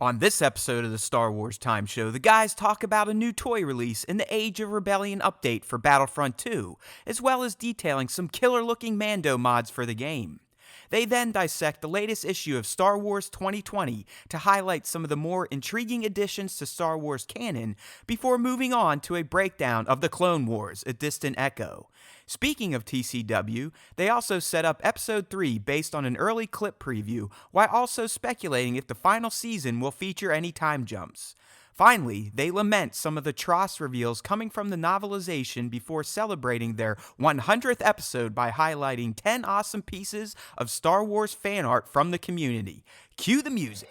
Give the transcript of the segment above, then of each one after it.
On this episode of the Star Wars Time Show, the guys talk about a new toy release in the Age of Rebellion update for Battlefront 2, as well as detailing some killer-looking Mando mods for the game. They then dissect the latest issue of Star Wars 2020 to highlight some of the more intriguing additions to Star Wars canon before moving on to a breakdown of the Clone Wars, A Distant Echo. Speaking of TCW, they also set up Episode 3 based on an early clip preview, while also speculating if the final season will feature any time jumps. Finally, they lament some of the TROS reveals coming from the novelization before celebrating their 100th episode by highlighting 10 awesome pieces of Star Wars fan art from the community. Cue the music.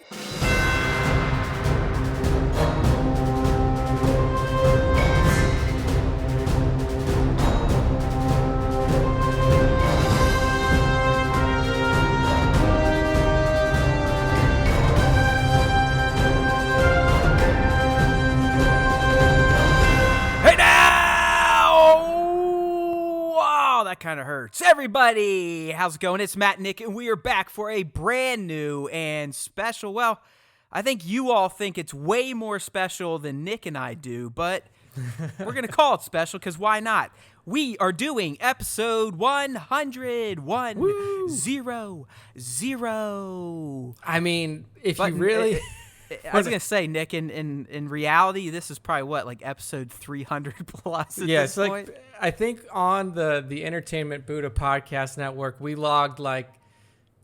That kind of hurts. Everybody, how's it going? It's Matt and Nick, and we are back for a brand new and special, well, I think you all think it's way more special than Nick and I do, but we're going to call it special because why not? We are doing episode 100. 100. I mean, if you really... I was going to say, Nick, in reality, this is probably what, like episode 300 plus at this point? Like, I think on the Entertainment Buddha Podcast Network, we logged like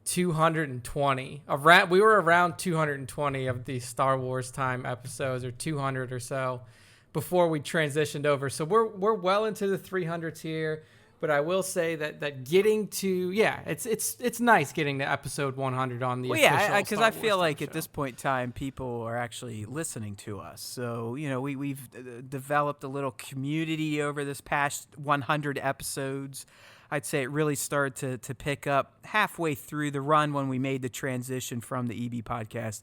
220. We were around 220 of the Star Wars Time episodes, or 200 or so, before we transitioned over. So we're well into the 300s here. But I will say that getting to, it's nice getting to episode 100 on the official Star Wars because I feel like show. At this point in time, people are actually listening to us. So, you know, we've developed a little community over this past 100 episodes. I'd say it really started to pick up halfway through the run when we made the transition from the EB podcast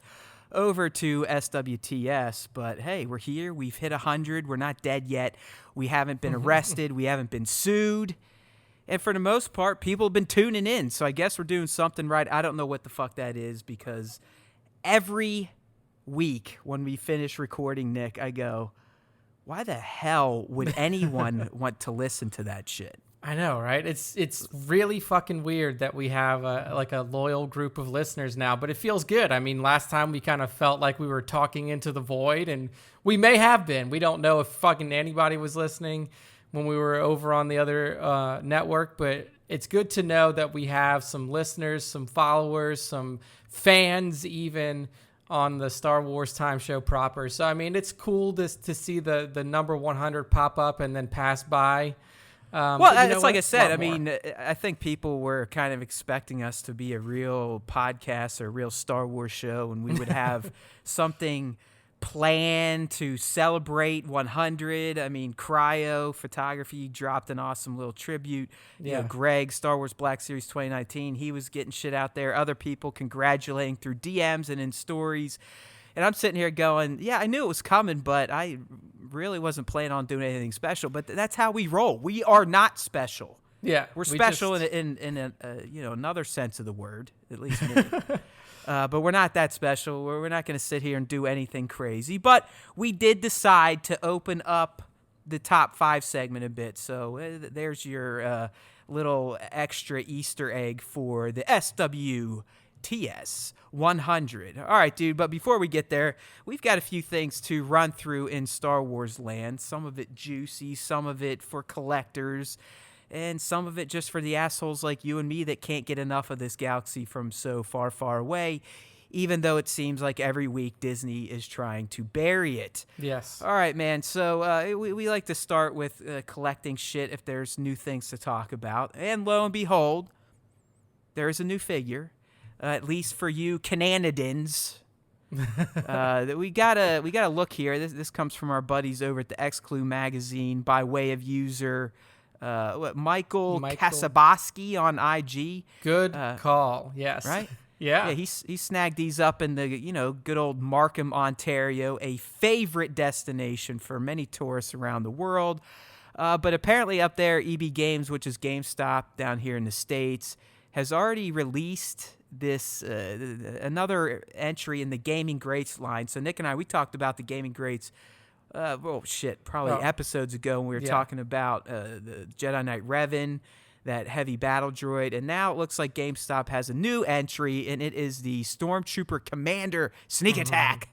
over to SWTS, but hey, we're here. We've hit 100. We're not dead yet. We haven't been arrested. We haven't been sued. And for the most part, people have been tuning in. So I guess we're doing something right. I don't know what the fuck that is, because every week when we finish recording, Nick, I go, why the hell would anyone want to listen to that shit? I know, right? It's really fucking weird that we have a loyal group of listeners now, but it feels good. I mean, last time we kind of felt like we were talking into the void, and we may have been. We don't know if fucking anybody was listening when we were over on the other network, but it's good to know that we have some listeners, some followers, some fans even on the Star Wars Time Show proper. So, I mean, it's cool to see the number 100 pop up and then pass by. It's like I said, I mean, I think people were kind of expecting us to be a real podcast or a real Star Wars show, and we would have something planned to celebrate 100. I mean, Cryo Photography dropped an awesome little tribute. You know, Greg, Star Wars Black Series 2019, he was getting shit out there. Other people congratulating through DMs and in stories. And I'm sitting here going, yeah, I knew it was coming, but I really wasn't planning on doing anything special. But that's how we roll. We are not special. Yeah, we're special in another sense of the word, at least me. But we're not that special. We're not going to sit here and do anything crazy. But we did decide to open up the top 5 segment a bit. So there's your little extra Easter egg for the SWTS 100. All right, dude, but before we get there, we've got a few things to run through in Star Wars land. Some of it juicy, some of it for collectors, and some of it just for the assholes like you and me that can't get enough of this galaxy from so far, far away, even though it seems like every week Disney is trying to bury it. Yes. All right, man, so we like to start with collecting shit if there's new things to talk about, and lo and behold, there is a new figure. At least for you Cananidans, we gotta look here. This comes from our buddies over at the X-Clue magazine by way of user Michael Kasaboski on IG. Good call. Yes. Right. Yeah. He snagged these up in the good old Markham, Ontario, a favorite destination for many tourists around the world. But apparently up there, EB Games, which is GameStop down here in the States, has already released this another entry in the Gaming Greats line. So Nick and I, we talked about the Gaming Greats, probably episodes ago when we were talking about the Jedi Knight Revan, that heavy battle droid, and now it looks like GameStop has a new entry, and it is the Stormtrooper Commander Sneak Attack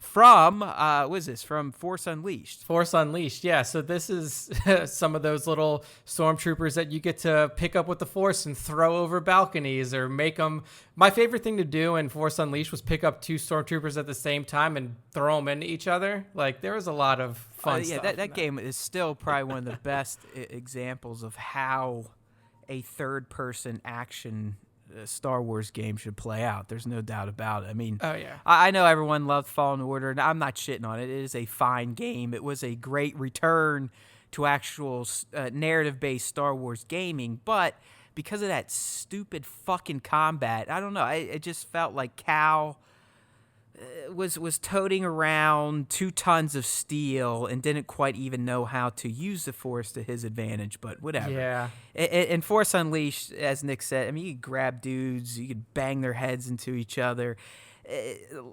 from, what is this, from Force Unleashed. Force Unleashed, yeah. So this is some of those little Stormtroopers that you get to pick up with the Force and throw over balconies or make them. My favorite thing to do in Force Unleashed was pick up 2 Stormtroopers at the same time and throw them into each other. Like, there was a lot of fun stuff. Yeah, that game is still probably one of the best examples of how a third-person action Star Wars game should play out. There's no doubt about it. I mean, I know everyone loved Fallen Order, and I'm not shitting on it. It is a fine game. It was a great return to actual narrative-based Star Wars gaming, but because of that stupid fucking combat, I don't know. It just felt like Cal was toting around 2 tons of steel and didn't quite even know how to use the Force to his advantage, but whatever. Yeah. In Force Unleashed, as Nick said, I mean, you could grab dudes, you could bang their heads into each other.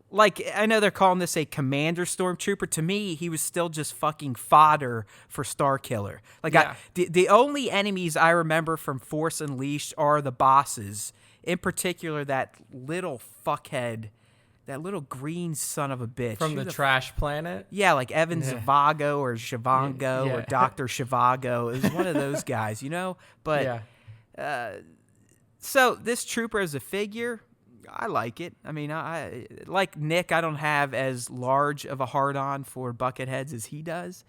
Like, I know they're calling this a Commander Stormtrooper. To me, he was still just fucking fodder for Starkiller. Like, the only enemies I remember from Force Unleashed are the bosses. In particular, that little fuckhead, that little green son of a bitch. From the trash planet? Yeah, like Evan Zavago or Shivango or Dr. Shivago. It was one of those guys, you know? But, so this trooper as a figure, I like it. I mean, I like Nick, I don't have as large of a hard-on for bucketheads as he does.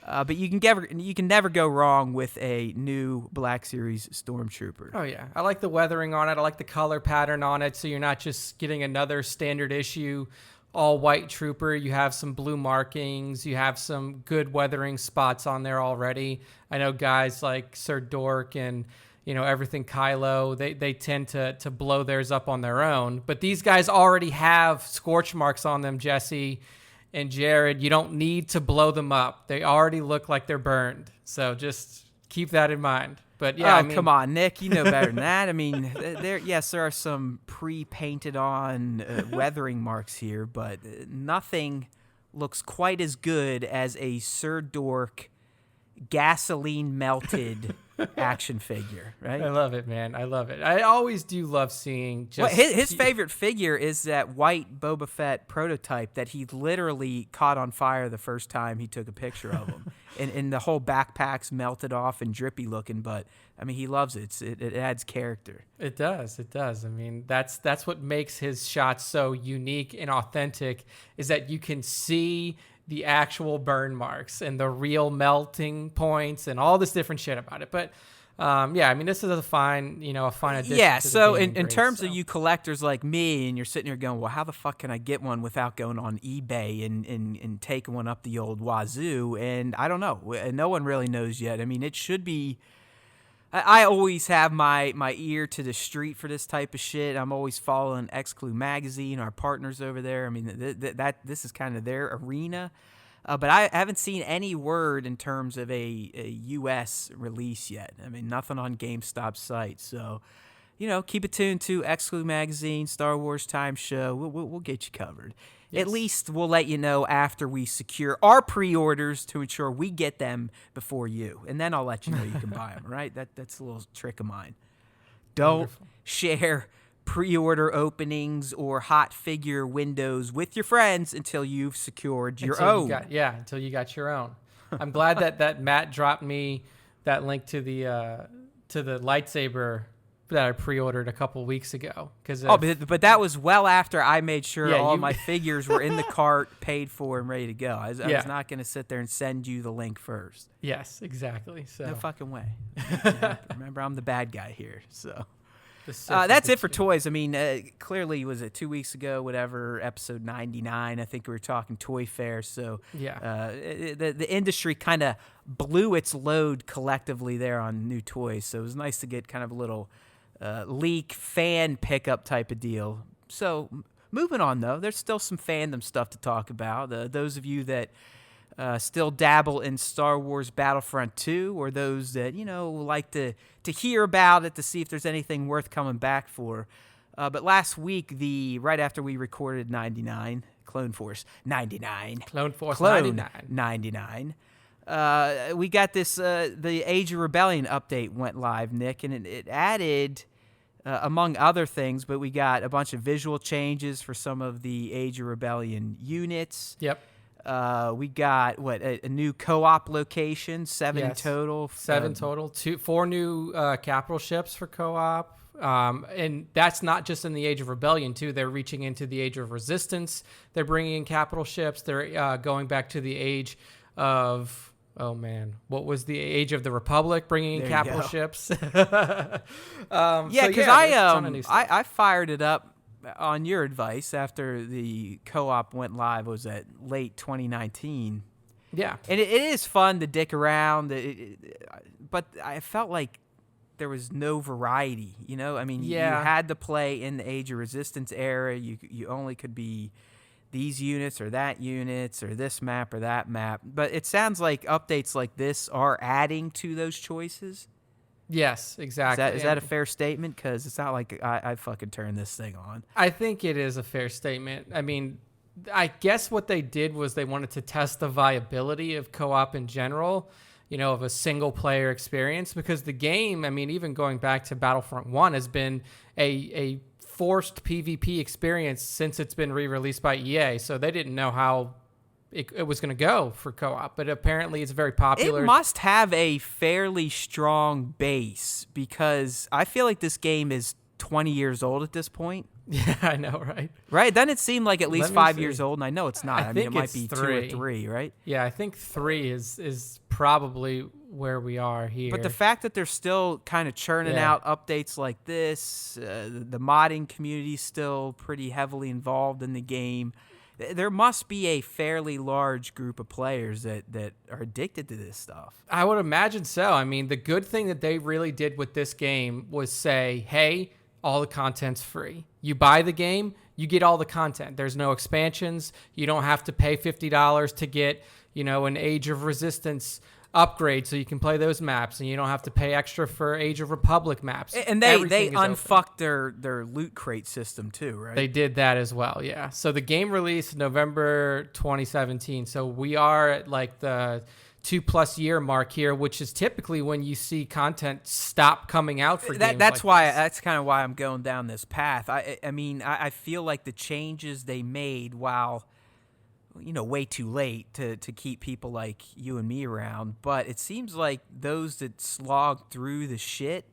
But you can never go wrong with a new Black Series Stormtrooper. Oh, yeah. I like the weathering on it. I like the color pattern on it, so you're not just getting another standard issue all-white trooper. You have some blue markings. You have some good weathering spots on there already. I know guys like Sir Dork and, you know, everything Kylo, they tend to blow theirs up on their own. But these guys already have scorch marks on them, Jesse and Jared. You don't need to blow them up. They already look like they're burned. So just keep that in mind. But yeah, come on, Nick, you know better than that. I mean, there are some pre-painted on weathering marks here, but nothing looks quite as good as a Sir Dork gasoline melted action figure, right? I love it, man. I love it. I always do love seeing just... Well, his favorite figure is that white Boba Fett prototype that he literally caught on fire the first time he took a picture of him. and the whole backpack's melted off and drippy looking, but I mean, he loves it. It adds character. It does. It does. I mean, that's what makes his shots so unique and authentic, is that you can see the actual burn marks and the real melting points and all this different shit about it. But I mean, this is a fine addition. Yeah. To the so game in terms of you collectors like me, and you're sitting here going, well, how the fuck can I get one without going on eBay and taking one up the old wazoo? And I don't know. No one really knows yet. I mean, it should be. I always have my ear to the street for this type of shit. I'm always following Exclu Magazine, our partners over there. I mean, this is kind of their arena. But I haven't seen any word in terms of a U.S. release yet. I mean, nothing on GameStop's site. So, you know, keep it tuned to Exclu Magazine, Star Wars Time Show. We'll get you covered. Yes. At least we'll let you know after we secure our pre-orders to ensure we get them before you. And then I'll let you know you can buy them, right? That's a little trick of mine. Don't share pre-order openings or hot figure windows with your friends until you've secured your own. Until you got your own. I'm glad that Matt dropped me that link to the lightsaber that I pre-ordered a couple weeks ago. But that was well after I made sure all my figures were in the cart, paid for, and ready to go. I was not going to sit there and send you the link first. Yes, exactly. So no fucking way. Remember, I'm the bad guy here. So that's it for toys. I mean, clearly, was it 2 weeks ago, whatever, episode 99, I think we were talking Toy Fair. So the industry kind of blew its load collectively there on new toys. So it was nice to get kind of a little leak fan pickup type of deal. So moving on, though, there's still some fandom stuff to talk about. Those of you that still dabble in Star Wars Battlefront 2, or those that, like to hear about it to see if there's anything worth coming back for. But last week, right after we recorded 99, Clone Force 99. Clone Force Clone 99. 99. We got this, the Age of Rebellion update went live, Nick, and it added, among other things, but we got a bunch of visual changes for some of the Age of Rebellion units. Yep. We got, a new co-op location, 7 in total. 7 total. 4 new capital ships for co-op. And that's not just in the Age of Rebellion, too. They're reaching into the Age of Resistance. They're bringing in capital ships. They're going back to the Age of... Oh, man. What was the Age of the Republic, bringing in capital ships? Because I fired it up on your advice after the co-op went live. Was at late 2019. Yeah. And it is fun to dick around, but I felt like there was no variety, you know? I mean, you had to play in the Age of Resistance era. You only could be these units or that units or this map or that map. But it sounds like updates like this are adding to those choices. Yes, exactly. Is that a fair statement? Because it's not like I fucking turned this thing on. I think it is a fair statement. I mean, I guess what they did was they wanted to test the viability of co-op in general, you know, of a single player experience, because the game, I mean, even going back to Battlefront 1, has been a forced PvP experience since it's been re-released by EA. So they didn't know how it was going to go for co-op, but apparently it's very popular. It must have a fairly strong base, because I feel like this game is 20 years old at this point. Yeah, I know, right? Right? Doesn't it seem like at least 5 years old? And I know it's not. I mean, it might be 2 or 3, right? Yeah, I think 3 is probably where we are here. But the fact that they're still kind of churning out updates like this, the modding community is still pretty heavily involved in the game. There must be a fairly large group of players that are addicted to this stuff. I would imagine so. I mean, the good thing that they really did with this game was say, hey, all the content's free. You buy the game, you get all the content. There's no expansions. You don't have to pay $50 to get, you know, an Age of Resistance upgrade so you can play those maps, and you don't have to pay extra for Age of Republic maps. And they unfucked their loot crate system too, right? They did that as well, yeah. So the game released November 2017. So we are at like the 2+ year mark here, which is typically when you see content stop coming out for games. That's kind of why I'm going down this path. I mean, I feel like the changes they made, while, you know, way too late to keep people like you and me around, but it seems like those that slogged through the shit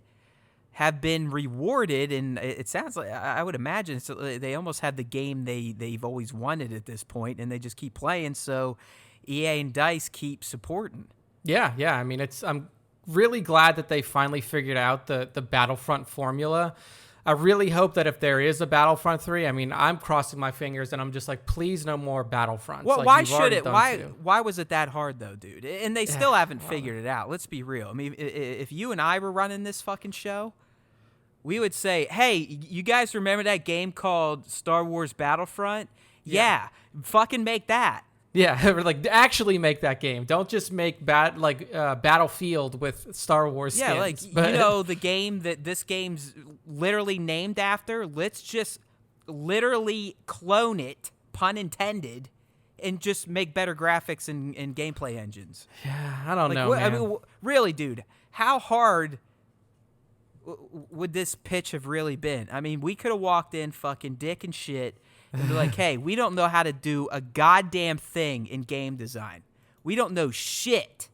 have been rewarded, and it sounds like, I would imagine, they almost had the game they've always wanted at this point, and they just keep playing, so EA and DICE keep supporting. Yeah. I mean, I'm really glad that they finally figured out the Battlefront formula. I really hope that if there is a Battlefront 3, I mean, I'm crossing my fingers and I'm just like, please no more Battlefronts. Well, like, why should it? Why was it that hard though, dude? And they still haven't figured it out. Let's be real. I mean, if you and I were running this fucking show, we would say, hey, you guys remember that game called Star Wars Battlefront? Yeah, fucking make that. Yeah, like actually make that game. Don't just make Battlefield with Star Wars skins. Yeah, like, you know, the game that this game's literally named after, let's just literally clone it, pun intended, and just make better graphics and gameplay engines. Yeah, I don't know, man. I mean, really, dude, how hard would this pitch have really been? I mean, we could have walked in fucking dick and shit and be like, hey, we don't know how to do a goddamn thing in game design. We don't know shit.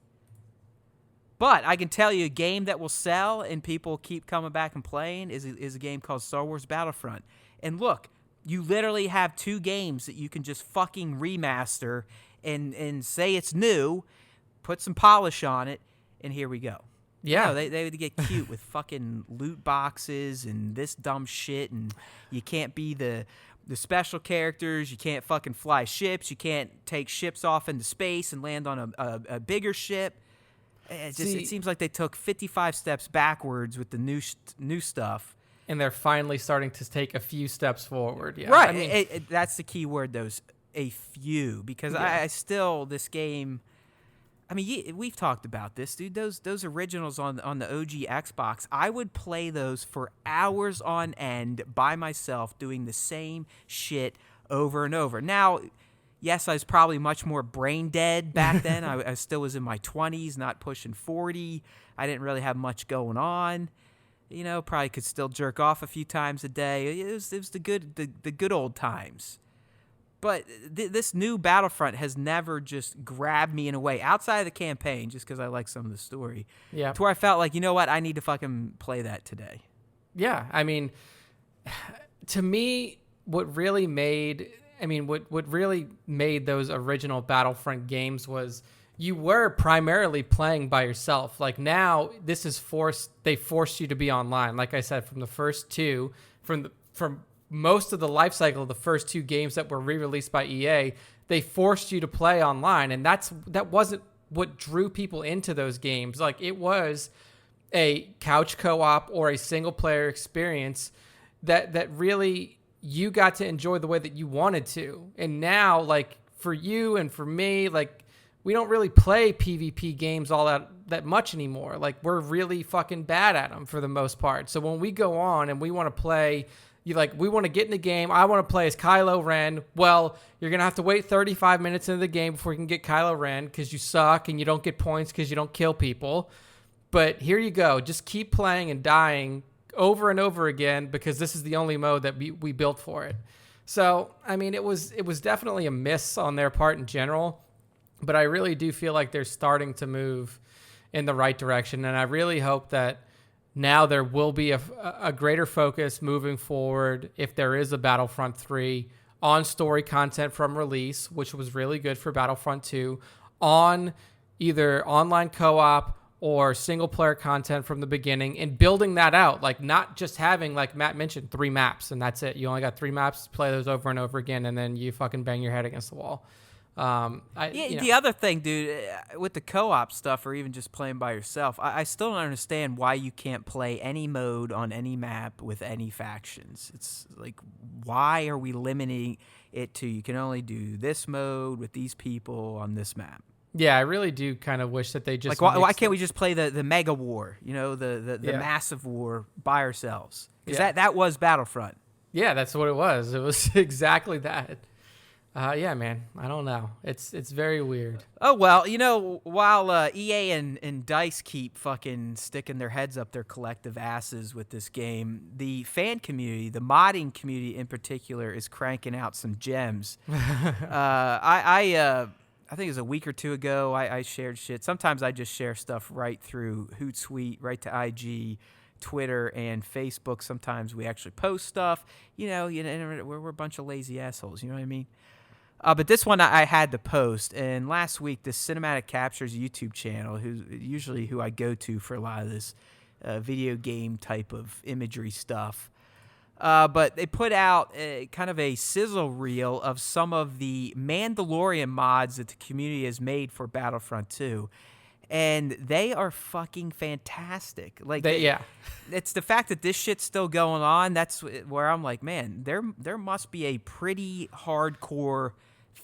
But I can tell you, a game that will sell and people keep coming back and playing is a game called Star Wars Battlefront. And look, you literally have 2 games that you can just fucking remaster and say it's new, put some polish on it, and here we go. Yeah. No, they would get cute with fucking loot boxes and this dumb shit, and you can't be the special characters, you can't fucking fly ships, you can't take ships off into space and land on a bigger ship. It seems like they took 55 steps backwards with the new stuff. And they're finally starting to take a few steps forward. Yeah. Right. I mean, that's the key word, those a few. Because I still, this game, I mean, we've talked about this, dude. Those originals on the OG Xbox, I would play those for hours on end by myself, doing the same shit over and over. Now, yes, I was probably much more brain dead back then. I still was in my 20s, not pushing 40. I didn't really have much going on. You know, probably could still jerk off a few times a day. It was the good old times. But this new Battlefront has never just grabbed me in a way outside of the campaign, just because I like some of the story. Yeah. To where I felt like, you know what, I need to fucking play that today. Yeah, I mean, to me, what really made those original Battlefront games was you were primarily playing by yourself. Like now, this is they forced you to be online. Like I said, from the first two, from most of the life cycle of the first two games that were re-released by EA, they forced you to play online, and that wasn't what drew people into those games. Like it was a couch co-op or a single player experience that really you got to enjoy the way that you wanted to. And now, like for you and for me, like we don't really play PvP games all that much anymore. Like we're really fucking bad at them for the most part. So when we go on and we want to play, we want to get in the game. I want to play as Kylo Ren. Well, you're going to have to wait 35 minutes into the game before you can get Kylo Ren because you suck and you don't get points because you don't kill people. But here you go. Just keep playing and dying over and over again because this is the only mode that we built for it. So, I mean, it was definitely a miss on their part in general, but I really do feel like they're starting to move in the right direction, and I really hope that now there will be a greater focus moving forward, if there is a Battlefront 3, on story content from release, which was really good for Battlefront 2, on either online co-op or single-player content from the beginning, and building that out. Like, not just having, like Matt mentioned, 3 maps, and that's it. You only got 3 maps, play those over and over again, and then you fucking bang your head against the wall. The other thing, dude, with the co-op stuff or even just playing by yourself, I still don't understand why you can't play any mode on any map with any factions. It's like, why are we limiting it to you can only do this mode with these people on this map? Yeah, I really do kind of wish that they just like why can't we just play the mega war, the massive war by ourselves? Because that was Battlefront. Yeah, that's what it was. It was exactly that. Yeah, man. I don't know. It's very weird. Oh, well, while EA and DICE keep fucking sticking their heads up their collective asses with this game, the fan community, the modding community in particular, is cranking out some gems. I think it was a week or two ago, I shared shit. Sometimes I just share stuff right through Hootsuite, right to IG, Twitter, and Facebook. Sometimes we actually post stuff. We're a bunch of lazy assholes. You know what I mean? But this one I had to post, and last week, this Cinematic Captures YouTube channel, who I go to for a lot of this video game type of imagery stuff, but they put out kind of a sizzle reel of some of the Mandalorian mods that the community has made for Battlefront 2. And they are fucking fantastic. It's the fact that this shit's still going on. That's where I'm like, man, there must be a pretty hardcore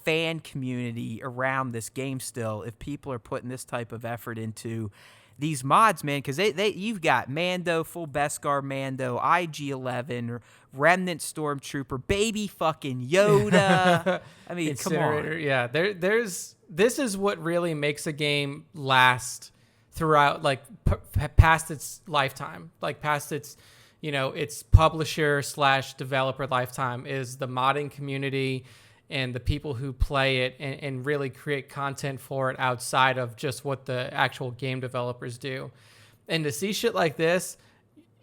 fan community around this game still if people are putting this type of effort into these mods, man. Because you've got Mando, full Beskar Mando, IG-11, Remnant Stormtrooper, baby fucking Yoda. I mean, come on. Yeah, this is what really makes a game last throughout, like past its lifetime, like past its, its publisher / developer lifetime, is the modding community and the people who play it and really create content for it outside of just what the actual game developers do. And to see shit like this,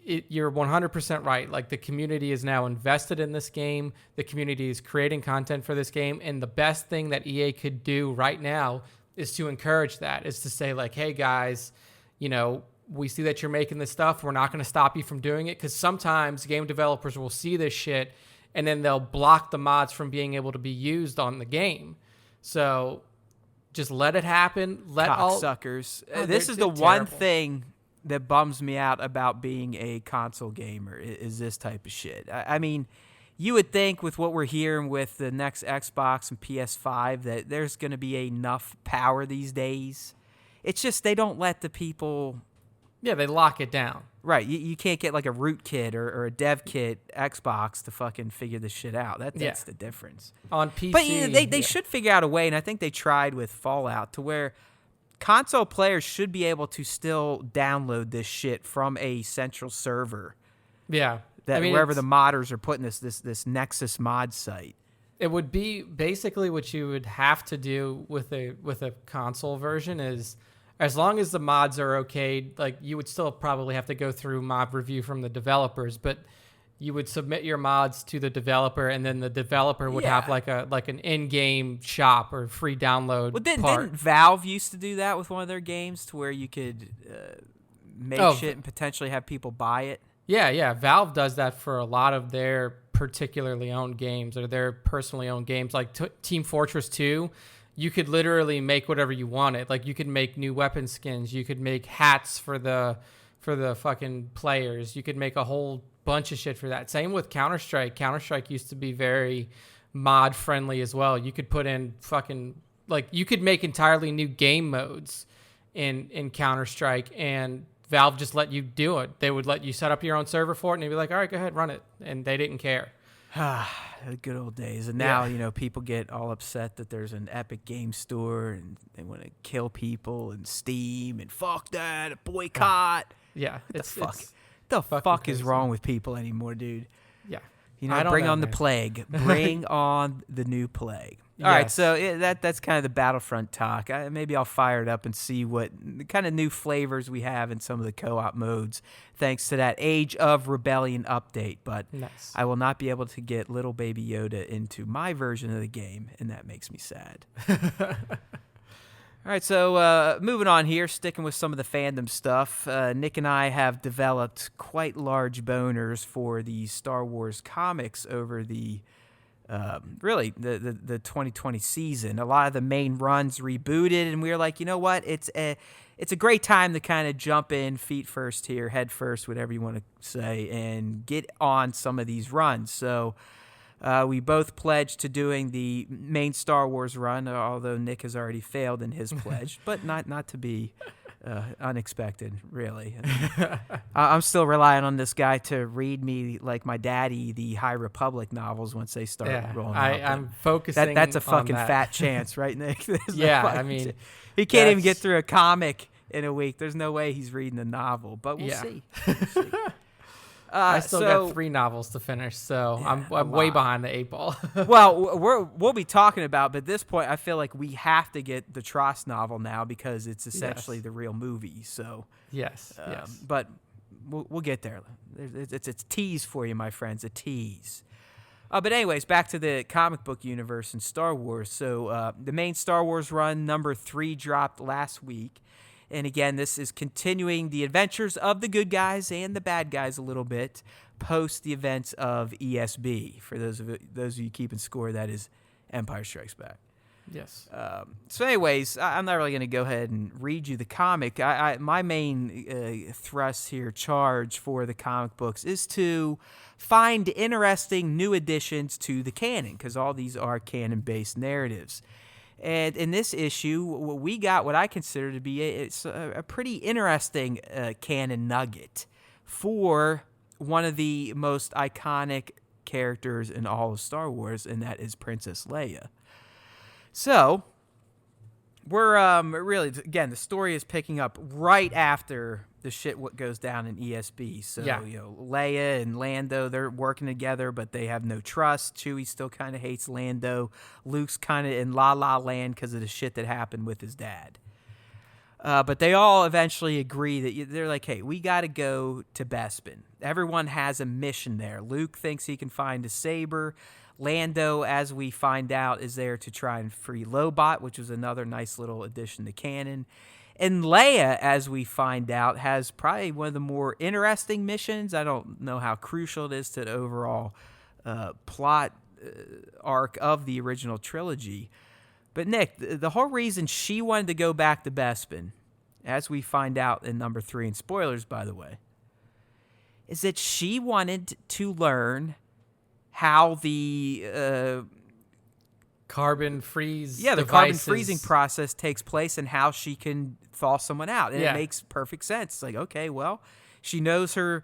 you're 100% right. Like, the community is now invested in this game. The community is creating content for this game. And the best thing that EA could do right now is to encourage that, is to say, like, hey, guys, we see that you're making this stuff. We're not going to stop you from doing it. Because sometimes game developers will see this shit and then they'll block the mods from being able to be used on the game. So just let it happen. Cocksuckers. This is the one thing that bums me out about being a console gamer, is this type of shit. I mean, you would think with what we're hearing with the next Xbox and PS5 that there's going to be enough power these days It's just they don't let the people. Yeah, they lock it down. Right, you can't get like a root kit or a dev kit Xbox to fucking figure this shit out. That's the difference. On PC. But they should figure out a way, and I think they tried with Fallout, to where console players should be able to still download this shit from a central server. Yeah. Wherever the modders are putting this Nexus mod site. It would be basically what you would have to do with a console version is, as long as the mods are okay, like you would still probably have to go through mod review from the developers, but you would submit your mods to the developer, and then the developer would have like an in-game shop or free download. Well, didn't Valve used to do that with one of their games, to where you could make shit and potentially have people buy it? Yeah. Valve does that for a lot of their particularly owned games or their personally owned games, like Team Fortress 2. You could literally make whatever you wanted. Like you could make new weapon skins. You could make hats for the fucking players. You could make a whole bunch of shit for that. Same with Counter-Strike. Counter-Strike used to be very mod friendly as well. You could put in fucking, like, you could make entirely new game modes in Counter-Strike, and Valve just let you do it. They would let you set up your own server for it, and they'd be like, all right, go ahead, run it. And they didn't care. The good old days. And now, people get all upset that there's an Epic Game Store and they want to kill people, and Steam, and fuck that, a boycott. Yeah. The fuck is wrong with people anymore, dude? Yeah. Bring on the plague. Bring on the new plague. All right, so that's kind of the Battlefront talk. Maybe I'll fire it up and see what kind of new flavors we have in some of the co-op modes, thanks to that Age of Rebellion update. But nice. I will not be able to get little baby Yoda into my version of the game, and that makes me sad. All right, so moving on here, sticking with some of the fandom stuff, Nick and I have developed quite large boners for the Star Wars comics over the the 2020 season. A lot of the main runs rebooted, and we were like, you know what? It's a great time to kind of jump in feet first here, head first, whatever you want to say, and get on some of these runs. So we both pledged to doing the main Star Wars run, although Nick has already failed in his pledge, but not to be unexpected, really. I'm still relying on this guy to read me, like my daddy, the High Republic novels once they start rolling out. I'm focusing that's a fucking on that. fat chance, right, Nick? He can't even get through a comic in a week. There's no way he's reading a novel, but we'll see. I still got 3 novels to finish, so I'm way behind the 8 ball. Well, we'll be talking about, but at this point, I feel like we have to get the TROS novel now because it's essentially the real movie. So yes. But we'll get there. It's a tease for you, my friends, a tease. But anyways, back to the comic book universe and Star Wars. So the main Star Wars run, number 3, dropped last week. And again, this is continuing the adventures of the good guys and the bad guys a little bit post the events of ESB. For those of you keeping score, that is Empire Strikes Back. Yes. So anyways, I'm not really going to go ahead and read you the comic. My main thrust here, charge for the comic books, is to find interesting new additions to the canon, because all these are canon-based narratives. And in this issue, we got what I consider to be a pretty interesting canon nugget for one of the most iconic characters in all of Star Wars, and that is Princess Leia. So, we're really, again, the story is picking up right after the shit what goes down in ESB. So, Leia and Lando, they're working together, but they have no trust. Chewie still kind of hates Lando. Luke's kind of in La La Land because of the shit that happened with his dad. But they all eventually agree that they're like, hey, we got to go to Bespin. Everyone has a mission there. Luke thinks he can find a saber. Lando, as we find out, is there to try and free Lobot, which was another nice little addition to canon. And Leia, as we find out, has probably one of the more interesting missions. I don't know how crucial it is to the overall plot arc of the original trilogy. But Nick, the whole reason she wanted to go back to Bespin, as we find out in number 3, and spoilers, by the way, is that she wanted to learn how the carbon freeze. Yeah, the devices. carbon freezing process takes place and how she can thaw someone out. And it makes perfect sense. It's like, okay, well, she knows her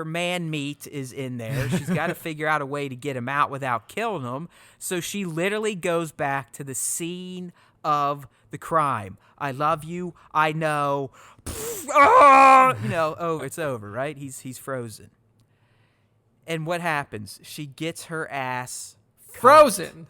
man meat is in there. She's got to figure out a way to get him out without killing him. So she literally goes back to the scene of the crime. I love you. I know. It's over, right? He's frozen. And what happens? She gets her ass frozen.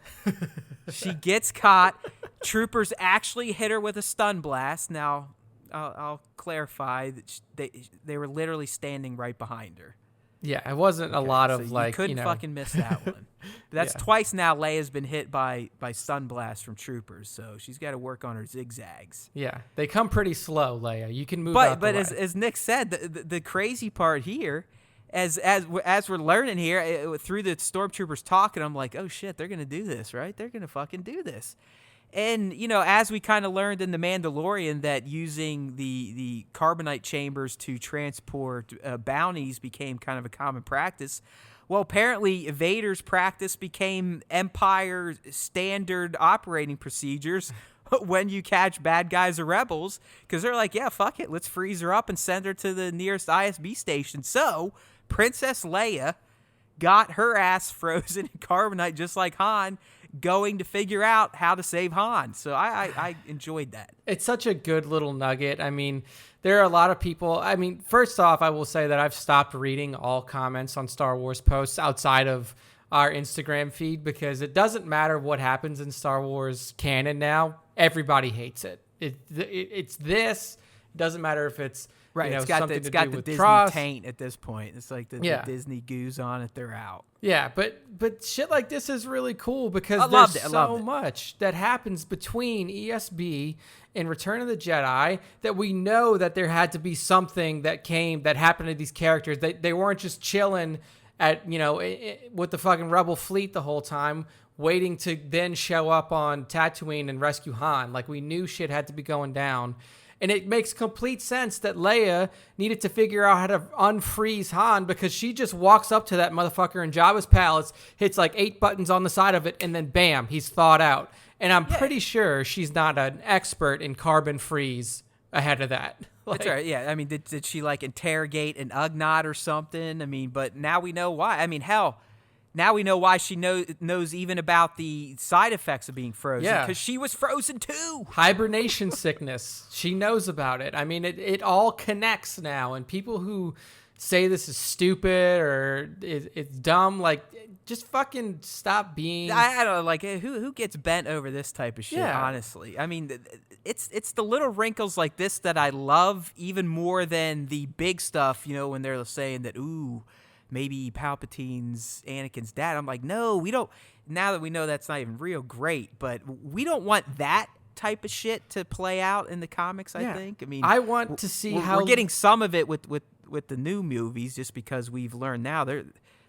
She gets caught. Troopers actually hit her with a stun blast. Now, I'll clarify that they were literally standing right behind her. Yeah, it wasn't a lot of you couldn't fucking miss that one. That's twice now Leia's been hit by stun blasts from troopers, so she's got to work on her zigzags. Yeah, they come pretty slow, Leia. You can move out the way. But as Nick said, the crazy part here, as we're learning here through the stormtroopers talking, I'm like, oh shit, they're gonna do this, right? They're gonna fucking do this. And, as we kind of learned in The Mandalorian that using the Carbonite chambers to transport bounties became kind of a common practice, well, apparently Vader's practice became Empire standard operating procedures when you catch bad guys or rebels, because they're like, yeah, fuck it, let's freeze her up and send her to the nearest ISB station. So Princess Leia got her ass frozen in Carbonite just like Han, going to figure out how to save Han. So I enjoyed that. It's such a good little nugget. I mean, there are a lot of people. I mean, first off, I will say that I've stopped reading all comments on Star Wars posts outside of our Instagram feed, because it doesn't matter what happens in Star Wars canon now. Everybody hates it. It's this. It doesn't matter if it's right. It's got the Disney TROS. taint at this point. It's like the Disney goose on it. They're out. Yeah, but shit like this is really cool because there's so much that happens between ESB and Return of the Jedi that we know that there had to be something that happened to these characters. They weren't just chilling at with the fucking Rebel fleet the whole time, waiting to then show up on Tatooine and rescue Han. Like, we knew shit had to be going down. And it makes complete sense that Leia needed to figure out how to unfreeze Han, because she just walks up to that motherfucker in Jabba's palace, hits like 8 buttons on the side of it, and then bam, he's thawed out. And I'm pretty sure she's not an expert in carbon freeze ahead of that. That's right. Yeah. I mean, did she like interrogate an Ugnaught or something? I mean, but now we know why. I mean, hell, now we know why she knows even about the side effects of being frozen. Yeah. Because she was frozen too. Hibernation sickness. She knows about it. I mean, it all connects now. And people who say this is stupid or it's dumb, like, just fucking stop being... I don't know, like, who gets bent over this type of shit, honestly? I mean, it's the little wrinkles like this that I love even more than the big stuff, when they're saying that, ooh, maybe Palpatine's Anakin's dad. I'm like, no, we don't. Now that we know that's not even real, great, but we don't want that type of shit to play out in the comics. I think. I mean, I want to see how we're getting some of it with the new movies, just because we've learned now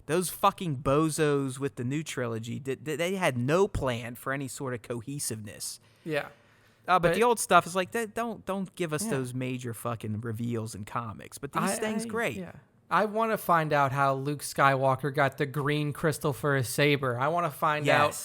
those fucking bozos with the new trilogy, they had no plan for any sort of cohesiveness. Yeah. But the old stuff is like, don't give us those major fucking reveals in comics. But these things, great. Yeah. I want to find out how Luke Skywalker got the green crystal for his saber. I want to find out,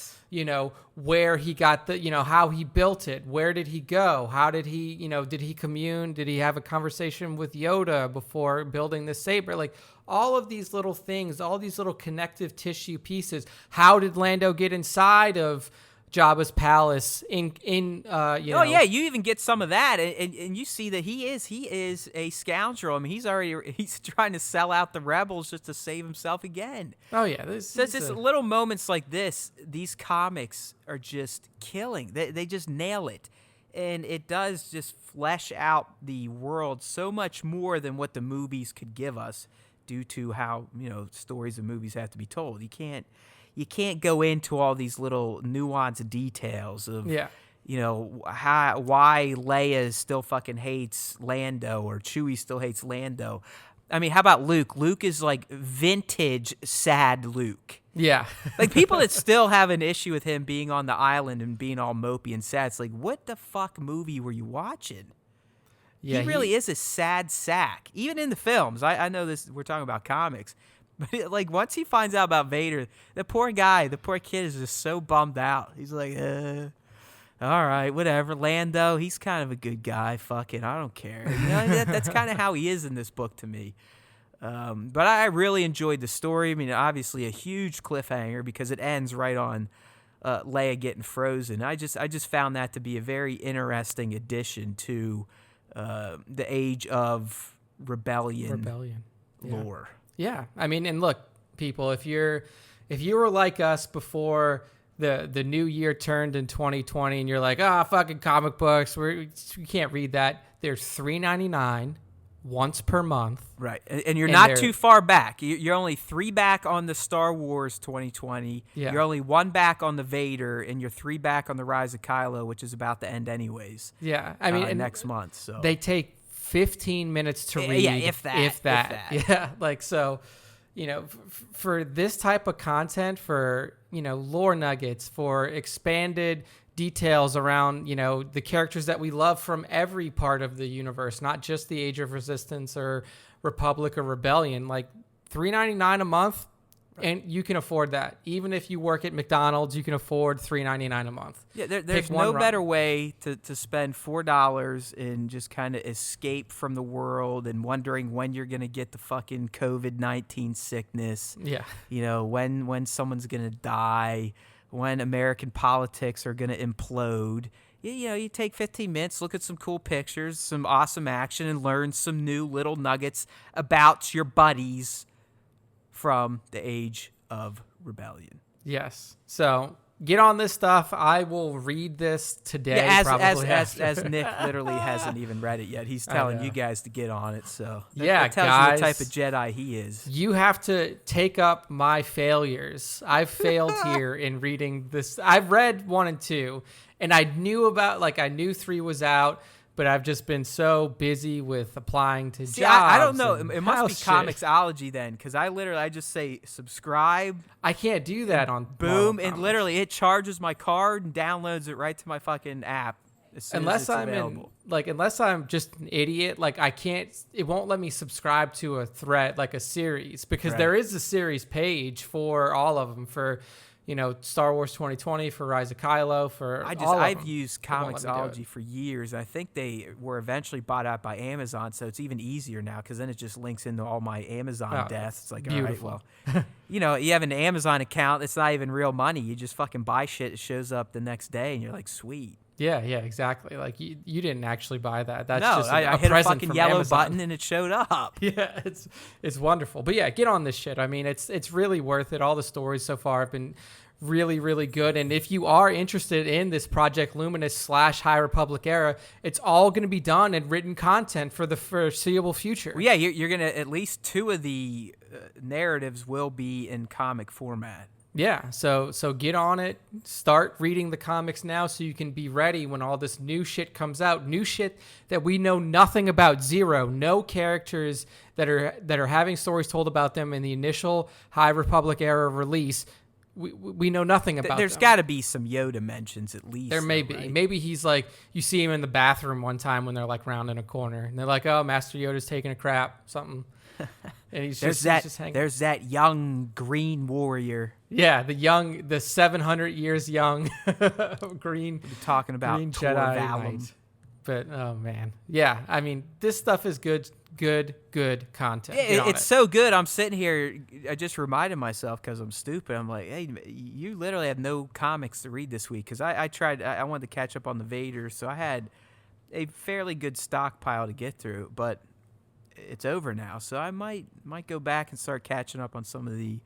where he got the, how he built it. Where did he go? How did he, did he commune? Did he have a conversation with Yoda before building the saber? Like, all of these little things, all these little connective tissue pieces. How did Lando get inside of Jabba's palace Oh yeah, you even get some of that, and you see that he is a scoundrel. I mean, he's trying to sell out the rebels just to save himself again. Oh yeah, it's just little moments like this. These comics are just killing. They just nail it, and it does just flesh out the world so much more than what the movies could give us, due to how stories and movies have to be told. You can't go into all these little nuanced details of, why Leia still fucking hates Lando or Chewie still hates Lando. I mean, how about Luke? Luke is like vintage sad Luke. Yeah. Like, people that still have an issue with him being on the island and being all mopey and sad. It's like, what the fuck movie were you watching? Yeah, he really is a sad sack. Even in the films. I know this, we're talking about comics. But like once he finds out about Vader, the poor kid is just so bummed out. He's like, all right, whatever. Lando, he's kind of a good guy. Fuck it, I don't care. You know, that's kind of how he is in this book to me. But I really enjoyed the story. I mean, obviously a huge cliffhanger because it ends right on Leia getting frozen. I just found that to be a very interesting addition to the Age of Rebellion lore. Yeah, I mean, and look, people, if you were like us before the new year turned in 2020, and you're like, fucking comic books, we can't read that. They're $3.99 once per month, right? And you're not too far back. You're only 3 back on the Star Wars 2020. Yeah. You're only 1 back on the Vader, and you're 3 back on the Rise of Kylo, which is about to end anyways. Yeah, I mean, next month. So they take 15 minutes to read. Yeah, if that. Yeah, like so, you know, for this type of content, for, you know, lore nuggets, for expanded details around, you know, the characters that we love from every part of the universe, not just the Age of Resistance or Republic or Rebellion, like $3.99 a month. And you can afford that. Even if you work at McDonald's, you can afford $3.99 a month. Yeah, there's no better way to spend $4 and just kind of escape from the world and wondering when you're going to get the fucking COVID-19 sickness. Yeah. You know, when someone's going to die, when American politics are going to implode. You know, you take 15 minutes, look at some cool pictures, some awesome action, and learn some new little nuggets about your buddies from the Age of Rebellion. Yes. So get on this stuff. I will read this today. Yeah, as Nick literally hasn't even read it yet. He's telling you guys to get on it. So that tells you the type of Jedi he is. You have to take up my failures. I've failed here in reading this. I've read 1 and 2, and I knew 3 was out. But I've just been so busy with applying to jobs. I don't know. It must be Comixology then, because I just say subscribe. I can't do that on boom, and literally it charges my card and downloads it right to my fucking app. Unless I'm just an idiot, like I can't. It won't let me subscribe to a thread like a series, because there is a series page for all of them for. You know, Star Wars 2020, for Rise of Kylo, for I've used Comixology for years. I think they were eventually bought out by Amazon, so it's even easier now because then it just links into all my Amazon deaths. It's like, beautiful. all right, well, you know, you have an Amazon account. It's not even real money. You just fucking buy shit. It shows up the next day, and you're like, sweet. Yeah, exactly. Like you didn't actually buy that. That's no, just I hit a fucking yellow Amazon button and it showed up. Yeah, it's wonderful. But yeah, get on this shit. I mean, it's really worth it. All the stories so far have been really, really good. And if you are interested in this Project Luminous / High Republic era, it's all going to be done in written content for the foreseeable future. Well, yeah, you're going to, at least 2 of the narratives will be in comic format. Yeah, so get on it. Start reading the comics now so you can be ready when all this new shit comes out. New shit that we know nothing about. Zero. No characters that are having stories told about them in the initial High Republic era release. We know nothing about There's got to be some Yoda mentions at least. There may be. Right? Maybe he's like, you see him in the bathroom one time when they're like rounding a corner. And they're like, oh, Master Yoda's taking a crap, something. And he's just hanging. There's that young green warrior. Yeah, the 700 years young green. We're talking about green Jedi Knight. But oh man, yeah. I mean, this stuff is good content. Yeah, it's so good. I'm sitting here. I just reminded myself because I'm stupid. I'm like, hey, you literally have no comics to read this week because I tried. I wanted to catch up on the Vader, so I had a fairly good stockpile to get through, but it's over now. So I might go back and start catching up on some of the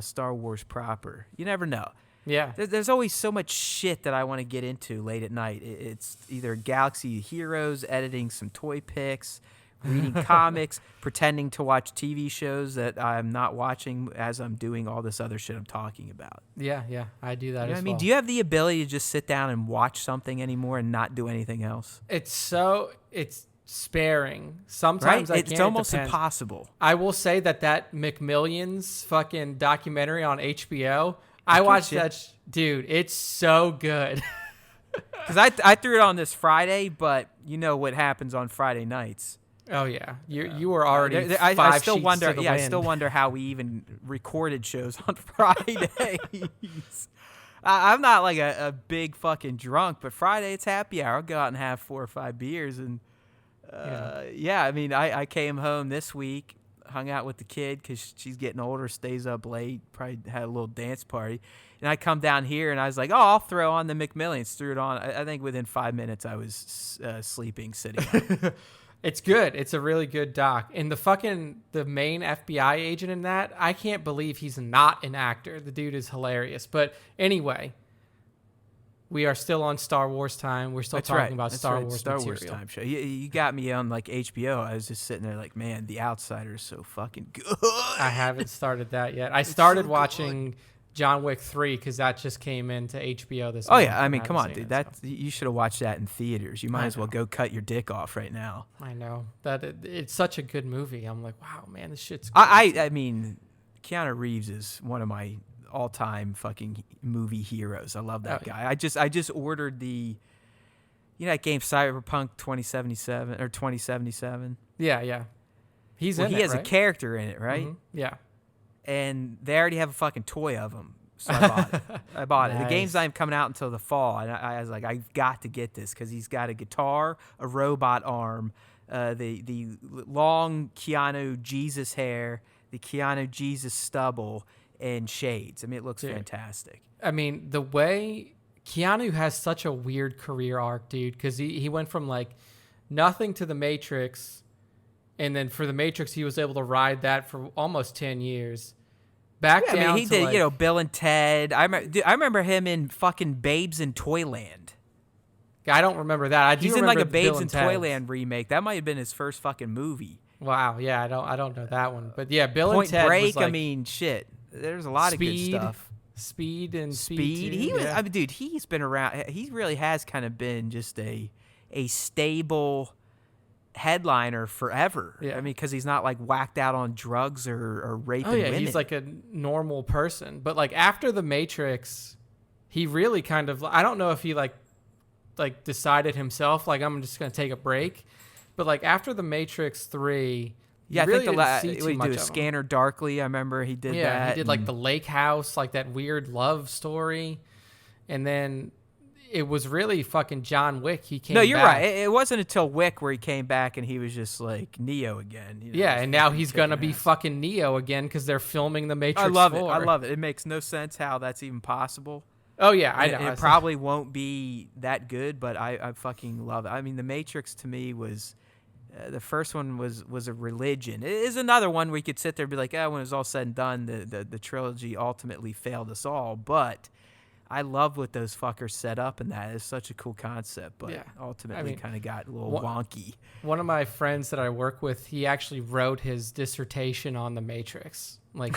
Star Wars proper. You never know. Yeah. There's always so much shit that I want to get into late at night. It's either Galaxy Heroes, editing some toy pics, reading comics, pretending to watch TV shows that I'm not watching as I'm doing all this other shit I'm talking about. Yeah, I do that as well. I mean, do you have the ability to just sit down and watch something anymore and not do anything else? It's sparing. Sometimes right? It's almost impossible. I will say that McMillions fucking documentary on HBO, I watched that. Dude, it's so good. Because I threw it on this Friday, but you know what happens on Friday nights. Oh yeah, you were already I five still sheets wonder. to the Yeah, I wind. still wonder how we even recorded shows on Fridays. I'm not like a big fucking drunk, but Friday it's happy hour. I'll go out and have 4 or 5 beers, and yeah. I mean, I came home this week, hung out with the kid because she's getting older, stays up late. Probably had a little dance party, and I come down here and I was like, oh, I'll throw on the McMillions. Threw it on. I think within 5 minutes I was sleeping, sitting up. It's good. It's a really good doc. And the main FBI agent in that, I can't believe he's not an actor. The dude is hilarious. But anyway, we are still on Star Wars time. We're still talking about Star Wars Wars time show. You got me on like HBO. I was just sitting there like, man, The Outsider is so fucking good. I haven't started that yet. I started watching John Wick 3 because that just came into HBO this month. Oh yeah, I mean, come on, dude. You should have watched that in theaters. You might as well go cut your dick off right now. I know that it's such a good movie. I'm like, wow, man, this shit's. I mean, Keanu Reeves is one of my all-time fucking movie heroes. I love that guy. I just ordered that game Cyberpunk 2077 or 2077. Yeah. He has a character in it, right? Mm-hmm. Yeah. And they already have a fucking toy of him. So I bought it. Nice. The game's not even coming out until the fall. And I was like, I've got to get this because he's got a guitar, a robot arm, the long Keanu Jesus hair, the Keanu Jesus stubble, and shades. I mean, it looks fantastic. I mean, the way Keanu has such a weird career arc, dude, because he went from like nothing to the Matrix. And then for the Matrix, he was able to ride that for almost 10 years. Down I mean, he to did, like, Bill and Ted. I remember him in fucking Babes in Toyland. I don't remember that. He's in like a Babes in Toyland remake. That might have been his first fucking movie. Wow, yeah, I don't know that one. But yeah, Bill Point and Ted Break, was like, I mean, shit. There's a lot of good stuff. Speed. He was, I mean, dude, he's been around. He really has kind of been just a stable headliner forever. Yeah. I mean, because he's not like whacked out on drugs or raping women. He's like a normal person. But like after the Matrix, he really kind of, I don't know if he like decided himself, like I'm just gonna take a break. But like after the Matrix 3, yeah, I really think what he did Scanner Darkly. I remember he did that. Yeah, he did like the Lake House, like that weird love story, and then it was really fucking John Wick. He came. No, you're back. right. It wasn't until Wick where he came back and he was just like Neo again. Yeah, and now he's gonna be fucking Neo again because they're filming the Matrix. I love 4. it. I love it. It makes no sense how that's even possible. Oh yeah, I know. It probably won't be that good, but I fucking love it. I mean, the Matrix to me was. The first one was a religion. It is another one we could sit there and be like, when it was all said and done, the trilogy ultimately failed us all. But I love what those fuckers set up in that. It's such a cool concept, but ultimately kind of got a little wonky. One of my friends that I work with, he actually wrote his dissertation on the Matrix. Like,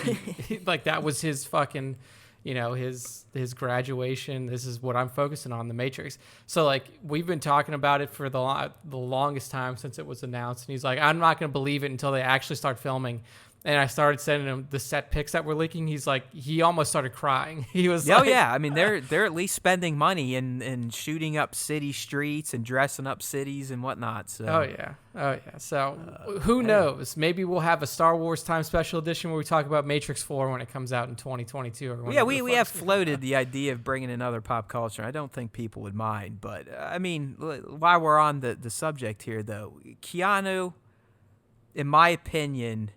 like that was his fucking... his graduation. This is what I'm focusing on, the Matrix. So like we've been talking about it for the longest time since it was announced. And he's like, I'm not going to believe it until they actually start filming. And I started sending him the set pics that were leaking. He's like, he almost started crying. He was like, yeah. I mean, they're at least spending money and shooting up city streets and dressing up cities and whatnot. So. Oh yeah. So who knows? Maybe we'll have a Star Wars Time Special Edition where we talk about Matrix 4 when it comes out in 2022. Or we have floated the idea of bringing another pop culture. I don't think people would mind, but I mean, while we're on the subject here, though, Keanu, in my opinion,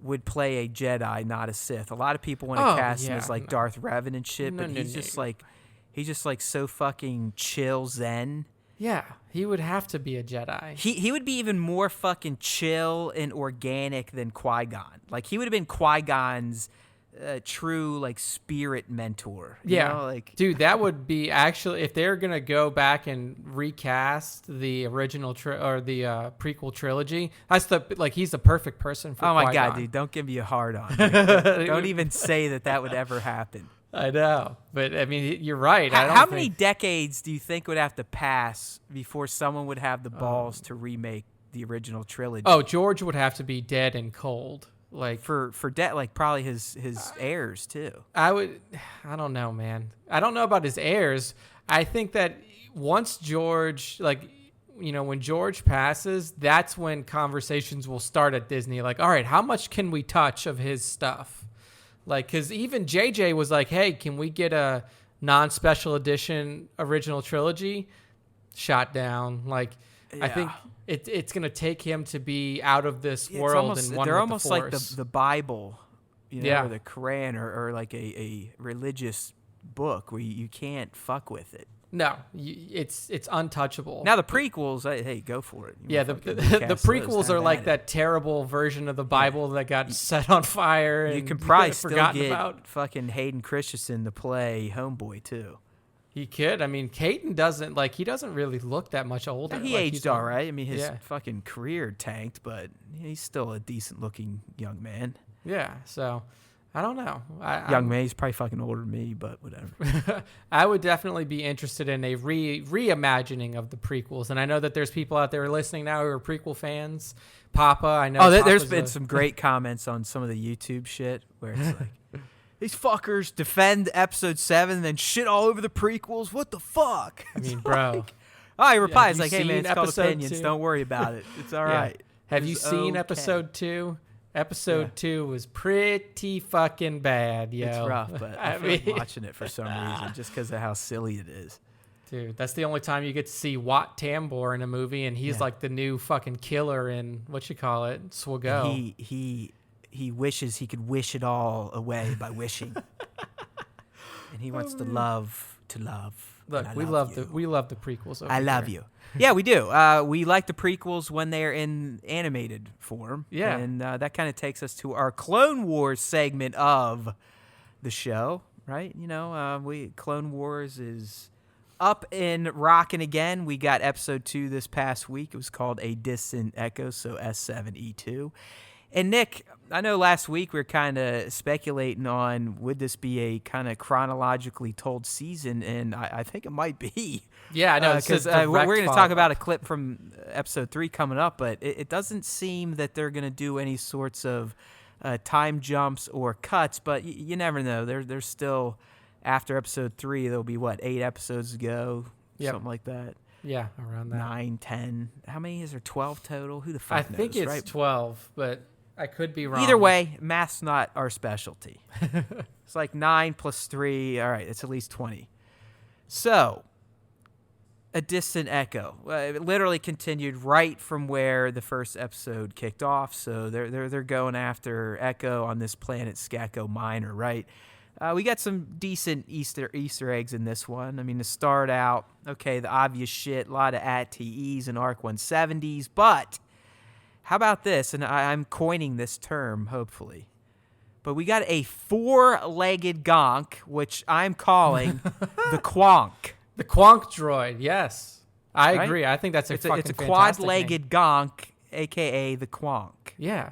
would play a Jedi, not a Sith. A lot of people want to cast him as like Darth Revan and shit, but he's just like so fucking chill zen. Yeah, he would have to be a Jedi. He would be even more fucking chill and organic than Qui-Gon. Like he would have been Qui-Gon's true like spirit mentor. You know? Like dude, that would be actually, if they're gonna go back and recast the original or the prequel trilogy, that's he's the perfect person for. Oh my Qui-Gon. God, dude! Don't give me a hard on. Don't even say that would ever happen. I know, but I mean, you're right. How many decades do you think would have to pass before someone would have the balls to remake the original trilogy? Oh, George would have to be dead and cold. Like for debt, like probably his heirs too. I don't know, man. I don't know about his heirs. I think that once George, like when George passes, that's when conversations will start at Disney. Like, all right, how much can we touch of his stuff? Like, because even JJ was like, hey, can we get a non-special edition original trilogy? Shot down. Like, yeah. I think it's going to take him to be out of this world. They're almost like the Bible, yeah. or the Quran, or like a religious book where you can't fuck with it. No, it's untouchable. Now the prequels, hey, go for it. The prequels are like that terrible version of the Bible that got set on fire. And you can probably still get fucking Hayden Christensen to play Homeboy too. He could. I mean, Caden doesn't really look that much older. He aged all right. I mean, his fucking career tanked, but he's still a decent looking young man. Yeah, so I don't know. Young man, he's probably fucking older than me, but whatever. I would definitely be interested in a reimagining of the prequels. And I know that there's people out there listening now who are prequel fans. Papa, I know. Oh, there's been some great comments on some of the YouTube shit where it's like, these fuckers defend episode 7 then shit all over the prequels. What the fuck? I mean, bro. He replies like, hey, man, it's called opinions. 2? Don't worry about it. It's all right. Have you seen episode 2? Episode 2 was pretty fucking bad, yo. It's rough, but I feel like watching it for some reason just because of how silly it is. Dude, that's the only time you get to see Wat Tambor in a movie, and he's like the new fucking killer in, Swago. He wishes he could wish it all away by wishing. And he wants to love. Look, we love the prequels. I love you. Yeah, we do. We like the prequels when they're in animated form. Yeah. And that kind of takes us to our Clone Wars segment of the show, right? Clone Wars is up and rocking again. We got episode 2 this past week. It was called A Distant Echo, so S7E2. And Nick, I know last week we were kind of speculating on would this be a kind of chronologically told season, and I think it might be. Yeah, I know. Because we're going to talk about a clip from episode 3 coming up, but it doesn't seem that they're going to do any sorts of time jumps or cuts, but you never know. There's still, after episode 3, there'll be, 8 episodes to go, something like that. Yeah, around that. 9, 10. How many is there? 12 total? Who the fuck knows? I think it's 12, but I could be wrong. Either way, math's not our specialty. It's like 9 plus 3. All right, it's at least 20. So, A Distant Echo. It literally continued right from where the first episode kicked off. So they're going after Echo on this planet Skako Minor, right? We got some decent Easter eggs in this one. I mean, to start out, the obvious shit, a lot of AT-TEs and ARC 170s, but how about this? And I'm coining this term, hopefully. But we got a 4-legged gonk, which I'm calling the Quonk. The Quonk droid, yes. I agree. I think that's it's a quad-legged gonk, a.k.a. the Quonk. Yeah.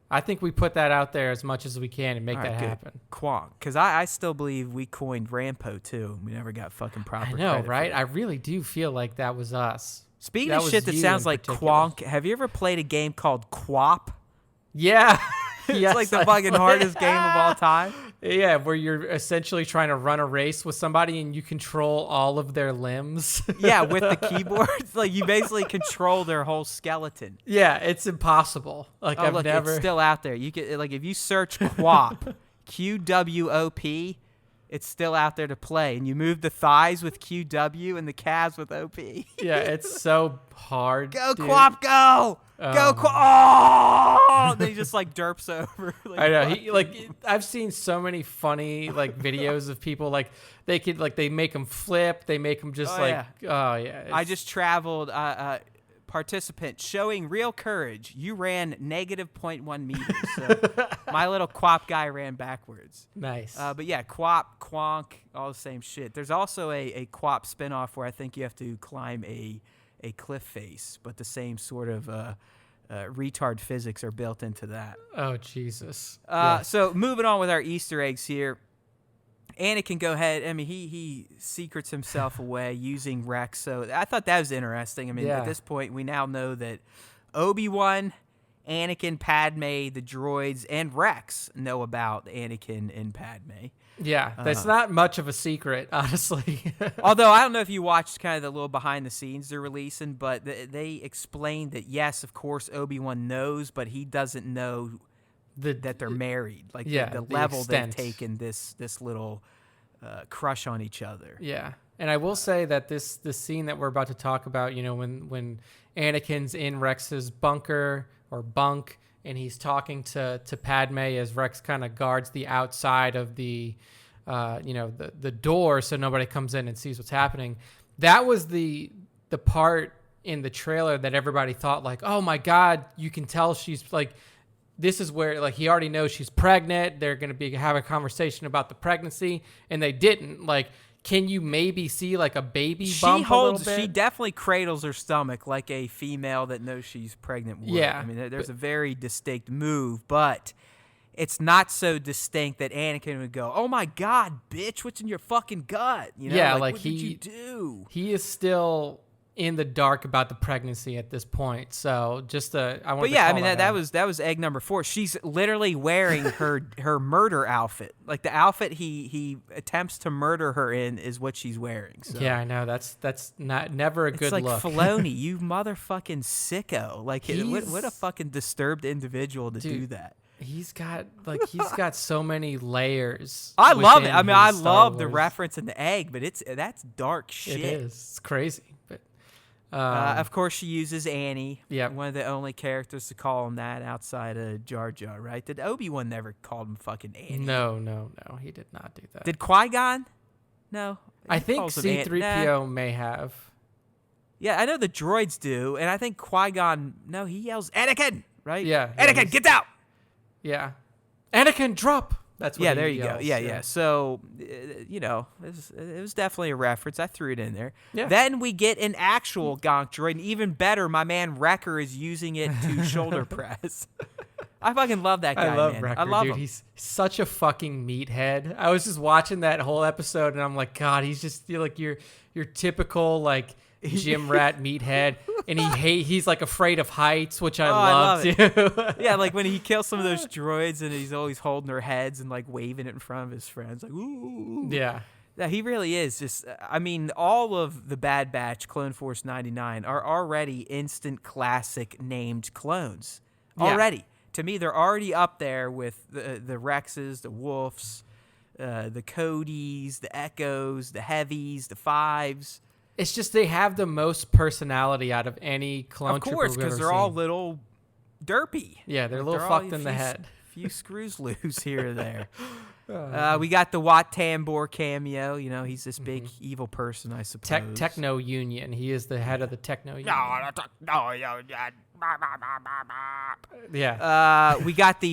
I think we put that out there as much as we can and make that happen. Quonk. Because I still believe we coined Rampo, too. We never got fucking proper credit. I know, right? I really do feel like that was us. Speaking of shit that sounds like Quonk, have you ever played a game called Quap? Yeah. It's like the fucking hardest game of all time. Yeah, where you're essentially trying to run a race with somebody and you control all of their limbs. Yeah, with the keyboards. Like, you basically control their whole skeleton. Yeah, it's impossible. Like, it's still out there. You can, like, if you search Quap, QWOP, it's still out there to play. And you move the thighs with QW and the calves with OP. Yeah, it's so hard. Go, dude. Quap, go! Go, Quap! Oh! Then he just, derps over. I know. I've seen so many funny, videos of people, they make him flip. They make him just, I just traveled, participant showing real courage. You ran negative 0.1 meters. So my little Quap guy ran backwards. Nice. But yeah, Quap, Quonk, all the same shit. There's also a Quap spinoff where I think you have to climb a cliff face, but the same sort of retard physics are built into that. Oh, Jesus. So moving on with our Easter eggs here. Anakin, go ahead. I mean, he secrets himself away using Rex. So I thought that was interesting. I mean, at this point, we now know that Obi-Wan, Anakin, Padme, the droids, and Rex know about Anakin and Padme. Yeah, that's not much of a secret, honestly. Although I don't know if you watched kind of the little behind the scenes they're releasing, but they explained that yes, of course Obi-Wan knows, but he doesn't know that they're married. Like the level extent. they've taken this little crush on each other. Yeah. And I will say that this scene that we're about to talk about, when Anakin's in Rex's bunker or bunk, and he's talking to Padme as Rex kind of guards the outside of the door so nobody comes in and sees what's happening. That was the part in the trailer that everybody thought like, oh my God, you can tell she's like, this is where like he already knows she's pregnant. They're going to have a conversation about the pregnancy, and they didn't. Like, can you maybe see like a baby bump a little bit? She definitely cradles her stomach like a female that knows she's pregnant would. Yeah. I mean, there's a very distinct move, but it's not so distinct that Anakin would go, "Oh my God, bitch, what's in your fucking gut?" Yeah, like what did you do? He is still in the dark about the pregnancy at this point. So that was egg number 4. She's literally wearing her murder outfit. Like the outfit he attempts to murder her in is what she's wearing. So. Yeah, I know. That's never a good look. It's like Filoni, you motherfucking sicko. Like what a fucking disturbed individual to do that. He's got so many layers. I love it. I mean, I love Wars. the reference in the egg, but that's dark shit. It is. It's crazy. But of course, she uses Annie. Yeah, one of the only characters to call him that outside of Jar Jar, right? Did Obi-Wan never called him fucking Annie? No, he did not do that. Did Qui-Gon? No, I think C-3PO may have. Yeah, I know the droids do, and I think Qui-Gon. No, he yells Anakin, right? Yeah, Anakin, get out! Yeah, Anakin, drop. That's what. Yeah, there you go. Yeah. So, it was definitely a reference. I threw it in there. Yeah. Then we get an actual gonk droid, and even better, my man Wrecker is using it to shoulder press. I fucking love that guy. I love man. Wrecker, I love dude. him. He's such a fuking meathead. I was just watching that whole episode, and I'm like, God, he's just like your typical like gym rat meathead, and he's like afraid of heights, which I love too. Yeah, like when he kills some of those droids, and he's always holding their heads and like waving it in front of his friends, like ooh. Yeah. Yeah, he really is. Just, I mean, all of the Bad Batch, Clone Force 99, are already instant classic named clones. Already. To me, they're already up there with the Rexes, the Wolfs, the Codys, the Echoes, the Heavies, the Fives. It's just they have the most personality out of any clone trooper. Of course, because they're all little derpy. Yeah, they're a little fucked in the head. Few screws loose here or there. We got the Wat Tambor cameo. He's this big evil person, I suppose. Techno Union. He is the head of the Techno Union. Yeah. We got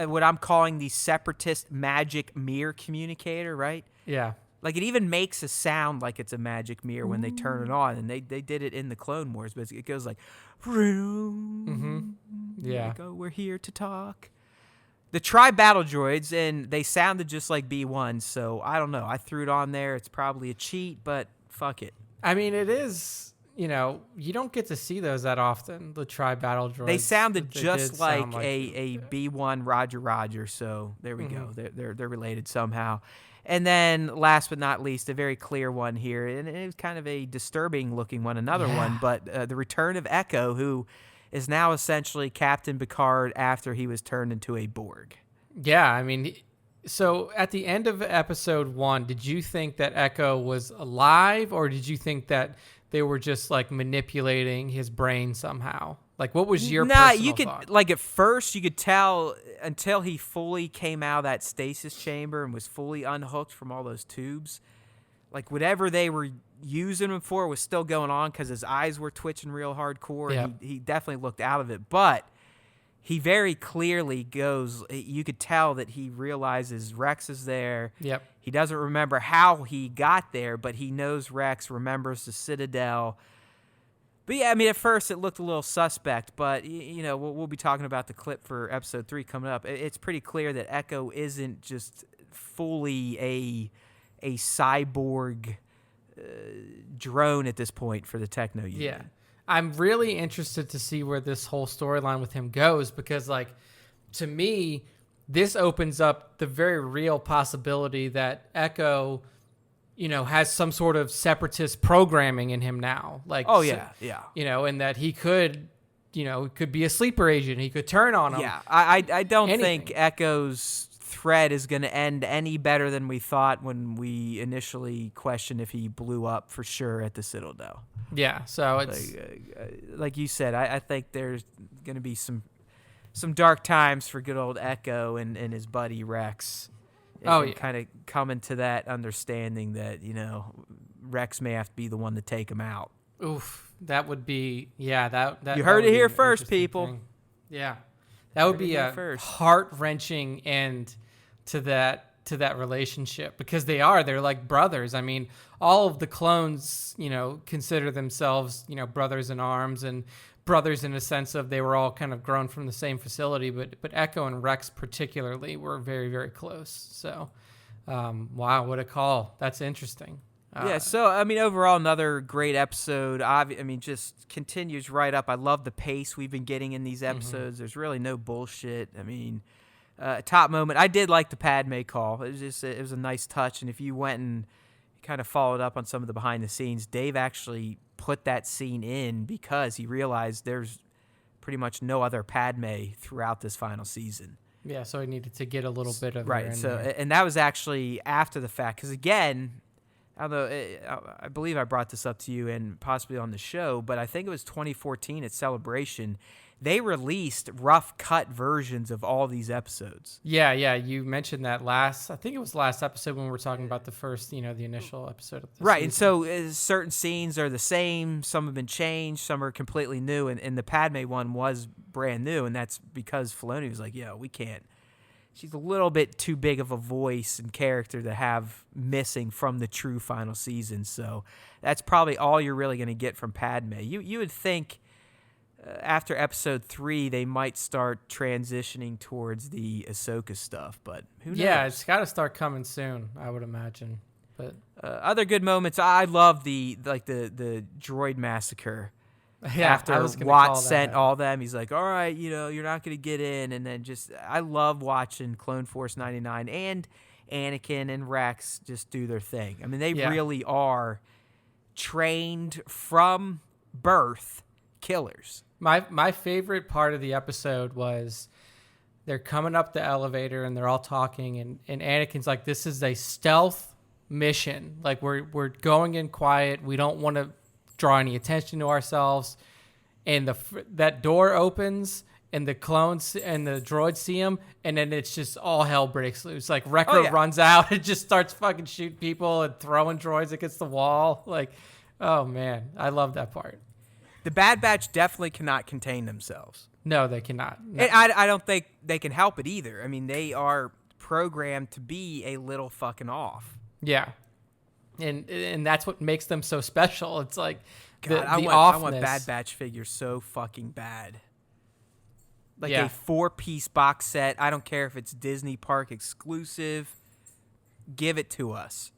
what I'm calling the separatist magic mirror communicator, right? Yeah. Like it even makes a sound like it's a magic mirror when they turn it on, and they did it in the Clone Wars, but it goes like, yeah, we're here to talk. The tri-battle droids, and they sounded just like B1, so I don't know. I threw it on there. It's probably a cheat, but fuck it. I mean, it is, you don't get to see those that often, the tri-battle droids. They sounded just like a B1 Roger, so there we go. They're related somehow. And then, last but not least, a very clear one here, and it was kind of a disturbing-looking one, another one, but the return of Echo, who is now essentially Captain Picard after he was turned into a Borg. Yeah, I mean, so at the end of episode 1, did you think that Echo was alive, or did you think that they were just, like, manipulating his brain somehow? Like, what was your personal thought? Like, at first, you could tell until he fully came out of that stasis chamber and was fully unhooked from all those tubes. Like, whatever they were using him for was still going on because his eyes were twitching real hardcore. Yep. He definitely looked out of it. But he very clearly goes, you could tell that he realizes Rex is there. Yep. He doesn't remember how he got there, but he knows Rex, remembers the Citadel. But yeah, I mean, at first it looked a little suspect, but we'll be talking about the clip for episode 3 coming up. It's pretty clear that Echo isn't just fully a cyborg drone at this point for the Techno Union. Yeah, I'm really interested to see where this whole storyline with him goes because, like, to me, this opens up the very real possibility that Echo, has some sort of separatist programming in him now. Like, and that he could, could be a sleeper agent. He could turn on him. Yeah, I don't think Echo's thread is going to end any better than we thought when we initially questioned if he blew up for sure at the Citadel. Yeah, so it's like you said, I think there's going to be some dark times for good old Echo and his buddy Rex. Kind of coming to that understanding that, Rex may have to be the one to take him out. Oof, that would be, that you heard it here first, people. Thing. Yeah, that would be a heart-wrenching end to that relationship, because they're like brothers. I mean, all of the clones, consider themselves, brothers in arms and brothers in a sense of they were all kind of grown from the same facility, but Echo and Rex particularly were very, very close. So, wow, what a call. That's interesting. So, I mean, overall, another great episode. Just continues right up. I love the pace we've been getting in these episodes. There's really no bullshit. I mean, top moment. I did like the Padme call. It was a nice touch. And if you went and kind of followed up on some of the behind the scenes, Dave actually put that scene in because he realized there's pretty much no other Padme throughout this final season. Yeah, so he needed to get a little bit of right. So, and that was actually after the fact, because again, although I believe I brought this up to you and possibly on the show, but I think it was 2014 at Celebration, they released rough cut versions of all these episodes. Yeah, you mentioned that I think it was last episode when we were talking about the first, the initial episode of the right, season. And so certain scenes are the same, some have been changed, some are completely new, and the Padme one was brand new, and that's because Filoni was like, we can't. She's a little bit too big of a voice and character to have missing from the true final season, so that's probably all you're really going to get from Padme. You would think after episode 3, they might start transitioning towards the Ahsoka stuff, but who knows? Yeah, it's got to start coming soon, I would imagine. But other good moments, I love the droid massacre. Yeah, after Watt sent all them, he's like, all right, you're not going to get in. And then I love watching Clone Force 99 and Anakin and Rex just do their thing. I mean, they really are trained from birth killers. My favorite part of the episode was they're coming up the elevator and they're all talking, and Anakin's like, this is a stealth mission. Like, we're going in quiet. We don't want to draw any attention to ourselves. And that door opens and the clones and the droids see him, and then it's just all hell breaks loose. Like, Wrecker runs out and just starts fucking shooting people and throwing droids against the wall. Like, oh man, I love that part. The Bad Batch definitely cannot contain themselves. No, they cannot. No. And I don't think they can help it either. I mean, they are programmed to be a little fucking off. Yeah. And that's what makes them so special. It's like God, the offness. I want Bad Batch figures so fucking bad. Like a 4-piece box set. I don't care if it's Disney Park exclusive. Give it to us.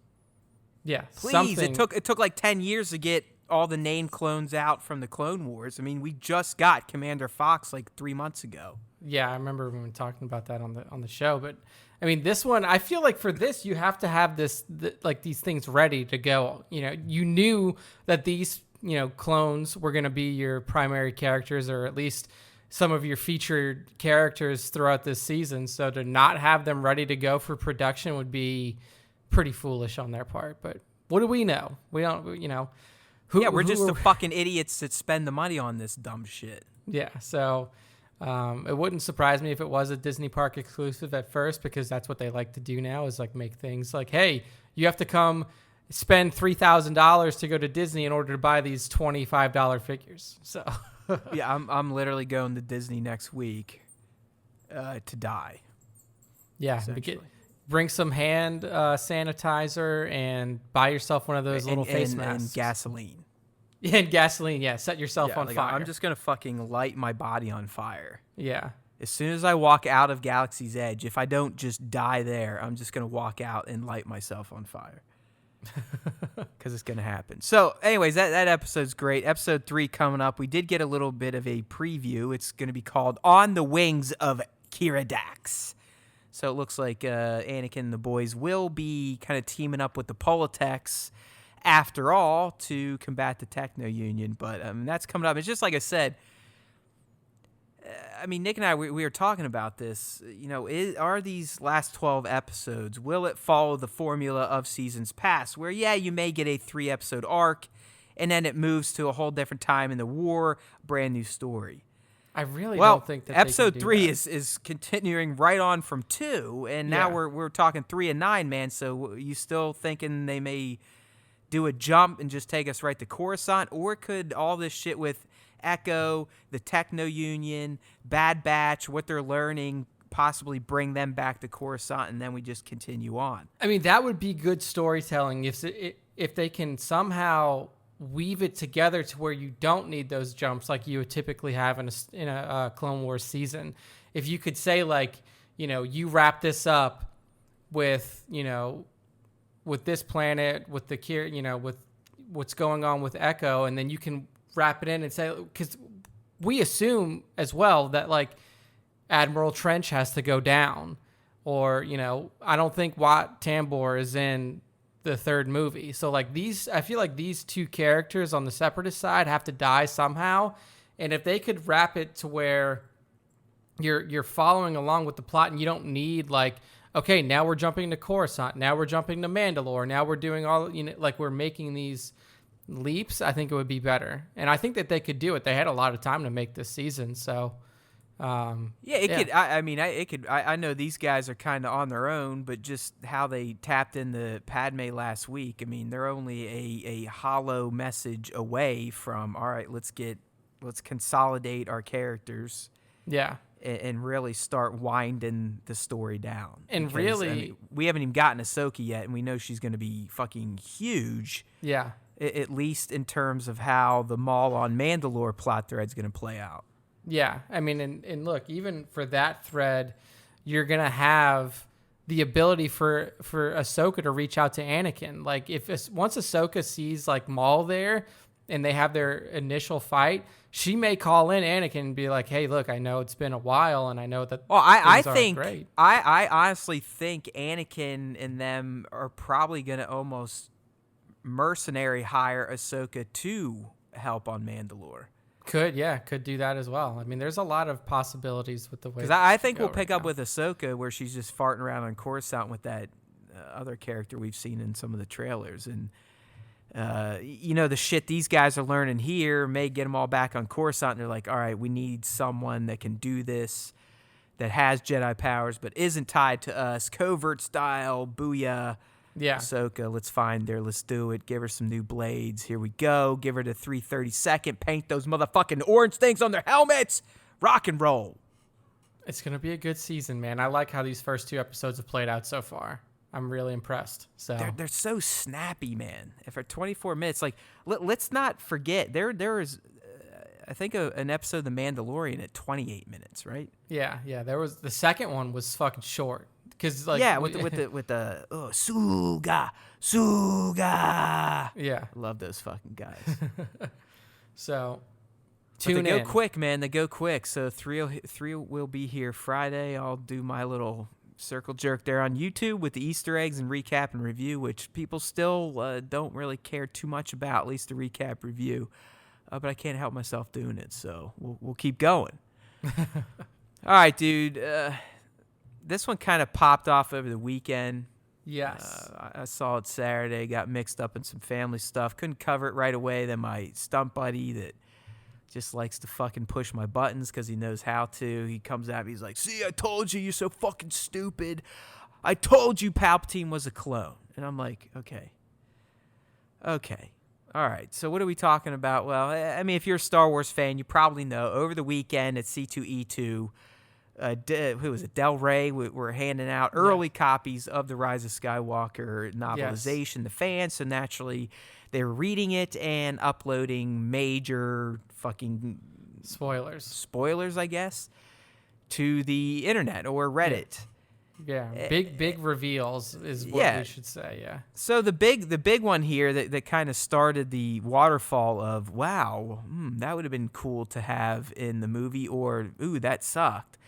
Yeah. Please. It took like 10 years to get all the named clones out from the Clone Wars. I mean, we just got Commander Fox like 3 months ago. Yeah, I remember when we were talking about that on the show. But I mean, this one, I feel like for this, you have to have these things ready to go. You knew that these clones were going to be your primary characters, or at least some of your featured characters throughout this season. So to not have them ready to go for production would be pretty foolish on their part. But what do we know? We don't. We're just the fucking idiots that spend the money on this dumb shit. Yeah, so it wouldn't surprise me if it was a Disney Park exclusive at first, because that's what they like to do now, is like make things like, hey, you have to come spend $3,000 to go to Disney in order to buy these $25 figures. So yeah, I'm literally going to Disney next week to die. Yeah, bring some hand sanitizer and buy yourself one of those little face masks. And gasoline. Yeah, and gasoline, yeah. Set yourself on fire. I'm just going to fucking light my body on fire. Yeah. As soon as I walk out of Galaxy's Edge, if I don't just die there, I'm just going to walk out and light myself on fire. Because it's going to happen. So, anyways, that episode's great. Episode 3 coming up. We did get a little bit of a preview. It's going to be called On the Wings of Kira Dax. So it looks like Anakin and the boys will be kind of teaming up with the Politechs after all to combat the Techno Union. But that's coming up. It's just like I said. I mean, Nick and I, we were talking about this. You know, are these last 12 episodes, will it follow the formula of seasons past where, yeah, you may get a 3-episode arc and then it moves to a whole different time in the war, brand new story? I really don't think that episode they can do 3 that. is continuing right on from 2, and now we're talking 3 and 9, man. So you still thinking they may do a jump and just take us right to Coruscant, or could all this shit with Echo, the Techno Union, Bad Batch, what they're learning, possibly bring them back to Coruscant, and then we just continue on? I mean, that would be good storytelling if they can somehow weave it together to where you don't need those jumps like you would typically have in a Clone Wars season. If you could say, like, you know, you wrap this up with, you know, with this planet, with the, you know, with what's going on with Echo, and then you can wrap it in and say, because we assume as well that, like, Admiral Trench has to go down, or, you know, I don't think Wat Tambor is in the third movie. So, like, I feel like these two characters on the Separatist side have to die somehow. And if they could wrap it to where you're following along with the plot and you don't need, like, okay, now we're jumping to Coruscant, now we're jumping to Mandalore, now we're doing all, you know, like, we're making these leaps, I think it would be better. And I think that they could do it. They had a lot of time to make this season, so could. I know these guys are kind of on their own, but just how they tapped into Padme last week, I mean, they're only a hollow message away from, all right, let's consolidate our characters, and really start winding the story down. And because, really, I mean, we haven't even gotten Ahsoka yet, and we know she's going to be fucking huge. Yeah. At least in terms of how the Maul on Mandalore plot thread's going to play out. Yeah, I mean, and look, even for that thread, you're gonna have the ability for Ahsoka to reach out to Anakin. Like, once Ahsoka sees, like, Maul there, and they have their initial fight, she may call in Anakin and be like, "Hey, look, I know it's been a while, and I know that I think great." I honestly think Anakin and them are probably gonna almost mercenary hire Ahsoka to help on Mandalore. Could do that as well. I mean, there's a lot of possibilities with the way. Because I think we'll pick up with Ahsoka, where she's just farting around on Coruscant with that other character we've seen in some of the trailers, and you know, the shit these guys are learning here may get them all back on Coruscant. And they're like, all right, we need someone that can do this, that has Jedi powers, but isn't tied to us, covert style, booyah. Yeah. Ahsoka, let's find her. Let's do it. Give her some new blades. Here we go. Give her the 332nd. Paint those motherfucking orange things on their helmets. Rock and roll. It's going to be a good season, man. I like how these first 2 episodes have played out so far. I'm really impressed. So they're so snappy, man. For 24 minutes, like, let's not forget there is, I think, an episode of The Mandalorian at 28 minutes, right? Yeah. There was the second one was fucking short. Cause, like, with the Suga. Yeah, I love those fucking guys. So They go quick, man. They go quick. So 3 will be here Friday. I'll do my little circle jerk there on YouTube with the Easter eggs and recap and review, which people still don't really care too much about, at least the recap review. But I can't help myself doing it, so we'll keep going. All right, dude. This one kind of popped off over the weekend. Yes. I saw it Saturday, got mixed up in some family stuff. Couldn't cover it right away. Then my stunt buddy that just likes to fucking push my buttons because he knows how to, he comes at me, he's like, see, I told you, you're so fucking stupid. I told you Palpatine was a clone. And I'm like, okay. All right, so what are we talking about? Well, I mean, if you're a Star Wars fan, you probably know over the weekend at C2E2, who was it? Del Rey were handing out early copies of the Rise of Skywalker novelization to fans. So naturally, they were reading it and uploading major fucking spoilers, I guess, to the internet or Reddit. Yeah, big reveals is what we should say. Yeah. So the big one here that kind of started the waterfall of, wow, that would have been cool to have in the movie, or ooh, that sucked.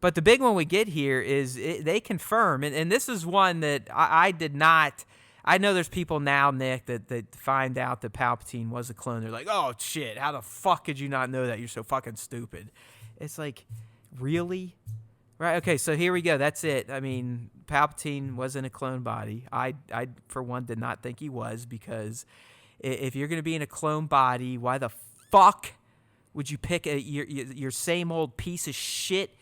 But the big one we get here is they confirm, and this is one that I did not. I know there's people now, Nick, that find out that Palpatine was a clone. They're like, oh, shit, how the fuck could you not know that? You're so fucking stupid. It's like, really? Right, okay, so here we go. That's it. I mean, Palpatine was in a clone body. I for one, did not think he was, because if you're going to be in a clone body, why the fuck would you pick your same old piece of shit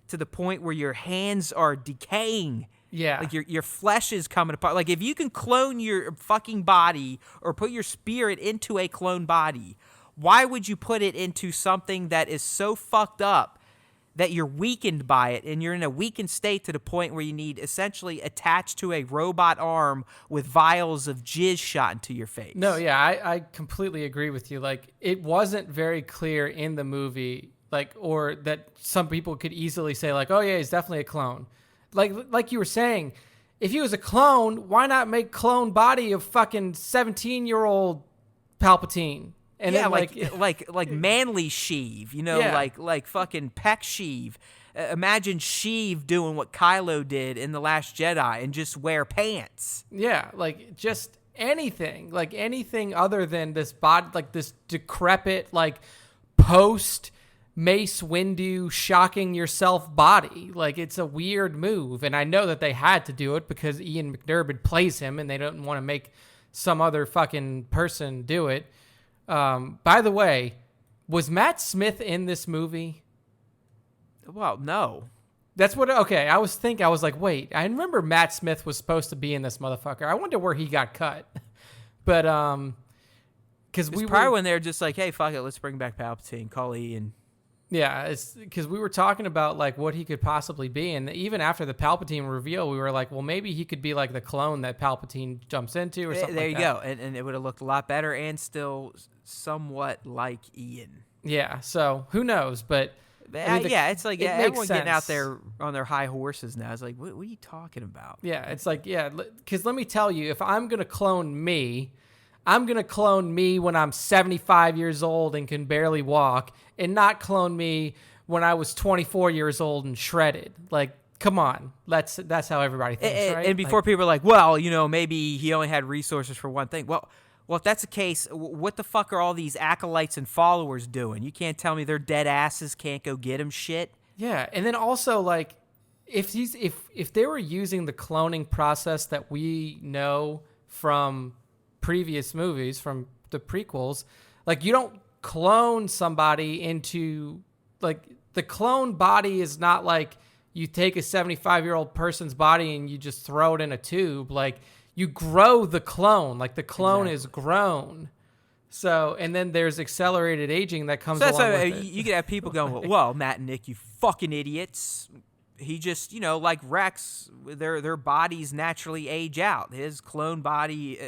to the point where your hands are decaying? Yeah. Like your flesh is coming apart. Like if you can clone your fucking body or put your spirit into a clone body, why would you put it into something that is so fucked up that you're weakened by it, and you're in a weakened state to the point where you need essentially attached to a robot arm with vials of jizz shot into your face? No, yeah, I completely agree with you. Like, it wasn't very clear in the movie, like, or that some people could easily say, like, oh yeah, he's definitely a clone. Like you were saying, if he was a clone, why not make clone body of fucking 17-year-old Palpatine? And yeah, then like manly Sheev, you know, Yeah. like fucking Peck Sheev. Imagine Sheev doing what Kylo did in The Last Jedi and just wear pants. Yeah, like just anything other than this body, like this decrepit, like post Mace Windu shocking yourself body. Like, it's a weird move, and I know that they had to do it because Ian McDiarmid plays him, and they don't want to make some other fucking person do it. By the way, was Matt Smith in this movie? Well, no. That's what. Okay, I was like, wait, I remember Matt Smith was supposed to be in this motherfucker. I wonder where he got cut. But because we probably when they're just like, hey, fuck it, let's bring back Palpatine, call Ian. Yeah, it's because we were talking about like what he could possibly be, and even after the Palpatine reveal, we were like, well, maybe he could be like the clone that Palpatine jumps into, or something. There like you that. go, and it would have looked a lot better and still somewhat like Ian. Yeah, so who knows? But I mean, it's like everyone getting out sense. there on their high horses now. It's like, what are you talking about? Yeah, it's like, yeah, because let me tell you, if I'm gonna clone me, I'm going to clone me when I'm 75 years old and can barely walk, and not clone me when I was 24 years old and shredded. Like, come on. That's how everybody thinks, right? And before people are like, well, you know, maybe he only had resources for one thing. Well, if that's the case, what the fuck are all these acolytes and followers doing? You can't tell me their dead asses can't go get him shit? Yeah, and then also, like, if they were using the cloning process that we know from previous movies, from the prequels, like, you don't clone somebody into, like, the clone body is not like you take a 75-year-old person's body and you just throw it in a tube. Like, you grow the clone, like the clone is grown. So, and then there's accelerated aging that comes along with it. You could have people going, well, Matt and Nick, you fucking idiots. He just, you know, like Rex, their bodies naturally age out. His clone body,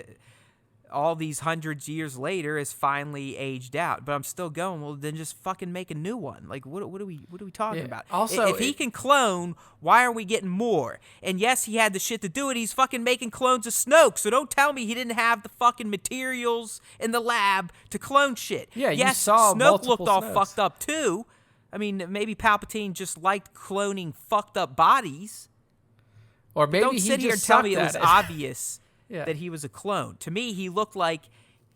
all these hundreds of years later, is finally aged out. But I'm still going, well, then just fucking make a new one. Like, what are we talking about? Also, if he can clone, why are we getting more? And yes, he had the shit to do it. He's fucking making clones of Snoke. So don't tell me he didn't have the fucking materials in the lab to clone shit. Yeah, yes, you saw Snoke looked all Snokes. fucked up too. I mean, maybe Palpatine just liked cloning fucked up bodies. Or maybe don't he sit here and just tell me it sucked was at it. obvious Yeah. that he was a clone. To me, he looked like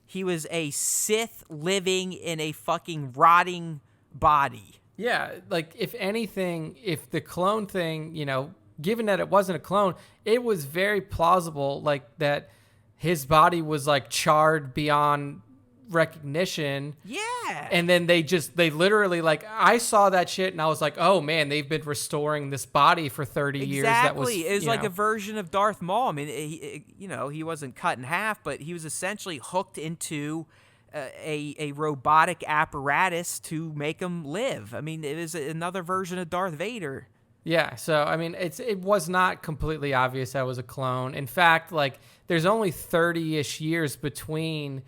he was a Sith living in a fucking rotting body. Yeah, like, if anything, if the clone thing, you know, given that it wasn't a clone, it was very plausible, like, that his body was, like, charred beyond recognition. Yeah. And then they literally, like, I saw that shit and I was like, oh man, they've been restoring this body for 30 years. That was, it was like know. a version of Darth Maul. I mean, he wasn't cut in half, but he was essentially hooked into a robotic apparatus to make him live. I mean, it was another version of Darth Vader. Yeah, so I mean, it was not completely obvious that was a clone. In fact, like, there's only 30-ish years between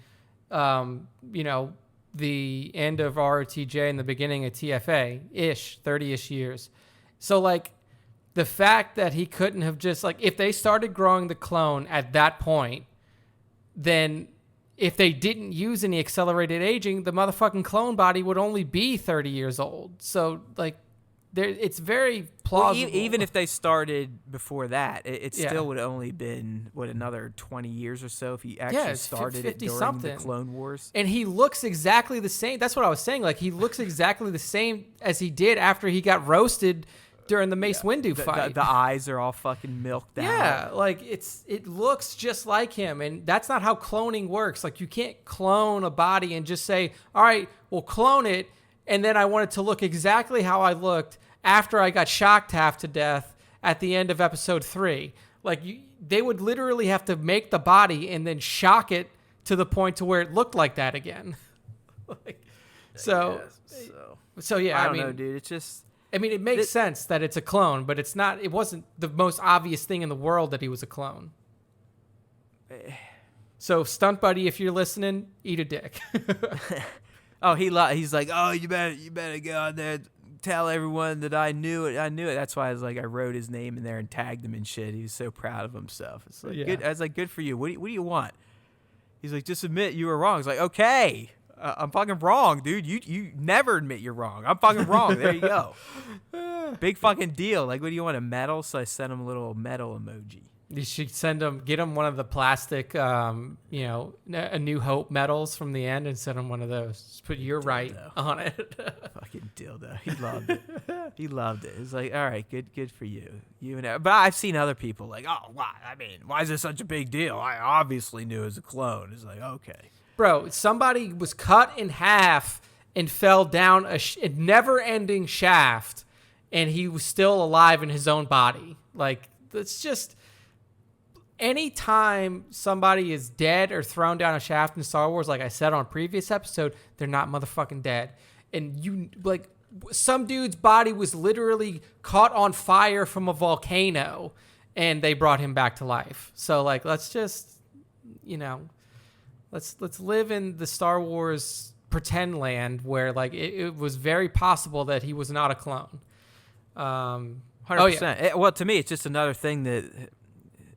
you know, the end of ROTJ and the beginning of TFA-ish, 30-ish years. So, like, the fact that he couldn't have just, like, if they started growing the clone at that point, then if they didn't use any accelerated aging, the motherfucking clone body would only be 30 years old. So, like, it's very plausible. Well, even if they started before that, it still would have only been another 20 years or so if he actually started it during the Clone Wars. And he looks exactly the same. That's what I was saying. Like, he looks exactly the same as he did after he got roasted during the Mace Windu fight. The eyes are all fucking milked out. Yeah, like it looks just like him, and that's not how cloning works. Like, you can't clone a body and just say, all right, we'll clone it, and then I want it to look exactly how I looked after I got shocked half to death at the end of episode 3. Like, they would literally have to make the body and then shock it to the point to where it looked like that again. So yeah, I don't know, dude. It's just... I mean, it makes sense that it's a clone, but it wasn't the most obvious thing in the world that he was a clone. So, Stunt Buddy, if you're listening, eat a dick. Oh, he's like, oh, you better go out there, tell everyone that I knew it. That's why I wrote his name in there and tagged him and shit. He was so proud of himself. It's like, good. I was like, good for you. What do you want? He's like, just admit you were wrong. It's like, okay. I'm fucking wrong, dude. You never admit you're wrong. I'm fucking wrong. There you go. Big fucking deal. Like, what do you want, a medal? So I sent him a little medal emoji. You should get him one of the plastic, A New Hope medals from the end and send him one of those. Just put "You're right" on it. Fucking dildo. He loved it. He loved it. It's like, all right, good for you. But I've seen other people like, oh, why? I mean, why is this such a big deal? I obviously knew it was a clone. It's like, okay. Bro, somebody was cut in half and fell down a never-ending shaft, and he was still alive in his own body. Like, it's just... Anytime somebody is dead or thrown down a shaft in Star Wars, like I said on a previous episode, they're not motherfucking dead. And some dude's body was literally caught on fire from a volcano, and they brought him back to life. So, like, let's just, let's live in the Star Wars pretend land where, like, it was very possible that he was not a clone. 100%. Well, to me, it's just another thing that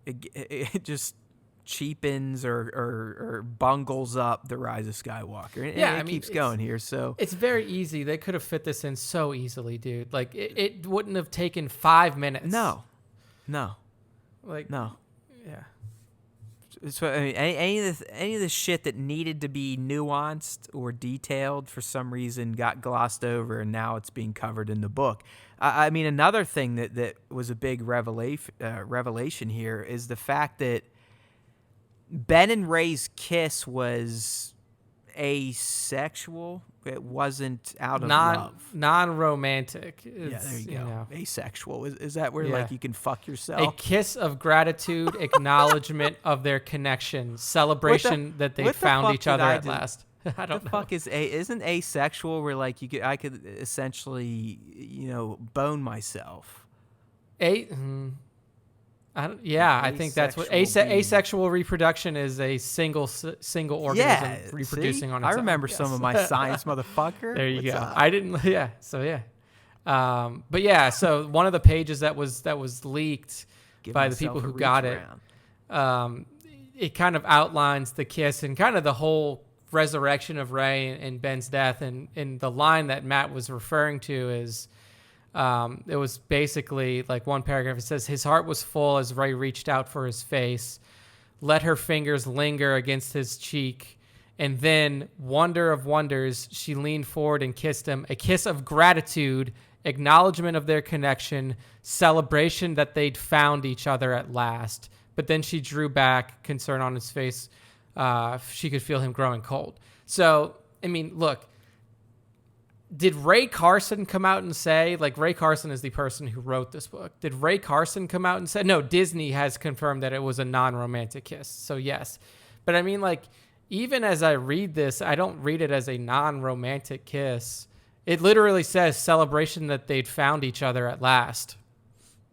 it just cheapens or bungles up the Rise of Skywalker. And it keeps going here. So it's very easy. They could have fit this in so easily, dude. Like, it wouldn't have taken 5 minutes. No. Like, no. Yeah. So, I mean, any of the shit that needed to be nuanced or detailed for some reason got glossed over, and now it's being covered in the book. I mean, another thing that was a big revelation here is the fact that Ben and Rey's kiss was asexual. It wasn't out of love. Non-romantic. Yeah, there you go. Asexual. Is that where like you can fuck yourself? A kiss of gratitude, acknowledgement of their connection, celebration that they found each other at last. I don't know. What the fuck isn't asexual where like I could essentially bone myself? I think that's what asexual reproduction is. A single organism reproducing on its own. I remember some of my science, motherfucker. There you go. I didn't. Yeah. So yeah. But yeah. So one of the pages that was leaked by the people who got it, it kind of outlines the kiss and kind of the whole resurrection of Rey and Ben's death, and the line that Matt was referring to is. It was basically like one paragraph. It says, his heart was full as Rey reached out for his face, let her fingers linger against his cheek, and then, wonder of wonders, she leaned forward and kissed him, a kiss of gratitude, acknowledgement of their connection, celebration that they'd found each other at last. But then she drew back, concern on his face. She could feel him growing cold. So, I mean, look, did Ray Carson come out and say, like, Ray Carson is the person who wrote this book. Did Ray Carson come out and say, no, Disney has confirmed that it was a non-romantic kiss. So yes. But I mean, like, even as I read this, I don't read it as a non-romantic kiss. It literally says celebration that they'd found each other at last.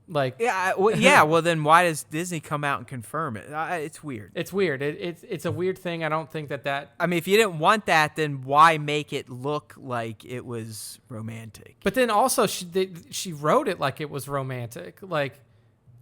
Like, well, then why does Disney come out and confirm it? It's weird. It's weird. It's a weird thing. I don't think that. I mean, if you didn't want that, then why make it look like it was romantic? But then also, she wrote it like it was romantic. Like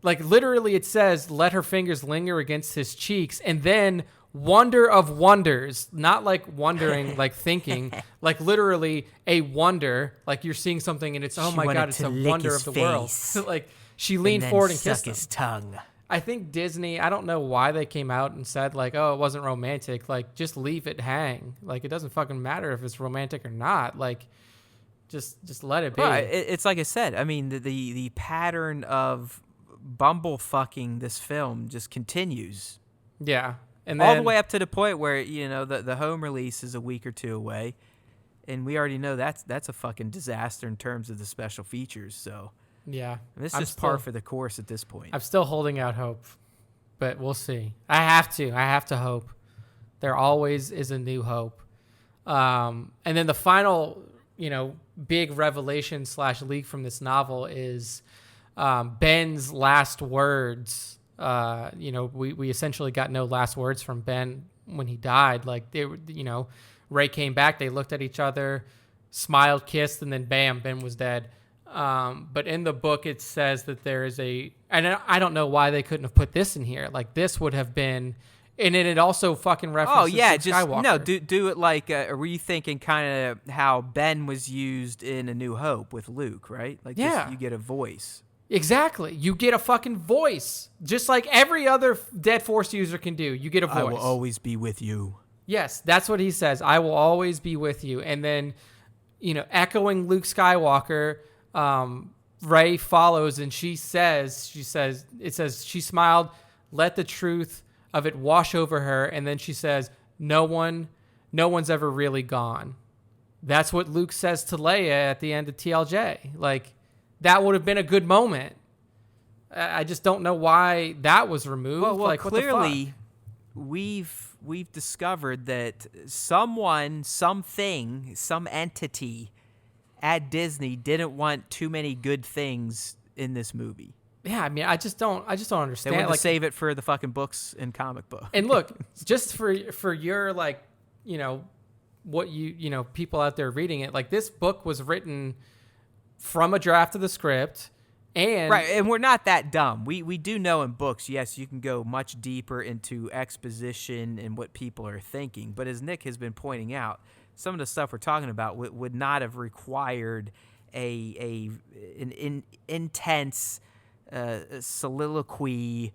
literally, it says, "Let her fingers linger against his cheeks," and then, wonder of wonders, not like wondering, like thinking, like literally a wonder, like you're seeing something and it's, oh my God, it's a wonder of the world. Like she leaned forward and kissed his tongue. I think Disney, I don't know why they came out and said like, oh, it wasn't romantic. Like just leave it hang. Like it doesn't fucking matter if it's romantic or not. Like just let it be. Right. It's like I said, I mean, the pattern of bumble fucking this film just continues. Yeah. And then, all the way up to the point where, you know, the home release is a week or two away, and we already know that's a fucking disaster in terms of the special features. So yeah, this is par for the course at this point. I'm still holding out hope, but we'll see. I have to hope. There always is a new hope. And then the final, you know, big revelation / leak from this novel is Ben's last words. You know, we essentially got no last words from Ben when he died. Like they were, you know, Rey came back, they looked at each other, smiled, kissed, and then bam, Ben was dead. But in the book, it says that there is and I don't know why they couldn't have put this in here. Like this would have been, and then it also fucking references. Oh yeah, just Skywalker. No, do it like. Were you thinking kind of how Ben was used in A New Hope with Luke, right? Like yeah, you get a voice. Exactly. You get a fucking voice. Just like every other dead Force user can do. You get a voice. I will always be with you. Yes, that's what he says. I will always be with you. And then, you know, echoing Luke Skywalker, Rey follows and she says, she smiled, let the truth of it wash over her. And then she says, no one's ever really gone. That's what Luke says to Leia at the end of TLJ. Like, that would have been a good moment. I just don't know why that was removed. Well, like, clearly, we've discovered that someone, something, some entity at Disney didn't want too many good things in this movie. Yeah, I mean, I just don't understand. They want like, to save it for the fucking books and comic book. And look, just for your, like, you know, what you know, people out there reading it, like this book was written from a draft of the script, and right, and we're not that dumb. We do know in books, yes, you can go much deeper into exposition and what people are thinking. But as Nick has been pointing out, some of the stuff we're talking about would not have required an intense soliloquy,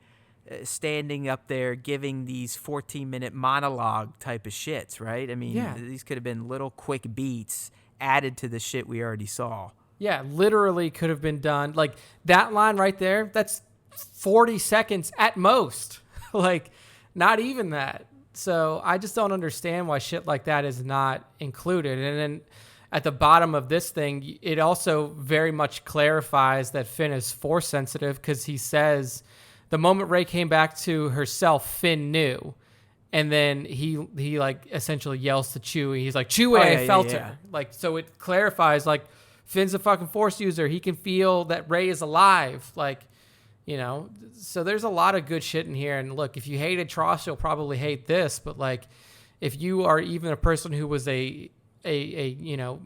standing up there giving these 14-minute monologue type of shits, right? I mean, these could have been little quick beats added to the shit we already saw. Yeah, literally could have been done. Like, that line right there, that's 40 seconds at most. Like, not even that. So I just don't understand why shit like that is not included. And then at the bottom of this thing, it also very much clarifies that Finn is Force sensitive, because he says the moment Rey came back to herself, Finn knew. And then he like essentially yells to Chewie. He's like, Chewie, I felt her. Like, so it clarifies, like, Finn's a fucking Force user. He can feel that Rey is alive. Like, you know, so there's a lot of good shit in here. And look, if you hated TROS, you'll probably hate this. But like, if you are even a person who was a you know,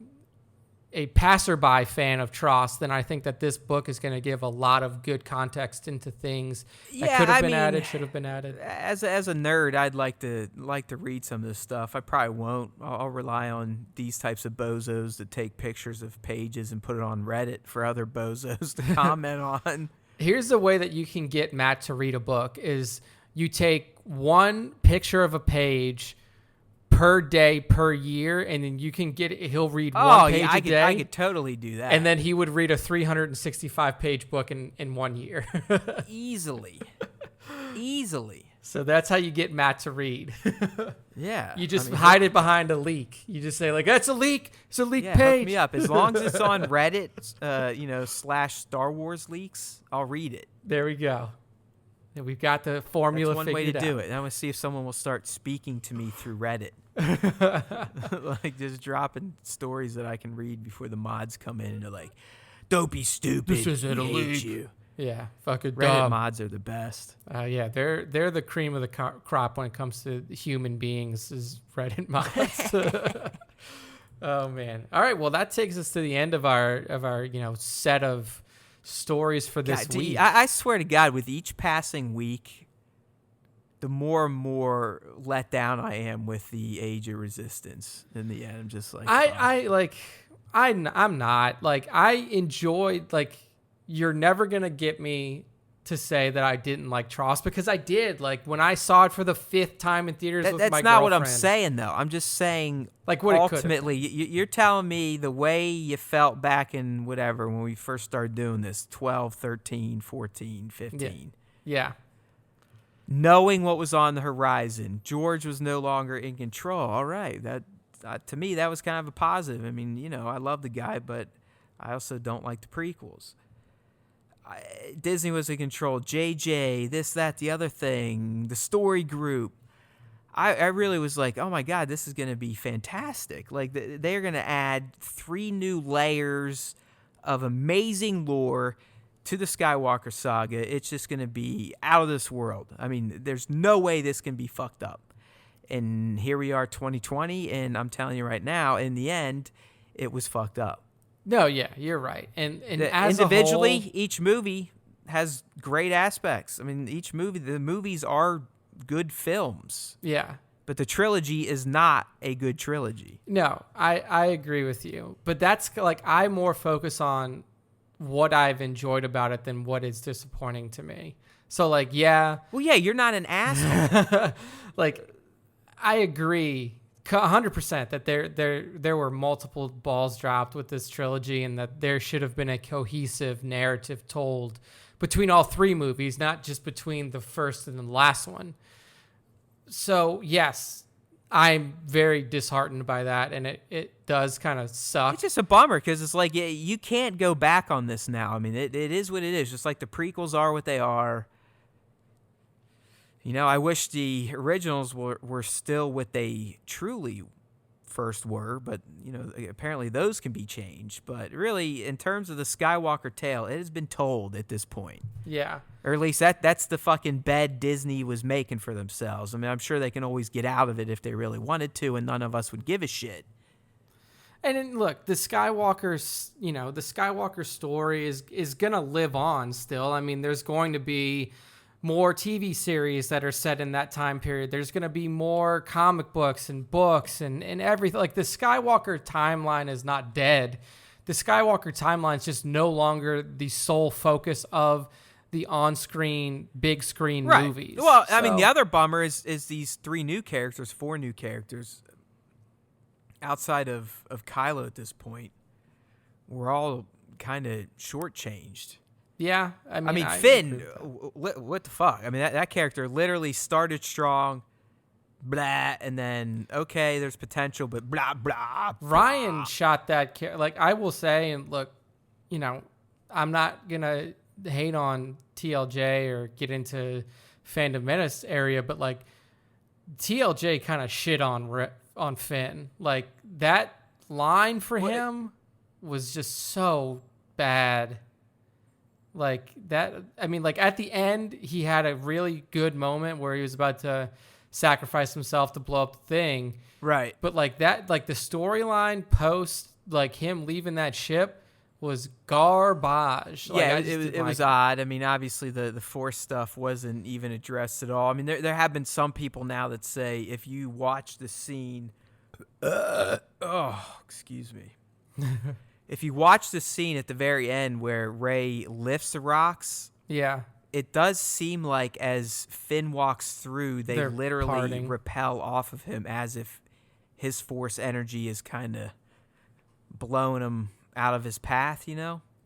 a passerby fan of TROS, then I think that this book is going to give a lot of good context into things that could have been added, should have been added. As a nerd, I'd like to read some of this stuff. I probably won't. I'll rely on these types of bozos to take pictures of pages and put it on Reddit for other bozos to comment on. Here's the way that you can get Matt to read a book: is you take one picture of a page per day per year, and then you can get he'll read one page a day. I could totally do that. And then he would read a 365 page book in 1 year. Easily. So that's how you get Matt to read. Yeah. You just hide it behind a leak. You just say, like, that's a leak. It's a leak page. Hook me up. As long as it's on Reddit, you know, / Star Wars leaks, I'll read it. There we go. And we've got the formula figured out. That's one way to do it. I want to see if someone will start speaking to me through Reddit. Like, just dropping stories that I can read before the mods come in and they're like, don't be stupid. This isn't a leak. You. Yeah, fucking Reddit dumb. mods are the best. Yeah, they're the cream of the crop when it comes to human beings, is Reddit mods. Oh, man. All right, well, that takes us to the end of our you know, set of stories for this week. I swear to God, with each passing week, the more and more let down I am with the Age of Resistance. In the end, I'm just like, I'm not. Like, I enjoyed, like, you're never going to get me to say that I didn't like TROS, because I did. Like, when I saw it for the 5th time in theaters with my girlfriend. That's not what I'm saying, though. I'm just saying, like, what ultimately, you're telling me the way you felt back in whatever, when we first started doing this, 12, 13, 14, 15. Yeah. Knowing what was on the horizon, George was no longer in control. All right, that to me, that was kind of a positive. I mean, I love the guy, but I also don't like the prequels. Disney was in control. JJ, this, that, the other thing, the story group. I really was like, oh my God, this is going to be fantastic. Like, they're going to add 3 new layers of amazing lore to the Skywalker saga. It's just going to be out of this world. I mean, there's no way this can be fucked up. And here we are, 2020, and I'm telling you right now, in the end, it was fucked up. No, yeah, you're right. And as individually, a whole, each movie has great aspects. I mean, the movies are good films. Yeah. But the trilogy is not a good trilogy. No, I agree with you. But that's, like, I more focus on what I've enjoyed about it than what is disappointing to me. So, like, yeah. Well, yeah, you're not an asshole. Like, I agree 100% that there were multiple balls dropped with this trilogy, and that there should have been a cohesive narrative told between all 3 movies, not just between the first and the last one. So, yes, I'm very disheartened by that, and it does kind of suck. It's just a bummer, because it's like, you can't go back on this now. I mean, it is what it is, just like the prequels are what they are. I wish the originals were still what they truly first were, but, apparently those can be changed. But really, in terms of the Skywalker tale, it has been told at this point. Yeah. Or at least that's the fucking bed Disney was making for themselves. I mean, I'm sure they can always get out of it if they really wanted to, and none of us would give a shit. And then, look, the Skywalker story is going to live on still. I mean, there's going to be more TV series that are set in that time period. There's going to be more comic books and everything. Like, the Skywalker timeline is not dead. The Skywalker timeline is just no longer the sole focus of the on-screen, big screen movies. Well, I mean, the other bummer is these 4 new characters outside of Kylo at this point. We're all kind of shortchanged. Yeah, I mean Finn, what the fuck? I mean, that character literally started strong, blah, and then, okay, there's potential, but blah, blah, blah. Ryan shot that like, I will say, and look, I'm not going to hate on TLJ or get into Fandom Menace area, but, like, TLJ kind of shit on Finn. Like, that line for him was just so bad. Like, that, I mean, like, at the end, he had a really good moment where he was about to sacrifice himself to blow up the thing. Right. But, like, that, like, the storyline post, like, him leaving that ship was garbage. Like, yeah, it was odd. I mean, obviously, the Force stuff wasn't even addressed at all. I mean, there have been some people now that say if you watch the scene... excuse me. If you watch the scene at the very end where Rey lifts the rocks, yeah, it does seem like as Finn walks through, they're literally repel off of him, as if his Force energy is kind of blowing him out of his path,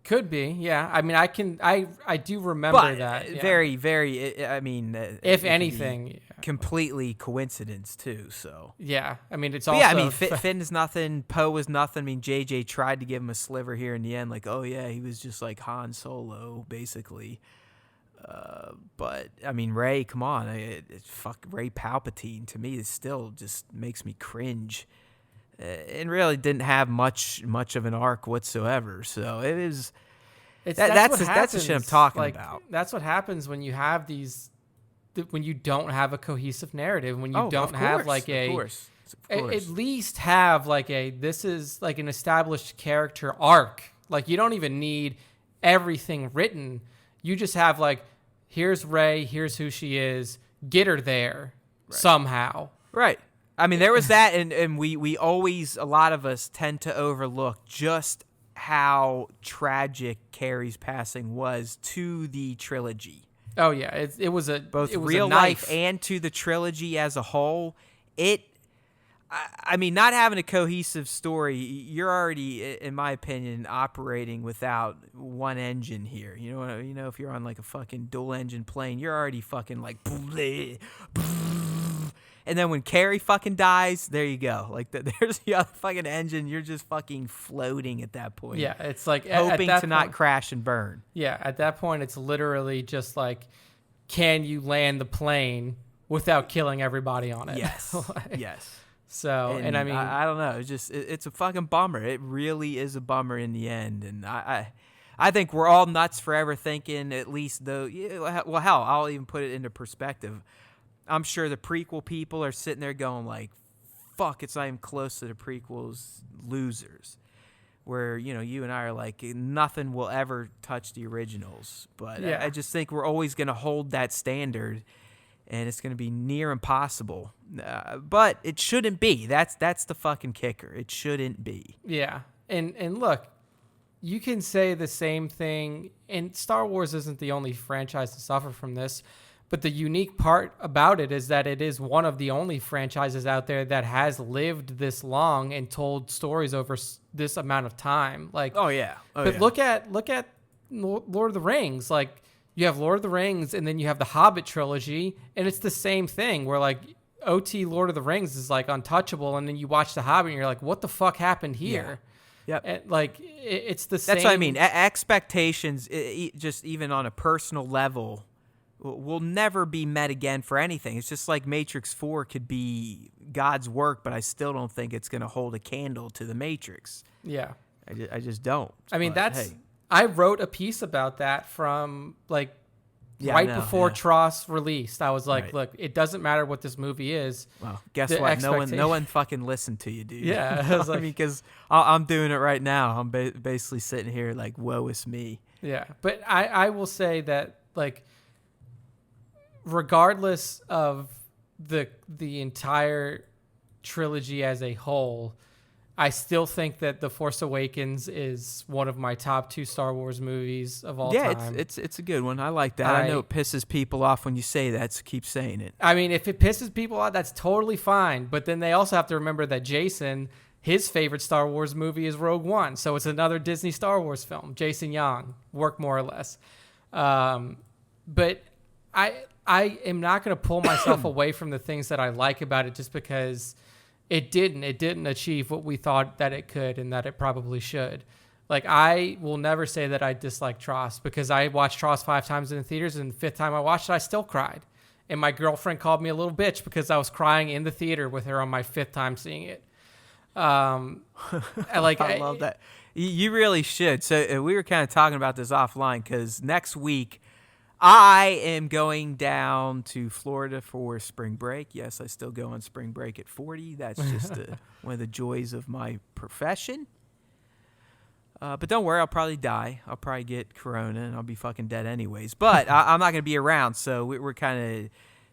Could be, yeah. I mean, I do remember that. Yeah. Very, very, I mean... if anything... completely coincidence, too, so... Yeah, I mean, it's but also... yeah, I mean, Finn is nothing, Poe is nothing. I mean, JJ tried to give him a sliver here in the end, like, oh yeah, he was just like Han Solo, basically. But, I mean, Rey, come on. Fuck, Rey Palpatine, to me, it still just makes me cringe. And really didn't have much of an arc whatsoever. So it is. That's the shit I'm talking about. That's what happens when you have when you don't have a cohesive narrative. When you don't have like of course. At least have like this is like an established character arc. Like, you don't even need everything written. You just have like, here's Rey, here's who she is. get her there somehow. Right. I mean, there was that, and we always, a lot of us tend to overlook just how tragic Carrie's passing was to the trilogy. Oh yeah, it was both was real a life knife. and to the trilogy as a whole. I mean, not having a cohesive story, you're already, in my opinion, operating without one engine here. You know, if you're on like a fucking dual engine plane, you're already fucking like, bleh, bleh. And then when Carrie fucking dies, there you go. Like there's the other fucking engine. You're just fucking floating at that point. Yeah, it's like hoping at to not crash and burn. Yeah, at that point, it's literally just like, can you land the plane without killing everybody on it? Yes, yes. So, and I mean, I don't know. It's just it's a fucking bummer. It really is a bummer in the end, and I think we're all nuts forever thinking, at least though. Well, hell, I'll even put it into perspective. I'm sure the prequel people are sitting there going like, fuck, it's not even close to the prequels, losers. Where, you and I are like, nothing will ever touch the originals. But yeah. I just think we're always going to hold that standard, and it's going to be near impossible. But it shouldn't be. That's the fucking kicker. It shouldn't be. Yeah. And look, you can say the same thing, and Star Wars isn't the only franchise to suffer from this. But the unique part about it is that it is one of the only franchises out there that has lived this long and told stories over this amount of time. Like, oh yeah. Look at Lord of the Rings. Like, you have Lord of the Rings, and then you have the Hobbit trilogy, and it's the same thing. Where like OT Lord of the Rings is like untouchable, and then you watch the Hobbit, and you're like, what the fuck happened here? Yeah. Yep. And like it's the same. That's what I mean. Expectations, just even on a personal level, will never be met again for anything. It's just like Matrix 4 could be God's work, but I still don't think it's going to hold a candle to the Matrix. Yeah. I just don't. I mean, but, hey. Hey. I wrote a piece about that from like before TROS released. I was like, look, it doesn't matter what this movie is. Well, guess what? No one fucking listened to you, dude. Yeah. I was like, I mean, because I'm doing it right now. I'm basically sitting here like, woe is me. Yeah. But I will say that, like, regardless of the entire trilogy as a whole, I still think that The Force Awakens is one of my top 2 Star Wars movies of all time. Yeah, it's a good one. I like that. I know it pisses people off when you say that, so keep saying it. I mean, if it pisses people off, that's totally fine. But then they also have to remember that Jason, his favorite Star Wars movie is Rogue One, so it's another Disney Star Wars film. Jason Young, work more or less. But I am not going to pull myself away from the things that I like about it just because it didn't achieve what we thought that it could and that it probably should. Like, I will never say that I dislike TROS because I watched TROS 5 times in the theaters, and the 5th time I watched it, I still cried. And my girlfriend called me a little bitch because I was crying in the theater with her on my 5th time seeing it. I love that. You really should. So we were kind of talking about this offline because next week I am going down to Florida for spring break. Yes, I still go on spring break at 40. That's just one of the joys of my profession. But don't worry, I'll probably die. I'll probably get corona, and I'll be fucking dead anyways. But I'm not going to be around, so we're kind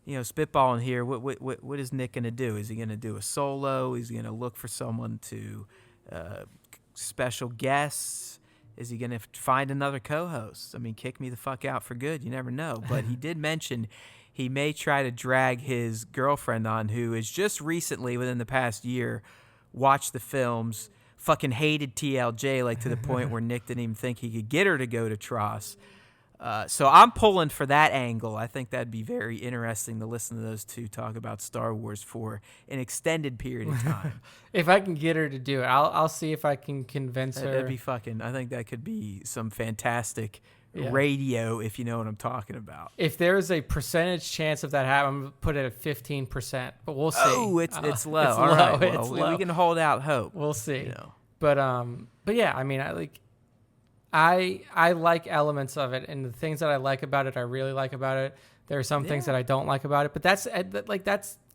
of, spitballing here. What is Nick going to do? Is he going to do a solo? Is he going to look for someone to special guests? Is he going to find another co-host? I mean, kick me the fuck out for good. You never know. But he did mention he may try to drag his girlfriend on, who has just recently, within the past year, watched the films, fucking hated TLJ, like to the point where Nick didn't even think he could get her to go to TROS. So I'm pulling for that angle. I think that'd be very interesting to listen to those two talk about Star Wars for an extended period of time. If I can get her to do it, I'll see if I can convince her. That'd be fucking. I think that could be some fantastic radio, if you know what I'm talking about. If there is a percentage chance of that happening, I'm gonna put it at 15%, but we'll see. Oh, it's low. It's All low. right, It's well, low. we can hold out hope. We'll see. But yeah, I mean, I like elements of it, and the things that I like about it, I really like about it. There are some things that I don't like about it, but that's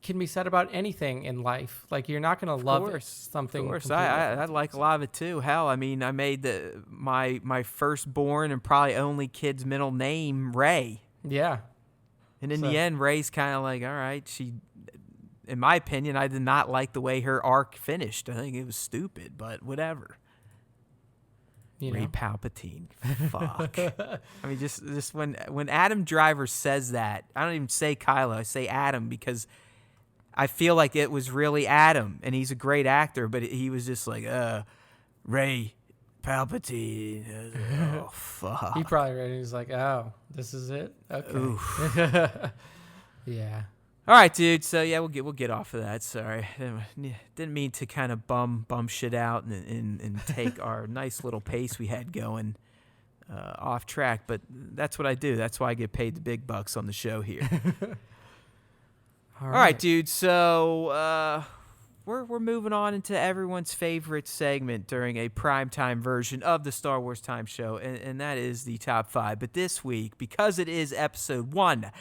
can be said about anything in life. Like, you're not going to love something. Of course, I like a lot of it too. Hell, I mean, I made my firstborn and probably only kid's middle name Ray. Yeah. And in the end, Rey's kind of like, all right, in my opinion, I did not like the way her arc finished. I think it was stupid, but whatever. Rey Palpatine. Fuck. I mean, just when Adam Driver says that, I don't even say Kylo, I say Adam, because I feel like it was really Adam, and he's a great actor, but he was just like, Rey Palpatine. Oh, fuck. He probably read it. He's like, oh, this is it? Okay. Yeah. All right, dude. So yeah, we'll get off of that. Sorry, didn't mean to kind of bum shit out and take our nice little pace we had going off track. But that's what I do. That's why I get paid the big bucks on the show here. All right, dude. So we're moving on into everyone's favorite segment during a primetime version of the Star Wars Time Show, and that is the top 5. But this week, because it is episode 100,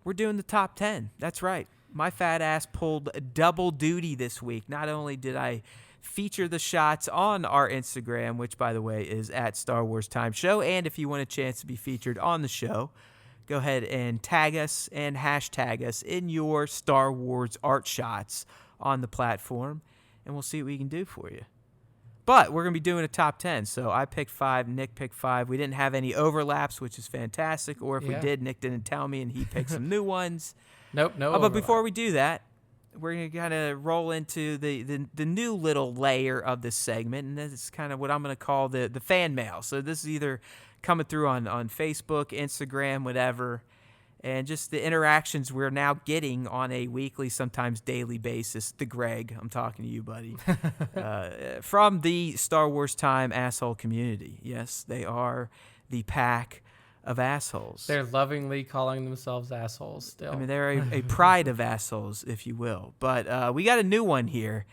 we're doing the top 10. That's right. My fat ass pulled double duty this week. Not only did I feature the shots on our Instagram, which, by the way, is at Star Wars Time Show, and if you want a chance to be featured on the show, go ahead and tag us and hashtag us in your Star Wars art shots on the platform, and we'll see what we can do for you. But we're going to be doing a top 10, so I picked 5, Nick picked 5. We didn't have any overlaps, which is fantastic, or if we did, Nick didn't tell me, and he picked some new ones. Nope, no But before we do that, we're going to kind of roll into the new little layer of this segment, and this is kind of what I'm going to call the fan mail. So this is either coming through on Facebook, Instagram, whatever, and just the interactions we're now getting on a weekly, sometimes daily basis. The Greg, I'm talking to you, buddy, from the Star Wars Time asshole community. Yes, they are the pack of assholes. They're lovingly calling themselves assholes still. I mean, they're a pride of assholes, if you will. But we got a new one here.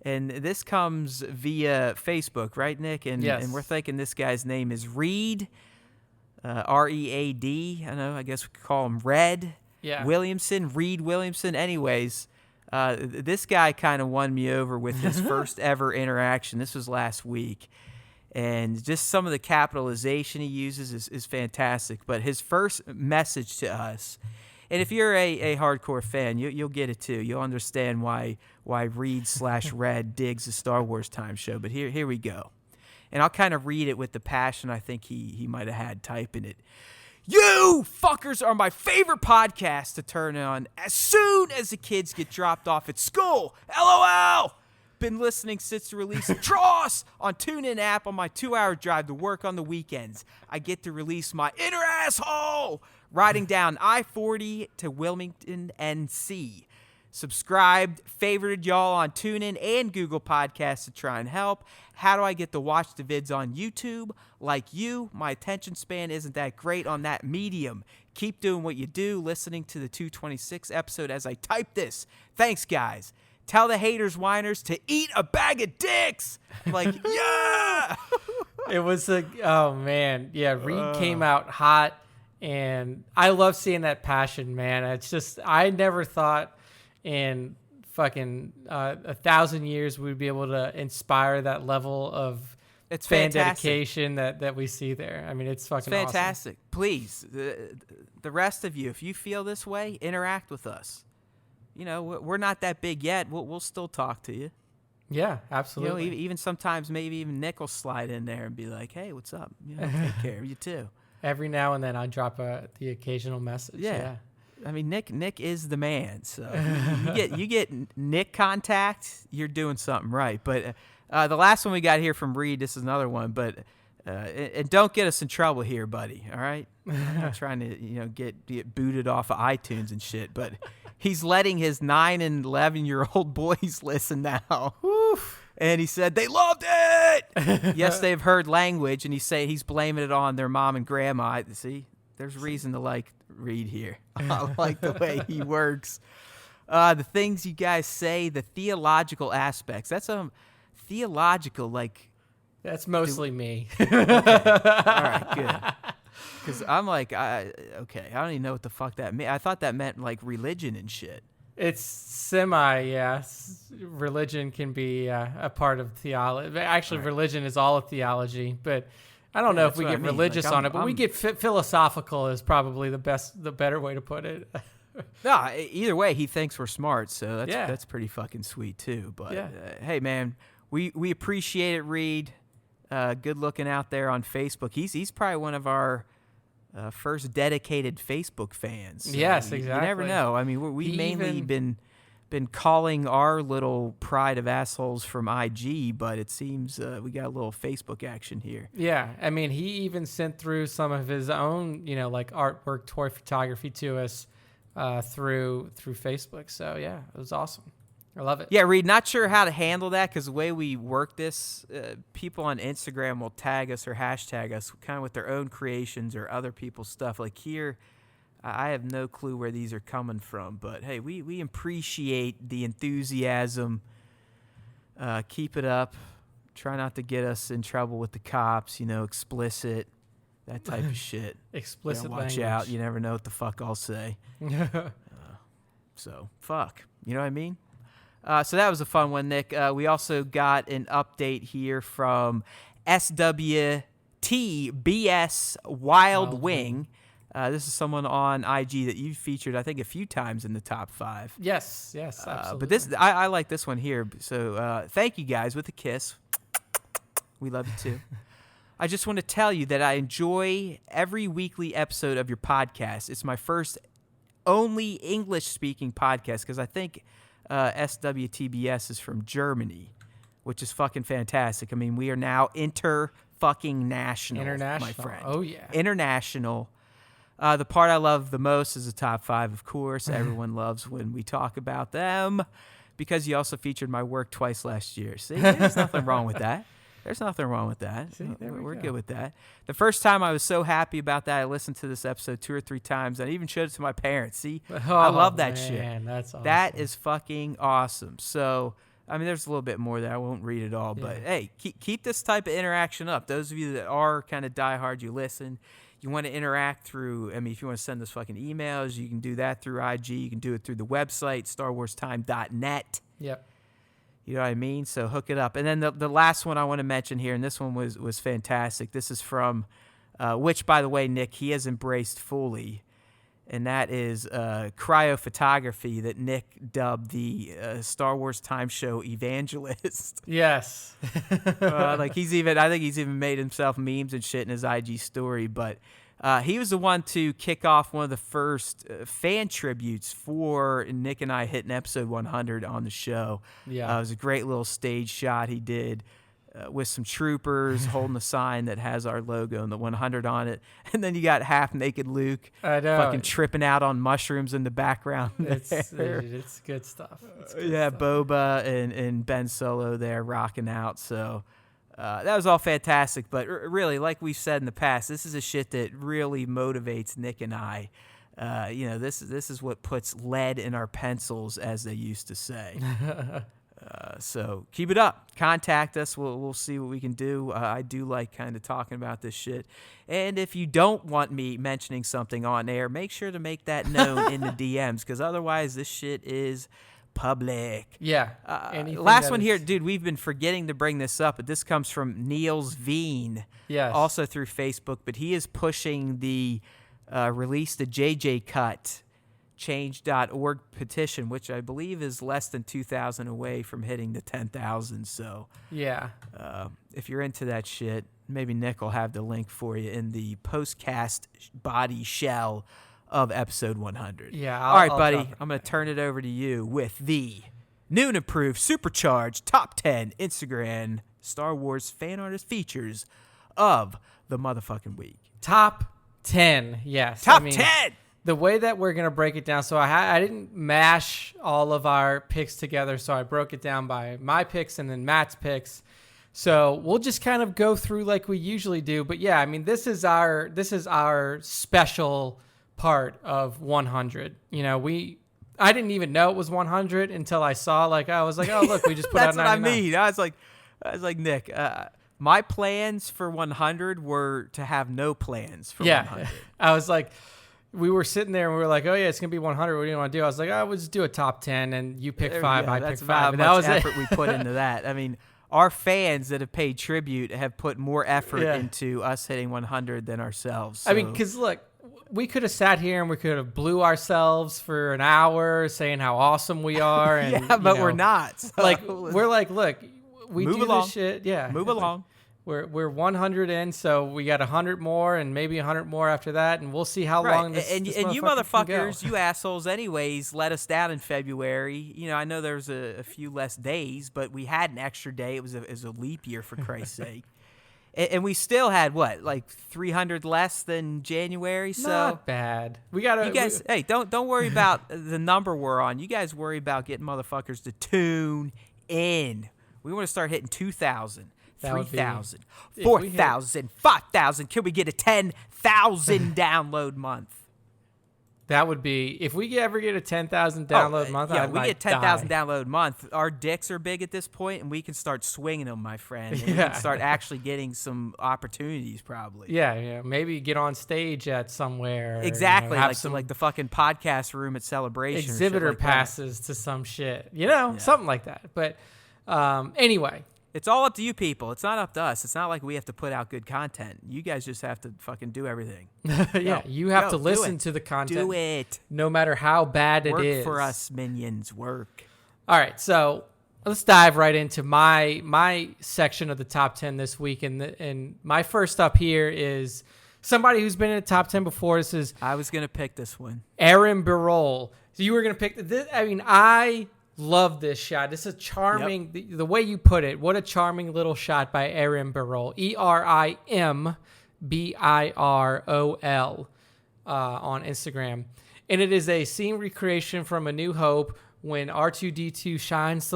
And this comes via Facebook, right, Nick? And, yes. And we're thinking this guy's name is Reed, R-E-A-D. I guess we could call him Red Williamson, Reed Williamson. Anyways, this guy kind of won me over with his first ever interaction. This was last week. And just some of the capitalization he uses is fantastic. But his first message to us, and if you're a hardcore fan, you'll get it too. You'll understand why Reed/Red digs the Star Wars Time Show. But here we go. And I'll kind of read it with the passion I think he might have had typing it. You fuckers are my favorite podcast to turn on as soon as the kids get dropped off at school. LOL! Been listening since the release of TROS on TuneIn app on my 2-hour drive to work on the weekends. I get to release my inner asshole riding down I-40 to Wilmington, NC. Subscribed, favorited y'all on TuneIn and Google Podcasts to try and help. How do I get to watch the vids on YouTube? Like you, my attention span isn't that great on that medium. Keep doing what you do, listening to the 226 episode as I type this. Thanks, guys. Tell the haters, whiners, to eat a bag of dicks. I'm like, yeah! It was oh, man. Yeah, Reed came out hot, and I love seeing that passion, man. It's just, I never thought in fucking 1,000 years we'd be able to inspire that level of fan dedication that we see there. I mean, it's fucking fantastic. Awesome. Please, the rest of you, if you feel this way, interact with us. We're not that big yet. We'll still talk to you. Yeah, absolutely. Even sometimes maybe even Nick will slide in there and be like, hey, what's up? Take care of you too. Every now and then I drop the occasional message. Yeah. I mean, Nick is the man. So you get Nick contact, you're doing something right. But the last one we got here from Reed, this is another one. But and don't get us in trouble here, buddy. All right, I'm not trying to get booted off of iTunes and shit. But he's letting his 9 and 11-year-old boys listen now. And he said they loved it. Yes, they've heard language, and he's blaming it on their mom and grandma. See, there's reason to like Reed here. I like the way he works. The things you guys say, the theological aspects. That's theological, like. That's mostly me. Okay. All right, good. Because I'm like, I don't even know what the fuck that meant. I thought that meant like religion and shit. It's semi, Religion can be a part of theology. Actually, religion is all of theology. But I don't know if we that's get what I mean. religious Like, on it, but we get philosophical is probably the better way to put it. No, either way, he thinks we're smart, so Yeah. that's pretty fucking sweet too. But Yeah. Hey, man, we appreciate it, Reed. Good looking out there on Facebook. He's probably one of our first dedicated Facebook fans. So Yes, you exactly. never know. I mean, we've He mainly even- been calling our little pride of assholes from IG, but it seems we got a little Facebook action here. Yeah, I mean, he even sent through some of his own, like artwork, toy photography to us through Facebook. So yeah, it was awesome. I love it. Yeah, Reed, not sure how to handle that because the way we work this, people on Instagram will tag us or hashtag us kind of with their own creations or other people's stuff. Like here, I have no clue where these are coming from, but hey, we appreciate the enthusiasm. Keep it up. Try not to get us in trouble with the cops, explicit, that type of shit. Explicit Watch language. out. You never know what the fuck I'll say. So, fuck. You know what I mean? So that was a fun one, Nick. We also got an update here from SWTS Wild Wing. This is someone on IG that you featured, I think, a few times in the top 5. Yes, absolutely. But this, I like this one here. So thank you guys with a kiss. We love you too. I just want to tell you that I enjoy every weekly episode of your podcast. It's my first only English-speaking podcast because I think SWTBS is from Germany, which is fucking fantastic. I mean, we are now international, my friend. Oh, yeah. International. The part I love the most is the top 5, of course. Everyone loves when we talk about them because you also featured my work twice last year. See, there's nothing wrong with that. There's nothing wrong with that. See, We're good with that. The first time I was so happy about that, I listened to this episode 2 or 3 times. I even showed it to my parents. See, I love that shit. That's awesome. That is fucking awesome. So, I mean, there's a little bit more there. I won't read it all, but hey, keep this type of interaction up. Those of you that are kind of diehard, you listen. You want to interact through, I mean, if you want to send us fucking emails, you can do that through IG. You can do it through the website, starwarstime.net. Yep. You know what I mean? So hook it up. And then the last one I want to mention here, and this one was fantastic. This is from, which, by the way, Nick, he has embraced fully, and that is cryophotography that Nick dubbed the Star Wars Time Show evangelist. Yes. I think he's even made himself memes and shit in his IG story, but he was the one to kick off one of the first fan tributes for Nick and I hitting episode 100 on the show. Yeah. It was a great little stage shot he did with some troopers holding a sign that has our logo and the 100 on it. And then you got half naked Luke fucking tripping out on mushrooms in the background. It's good stuff. Boba and Ben Solo there rocking out. So that was all fantastic. But really, like we've said in the past, this is a shit that really motivates Nick and I. This is what puts lead in our pencils, as they used to say. So keep it up. Contact us. We'll see what we can do. I do like kind of talking about this shit. And if you don't want me mentioning something on air, make sure to make that known in the DMs, because otherwise this shit is public. Yeah. Last one here, dude. We've been forgetting to bring this up, but this comes from Niels Veen. Yes. Also through Facebook, but he is pushing the release the JJ Cut change.org petition, which I believe is less than 2,000 away from hitting the 10,000. So yeah, if you're into that shit, maybe Nick will have the link for you in the postcast body shell of episode 100. Yeah. All right, buddy. I'm going to turn it over to you with the new and improved supercharged top 10 Instagram Star Wars fan artist features of the motherfucking week. Top 10. Yes. Top 10. The way that we're going to break it down, so I didn't mash all of our picks together, so I broke it down by my picks and then Matt's picks. So we'll just kind of go through like we usually do. But yeah, I mean, this is our special part of 100. I didn't even know it was 100 until I saw I was like, oh look, we just put out 99. That's what I mean. I was like Nick. My plans for 100 were to have no plans for 100. I was like, we were sitting there and we were like, oh yeah, it's gonna be 100. What do you want to do? I was like, we'll just do a top 10, and you pick 5, I pick 5. That's and that was effort it. we put into that. I mean, our fans that have paid tribute have put more effort into us hitting 100 than ourselves. So. I mean, because look, we could have sat here and we could have blew ourselves for an hour saying how awesome we are. And, but we're not. So. Like, we're like, look, we Move do along. this shit. Yeah. Move along. We're 100 in, so we got 100 more and maybe 100 more after that, and we'll see how long this and this you motherfuckers, you assholes, anyways, let us down in February. I know there's a few less days, but we had an extra day. It was a leap year, for Christ's sake. And we still had, like 300 less than January? So not bad. We got to... You guys, hey, don't worry about the number we're on. You guys worry about getting motherfuckers to tune in. We want to start hitting 2,000. 3,000, 4,000, 5,000. Can we get a 10,000 download month? That would be, if we ever get a 10,000 download month, yeah, I we might get 10,000 download month. Our dicks are big at this point, and we can start swinging them, my friend. And we can start actually getting some opportunities, probably. Yeah, maybe get on stage at somewhere. Exactly, like the fucking podcast room at Celebration. Exhibitor passes to some shit, something like that. But anyway. It's all up to you people. It's not up to us. It's not like we have to put out good content. You guys just have to fucking do everything. You have to listen to the content. Do it. No matter how bad it is. Work for us, minions. Work. All right, so let's dive right into my section of the top 10 this week. And my first up here is somebody who's been in the top 10 before. I was going to pick this one. Aaron Birol. So you were going to pick this. I mean, I love this shot. This is charming. Yep. The way you put it, what a charming little shot by Aaron Birol. ERIMBIROL on Instagram. And it is a scene recreation from A New Hope when R2-D2 shines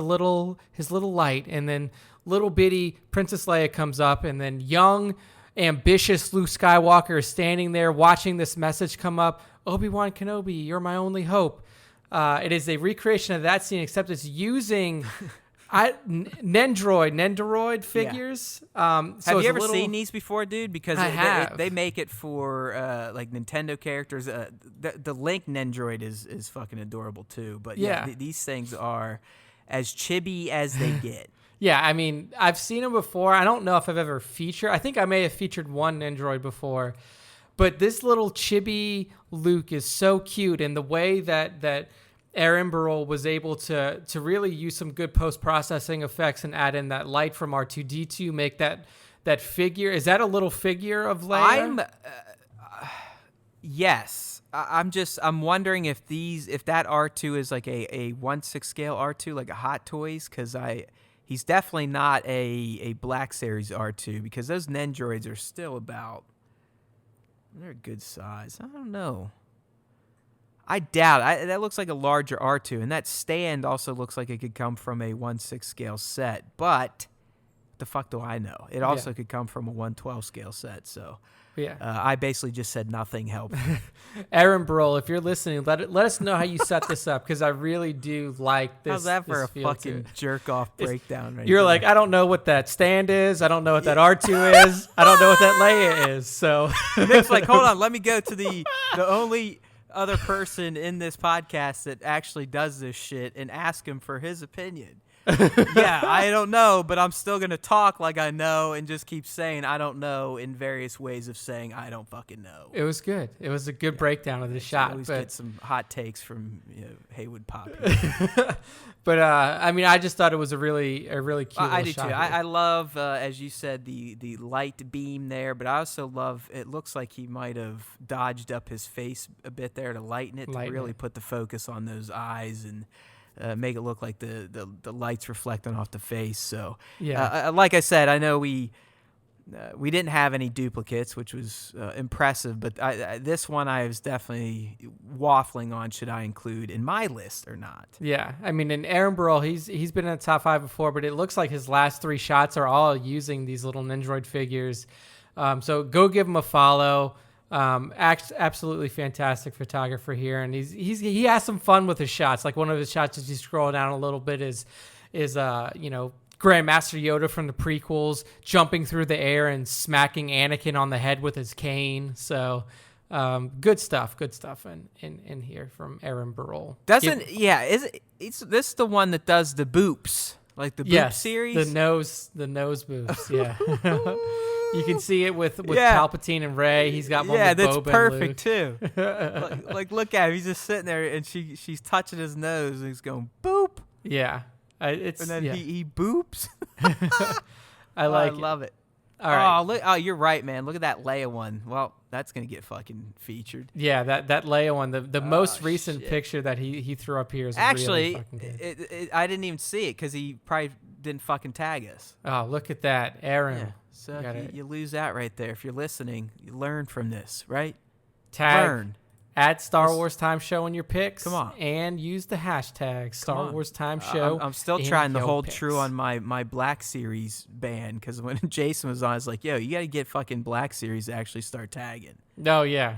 his little light, and then little bitty Princess Leia comes up, and then young, ambitious Luke Skywalker is standing there watching this message come up. Obi-Wan Kenobi, you're my only hope. It is a recreation of that scene, except it's using Nendoroid figures. Have you ever seen these before, dude? Because they make it for like Nintendo characters. The Link Nendoroid is fucking adorable too. But these things are as chibi as they get. Yeah, I mean, I've seen them before. I don't know if I've ever featured. I think I may have featured one Nendoroid before. But this little chibi Luke is so cute, and the way that Aaron Birol was able to really use some good post-processing effects and add in that light from R2-D2, make that figure. Is that a little figure of Leia? Yes. I'm wondering if that R2 is like a 1/6 scale R2, like a Hot Toys, because he's definitely not a Black Series R2, because those Nendoroids are still about. They're a good size. I don't know. I doubt. That looks like a larger R2, and that stand also looks like it could come from a 1/6 scale set. But what the fuck do I know? It also could come from a 1/12 scale set. So I basically just said nothing helped. Aaron Birol, if you're listening, let us know how you set this up, because I really do like this. How's that for a fucking jerk off breakdown? Right you're there. Like, I don't know what that stand is. I don't know what that R2 is. I don't know what that Leia is. So Nick's like, hold on, let me go to the only other person in this podcast that actually does this shit and ask him for his opinion. I don't know, but I'm still gonna talk like I know and just keep saying I don't know in various ways of saying I don't fucking know. It was good. It was a good breakdown of the shot. Always get some hot takes from Haywood Pop. But I mean, I just thought it was a really cute. I do shot too. I love, as you said, the light beam there, but I also love. It looks like he might have dodged up his face a bit there to lighten it, to really put the focus on those eyes and. Make it look like the lights reflecting off the face. So, like I said, I know we didn't have any duplicates, which was impressive. But this one I was definitely waffling on. Should I include in my list or not? Yeah, I mean, in Aaron Birol, he's been in the top 5 before, but it looks like his last 3 shots are all using these little Nendoroid figures. So go give him a follow. Absolutely fantastic photographer here, and he has some fun with his shots. Like one of his shots, as you scroll down a little bit, is Grandmaster Yoda from the prequels jumping through the air and smacking Anakin on the head with his cane. So good stuff in here from Aaron Birol. Is this the one that does the boops? Like the boop Yes, series? the nose boobs, yeah. You can see it with Palpatine and Rey. He's got one with that's Boba perfect and too. like look at him. He's just sitting there, and she's touching his nose, and he's going boop. Yeah, And then he boops. I like it. love it. All right. Oh, look! Oh, you're right, man. Look at that Leia one. Well, that's gonna get fucking featured. Yeah, that Leia one, the most recent picture that he threw up here is actually, really fucking good. I didn't even see it because he probably didn't fucking tag us. Oh, look at that, Aaron. Yeah. So you lose that right there. If you're listening, you learn from this, right? Tag at Star Wars Time Show in your picks. Come on. And use the hashtag Star Wars Time Show. I'm still trying to hold picks. true on my Black Series ban, because when Jason was on, I was like, yo, you got to get fucking Black Series to actually start tagging. Oh, yeah.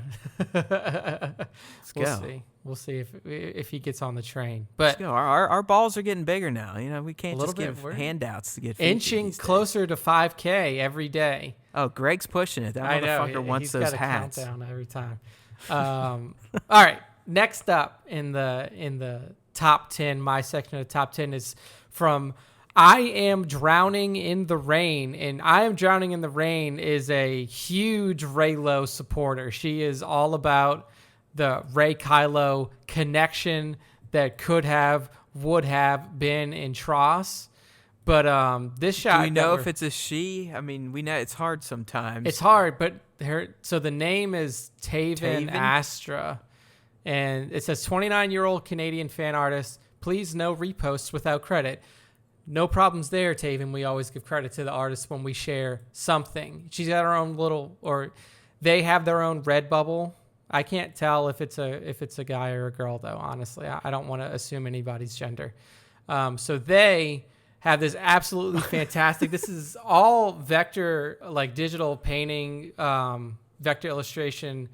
We'll see. We'll see if he gets on the train. But let's go. Our balls are getting bigger now. You know, we can't just give We're handouts to get inching closer to 5K every day. Oh, Greg's pushing it. That motherfucker wants those hats. He's got a countdown every time. All right. Next up in the top 10, my section of the top 10 is from I Am Drowning in the Rain. And I Am Drowning in the Rain is a huge Reylo supporter. She is all about the Rey Kylo connection that would have been in TROS. But this shot. Do we know if it's a she? I mean, we know it's hard sometimes. It's hard, but so the name is Taven Astra, and it says 29-year-old Canadian fan artist. Please no reposts without credit. No problems there, Taven. We always give credit to the artist when we share something. She's got her own they have their own Redbubble. I can't tell if it's a guy or a girl though. Honestly, I don't want to assume anybody's gender. So they have this absolutely fantastic. This is all vector, like digital painting, vector illustration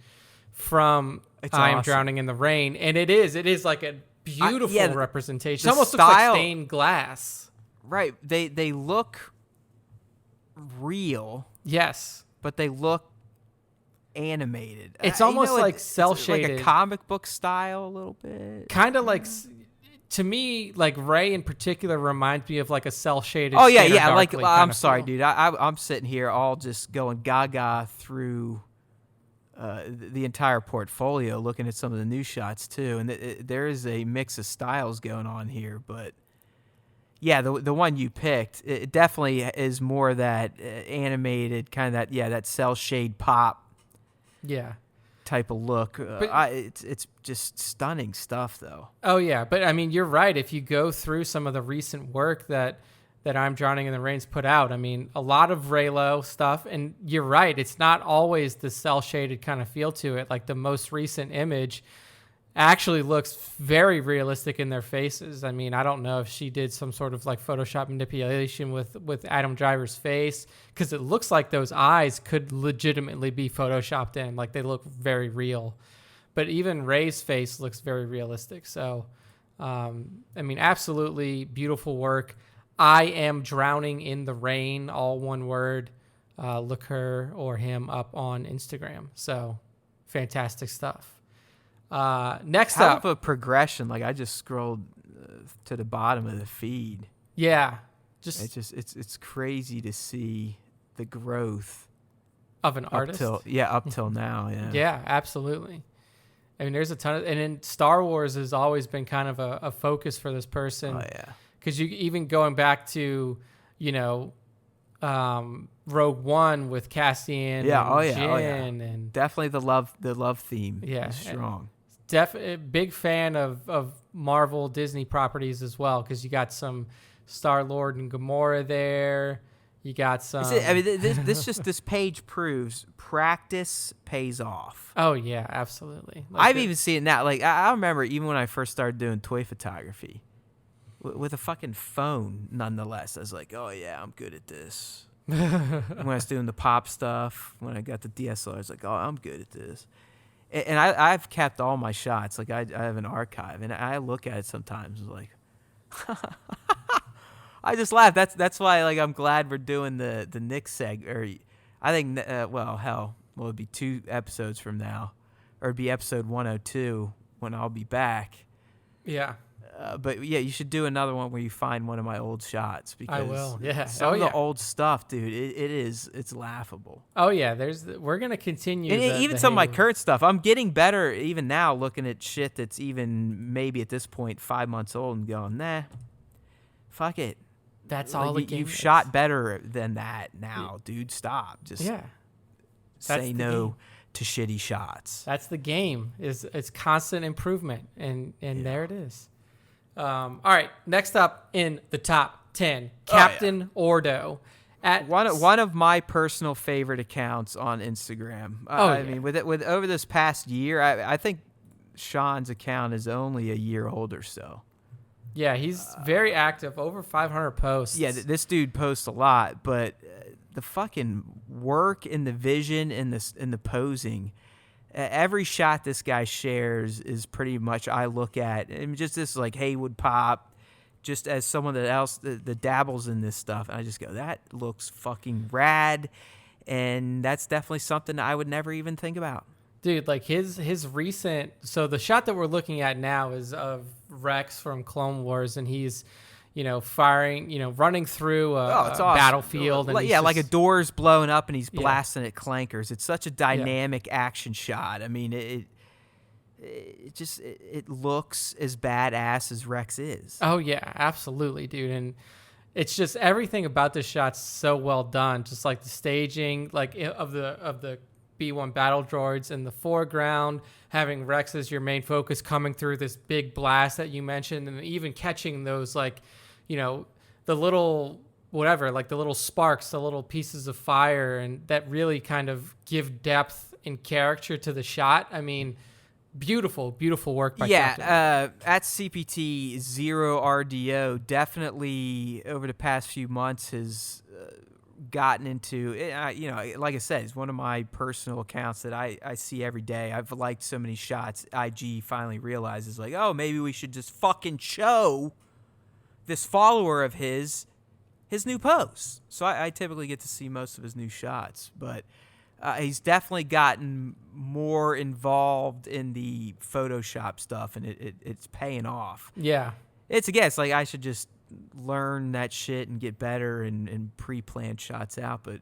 from I Am Drowning in the Rain, and it is like a beautiful representation. It almost looks like stained glass. Right. They look real. Yes, but they look animated. It's almost like cell shaded, like a comic book style, a little bit. Kind of like. To me, like Rey in particular reminds me of like a cell shaded. Oh yeah. Like I'm sorry, dude. I'm sitting here all just going gaga through the entire portfolio, looking at some of the new shots too, and there is a mix of styles going on here. But yeah, the one you picked, it definitely is more that animated kind of that cell shade pop. Yeah. Type of look. It's just stunning stuff though. Oh yeah, but I mean, you're right. If you go through some of the recent work that I'm Drowning in the Rain's put out, I mean, a lot of Reylo stuff, and you're right, it's not always the cell shaded kind of feel to it. Like the most recent image actually looks very realistic in their faces. I mean, I don't know if she did some sort of like Photoshop manipulation with Adam Driver's face, because it looks like those eyes could legitimately be Photoshopped in. Like they look very real. But even Rey's face looks very realistic. So, I mean, absolutely beautiful work. I Am Drowning in the Rain, all one word. Look her or him up on Instagram. So, fantastic stuff. Next up, a progression. Like I just scrolled to the bottom of the feed. Yeah, it's crazy to see the growth of an artist. Up till now. Yeah. Yeah, absolutely. I mean, there's a ton of, and in Star Wars has always been kind of a focus for this person. Oh yeah. Because you even going back to, Rogue One with Cassian. Jyn, and definitely the love theme. Yeah, is strong. Big fan of Marvel Disney properties as well, because you got some Star-Lord and Gamora there. You got some. This page proves practice pays off. Oh yeah, absolutely. I've even seen it now. Like I remember even when I first started doing toy photography with a fucking phone. Nonetheless, I was like, oh yeah, I'm good at this. When I was doing the pop stuff, when I got the DSLR, I was like, oh, I'm good at this. And I've kept all my shots. Like I have an archive, and I look at it sometimes like, I just laugh. That's why like I'm glad we're doing the Nick seg. Or I think it'd be 2 episodes from now, or it'd be episode 102 when I'll be back. Yeah. But yeah, you should do another one where you find one of my old shots because I will. Yeah. some of the old stuff, dude, it's laughable. Oh yeah, we're gonna continue. And even some of my current stuff, I'm getting better even now looking at shit that's even maybe at this point 5 months old and going, nah, fuck it. That's all the game You've is. shot better than that now, dude. Stop. Just say no to shitty shots. That's the game. It's constant improvement, and there it is. All right, next up in the top 10, Captain Ordo. At one of my personal favorite accounts on Instagram. I mean, with over this past year, I think Sean's account is only a year old or so. Yeah, he's very active, over 500 posts. Yeah, this dude posts a lot, but the fucking work and the vision and the posing, every shot this guy shares is pretty much I look at, and just this like Haywood pop, just as someone that dabbles in this stuff, and I just go, that looks fucking rad, and that's definitely something I would never even think about. Dude, like his recent, so the shot that we're looking at now is of Rex from Clone Wars, and he's, firing, running through a battlefield. And like a door's blowing up and he's blasting at clankers. It's such a dynamic action shot. I mean, it looks as badass as Rex is. Oh yeah, absolutely, dude. And it's just everything about this shot's so well done. Just like the staging, like of the B1 battle droids in the foreground, having Rex as your main focus coming through this big blast that you mentioned, and even catching those the little whatever, like the little sparks, the little pieces of fire, and that really kind of give depth and character to the shot. I mean, beautiful work by Captain. At CPT 0 RDO, definitely over the past few months has gotten into, like I said, it's one of my personal accounts that I see every day. I've liked so many shots. IG finally realizes, like, oh, maybe we should just fucking show this follower of his new posts. So I typically get to see most of his new shots, but he's definitely gotten more involved in the Photoshop stuff, and it's paying off. Yeah. It's like I should just learn that shit and get better and pre-plan shots out. But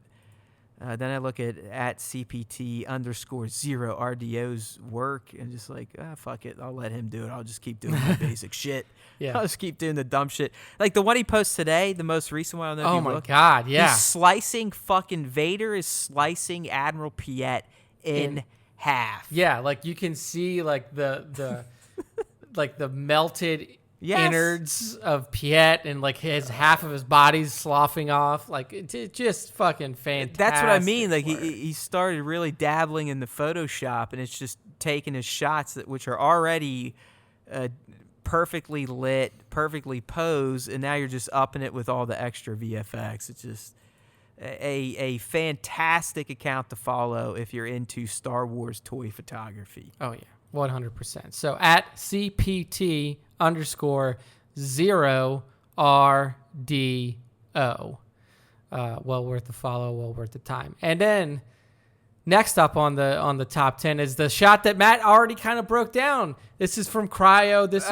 then I look at CPT _0 RDO's work and just like, fuck it. I'll let him do it. I'll just keep doing my basic shit. Yeah. I'll just keep doing the dumb shit. Like the one he posts today, the most recent one. I don't know if you look. God, yeah. He's slicing fucking Vader is slicing Admiral Piet in half. Yeah, like you can see like the like the melted innards of Piet, and like his half of his body's sloughing off. Like it's just fucking fantastic. That's what I mean. Like he started really dabbling in the Photoshop, and it's just taking his shots which are already perfectly lit, perfectly posed, and now you're just upping it with all the extra VFX. It's just a fantastic account to follow if you're into Star Wars toy photography. Oh yeah, 100%. So at CPT _0 RDO. Well worth the follow, well worth the time. And then next up on the top 10 is the shot that Matt already kind of broke down. This is from Cryo. This is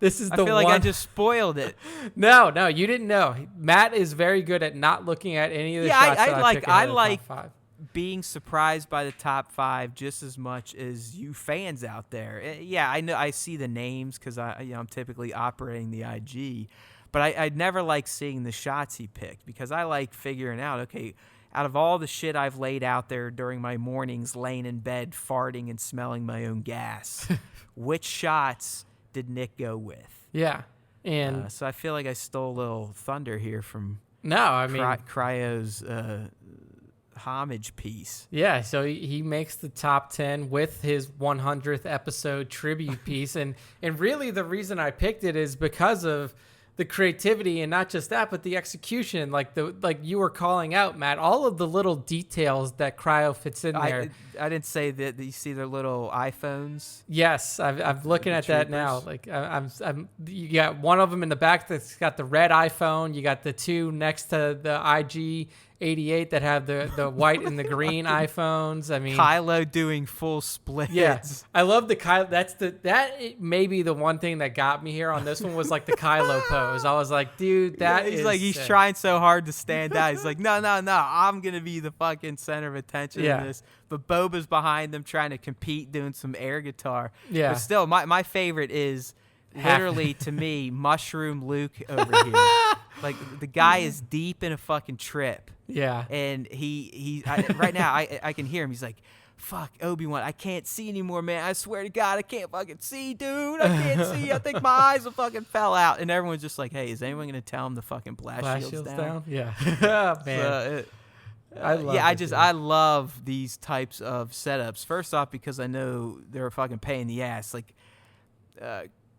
This is the one. I feel like I just spoiled it. No, you didn't know. Matt is very good at not looking at any of the shots that I pick in the top 5. Being surprised by the top 5 just as much as you fans out there. Yeah, I know I see the names because I'm typically operating the IG, but I never like seeing the shots he picked because I like figuring out, okay, out of all the shit I've laid out there during my mornings laying in bed farting and smelling my own gas, which shots did Nick go with? Yeah, and so I feel like I stole a little thunder here from Cryo's homage piece. Yeah, so he makes the top 10 with his 100th episode tribute piece, and really the reason I picked it is because of the creativity, and not just that, but the execution. Like you were calling out, Matt, all of the little details that Cryo fits in there. I didn't say that you see their little iPhones. Yes, I'm looking at that now. Like you got one of them in the back that's got the red iPhone. You got the two next to the IG 88 that have the white and the green iPhones. I mean, Kylo doing full splits. Yeah, I love the Kylo. That may be the one thing that got me here on this one was like the Kylo pose. I was like, dude, he's sick. trying so hard to stand out. He's like, no, I'm gonna be the fucking center of attention in this. But Boba's behind them trying to compete, doing some air guitar. Yeah. But still, my favorite is literally to me Mushroom Luke over here. Like the guy is deep in a fucking trip. Yeah. And right now I can hear him. He's like, fuck, Obi-Wan, I can't see anymore, man. I swear to God, I can't fucking see, dude. I can't see. I think my eyes will fucking fell out. And everyone's just like, hey, is anyone going to tell him to fucking blast shields down? Yeah. Man. I love these types of setups. First off, because I know they're a fucking pain in the ass. Like,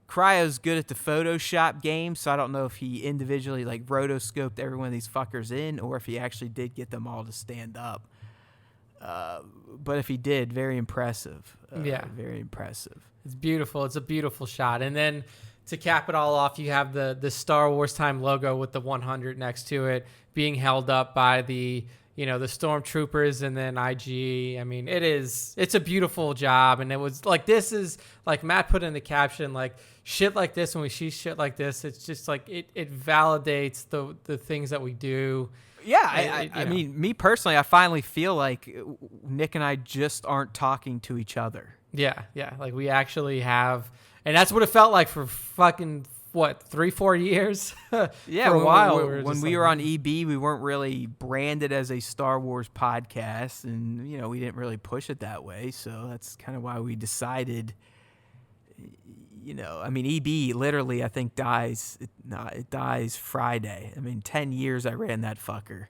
Cryo's good at the Photoshop game, so I don't know if he individually like rotoscoped every one of these fuckers in, or if he actually did get them all to stand up. But if he did, very impressive. Very impressive. It's beautiful. It's a beautiful shot. And then to cap it all off, you have the Star Wars Time logo with the 100 next to it being held up by the Stormtroopers and then IG. I mean, it's a beautiful job. And it was like, this is like Matt put in the caption, like shit like this, when we see shit like this, it's just like, it validates the things that we do. Yeah. I mean, me personally, I finally feel like Nick and I just aren't talking to each other. Yeah. Yeah. Like we actually have, and that's what it felt like for fucking, 3-4 years? Yeah, for a while. When we were on EB, we weren't really branded as a Star Wars podcast, and we didn't really push it that way. So that's kind of why we decided. I mean, EB literally, I think it dies Friday. I mean, 10 years I ran that fucker.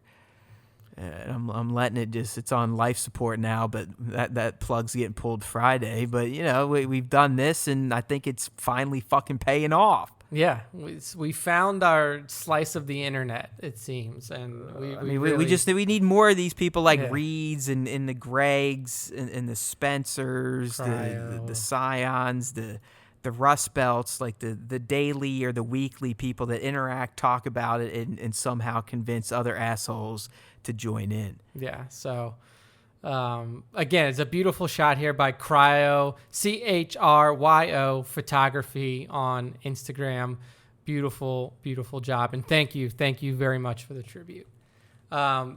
And I'm letting it it's on life support now, but that plug's getting pulled Friday. But we've done this, and I think it's finally fucking paying off. Yeah, we found our slice of the internet, it seems, and we need more of these people like Reeds and the Gregs and the Spencers, the Scions, the Rust Belts, like the daily or the weekly people that interact, talk about it, and somehow convince other assholes to join in. Yeah, so again, it's a beautiful shot here by Cryo, CHRYO Photography on Instagram. Beautiful, beautiful job, and thank you very much for the tribute.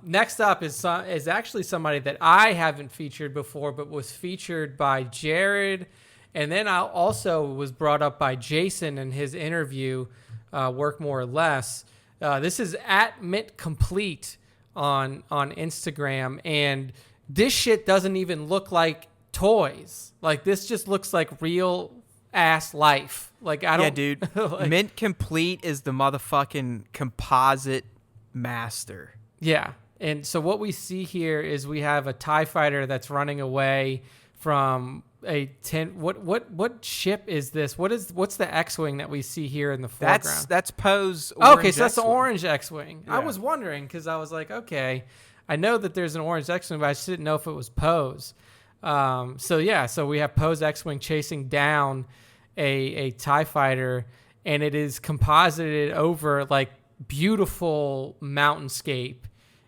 Next up is actually somebody that I haven't featured before, but was featured by Jared, and then I also was brought up by Jason in his interview, Work More or Less. This is at Mint Complete on Instagram, and this shit doesn't even look like toys. Like, this just looks like real ass life. Like, I don't. Yeah, dude. Like, Mint Complete is the motherfucking composite master. Yeah. And so what we see here is we have a TIE fighter that's running away from a what ship is this? What's the X-wing that we see here in the foreground? That's Poe's orange okay, so that's X-wing. the orange X-wing. Yeah. I was wondering because I was like, okay, I know that there's an orange X-wing, but I just didn't know if it was Poe's. So we have Poe's X-wing chasing down a TIE fighter, and it is composited over like beautiful mountainscape,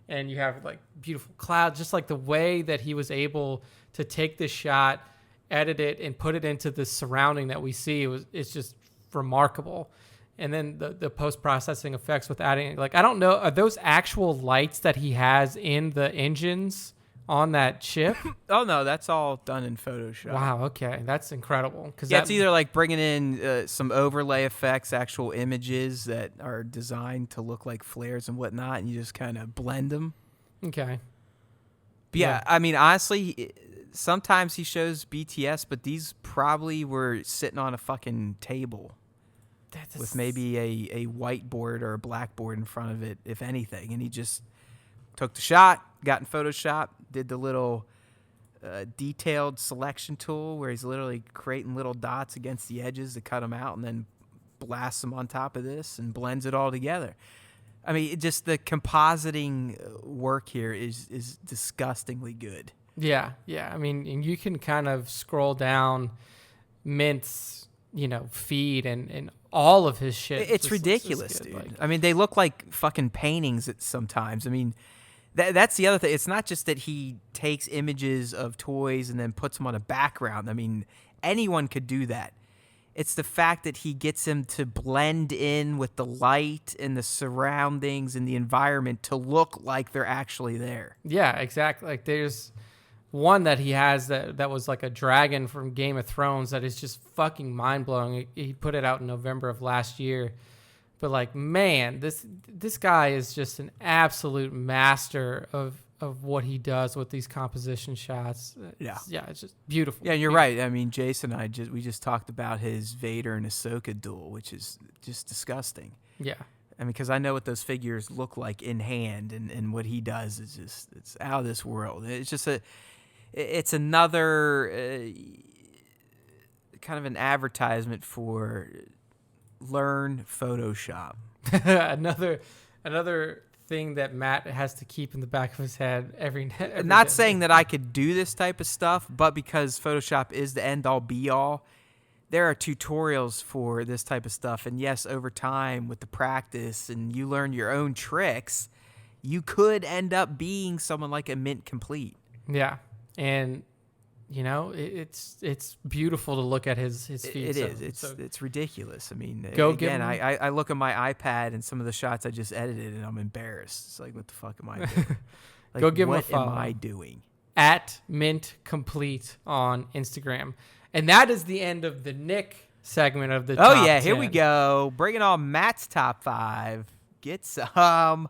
and you have like beautiful clouds, just like the way that he was able to take this shot, edit it, and put it into the surrounding that we see. It's just remarkable. And then the post-processing effects with adding, like, I don't know, are those actual lights that he has in the engines on that ship? Oh, no, that's all done in Photoshop. Wow, okay. That's incredible. It's either like bringing in some overlay effects, actual images that are designed to look like flares and whatnot, and you just kind of blend them. Okay. But yeah, I mean, honestly, sometimes he shows BTS, but these probably were sitting on a fucking table with maybe a whiteboard or a blackboard in front of it, if anything. And he just took the shot, got in Photoshop, did the little detailed selection tool where he's literally creating little dots against the edges to cut them out, and then blasts them on top of this and blends it all together. I mean, just the compositing work here is disgustingly good. Yeah. I mean, and you can kind of scroll down Mint's, feed and all of his shit. It's ridiculous, dude. Like, I mean, they look like fucking paintings sometimes. I mean, That's the other thing. It's not just that he takes images of toys and then puts them on a background. I mean, anyone could do that. It's the fact that he gets him to blend in with the light and the surroundings and the environment to look like they're actually there. Yeah, exactly. Like there's one that he has that was like a dragon from Game of Thrones that is just fucking mind-blowing. He put it out in November of last year. But like, man, this guy is just an absolute master of what he does with these composition shots. Yeah, it's just beautiful. Yeah, you're right. I mean, Jason and we just talked about his Vader and Ahsoka duel, which is just disgusting. Yeah. I mean, because I know what those figures look like in hand, and what he does is just, it's out of this world. It's just it's another kind of an advertisement for learn Photoshop. another thing that Matt has to keep in the back of his head every Not day. saying that I could do this type of stuff, but because Photoshop is the end-all be-all, there are tutorials for this type of stuff. And yes, over time with the practice and you learn your own tricks, you could end up being someone like a Mint Complete. Yeah, and you know, it's beautiful to look at his feet. It is. It's ridiculous. I mean, Go again, I look at my iPad and some of the shots I just edited, and I'm embarrassed. It's like, what the fuck am I doing? Like, Go give him a follow. What am I doing? At Mint Complete on Instagram. And that is the end of the Nick segment of the top 10. Here we go. Bringing on Matt's top 5. Get some.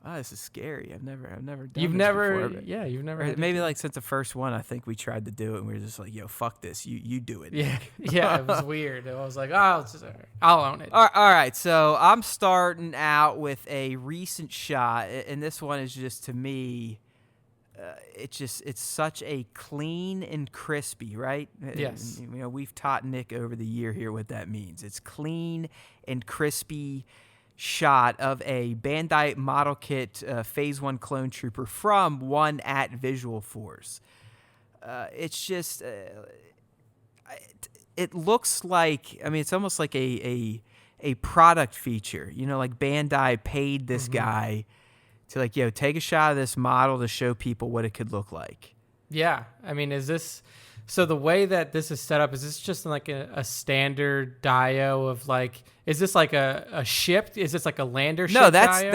Oh, this is scary. I've never done this before. Yeah, you've never. Maybe like since the first one, I think we tried to do it, and we were just like, "Yo, fuck this. You do it." Yeah, yeah, it was weird. I was like, "Oh, I'll own it." All right. So I'm starting out with a recent shot, and this one is just, to me, it's such a clean and crispy, right? Yes. You know, we've taught Nick over the year here what that means. It's clean and crispy shot of a Bandai model kit Phase 1 clone trooper from one at Visual Force. It's just it looks like, I mean, it's almost like a product feature, you know, like Bandai paid this guy to like, yo, take a shot of this model to show people what it could look like. Yeah, I mean, so the way that this is set up, is this just like a standard dio of like, is this like a ship? Is this like a lander ship? No, dio?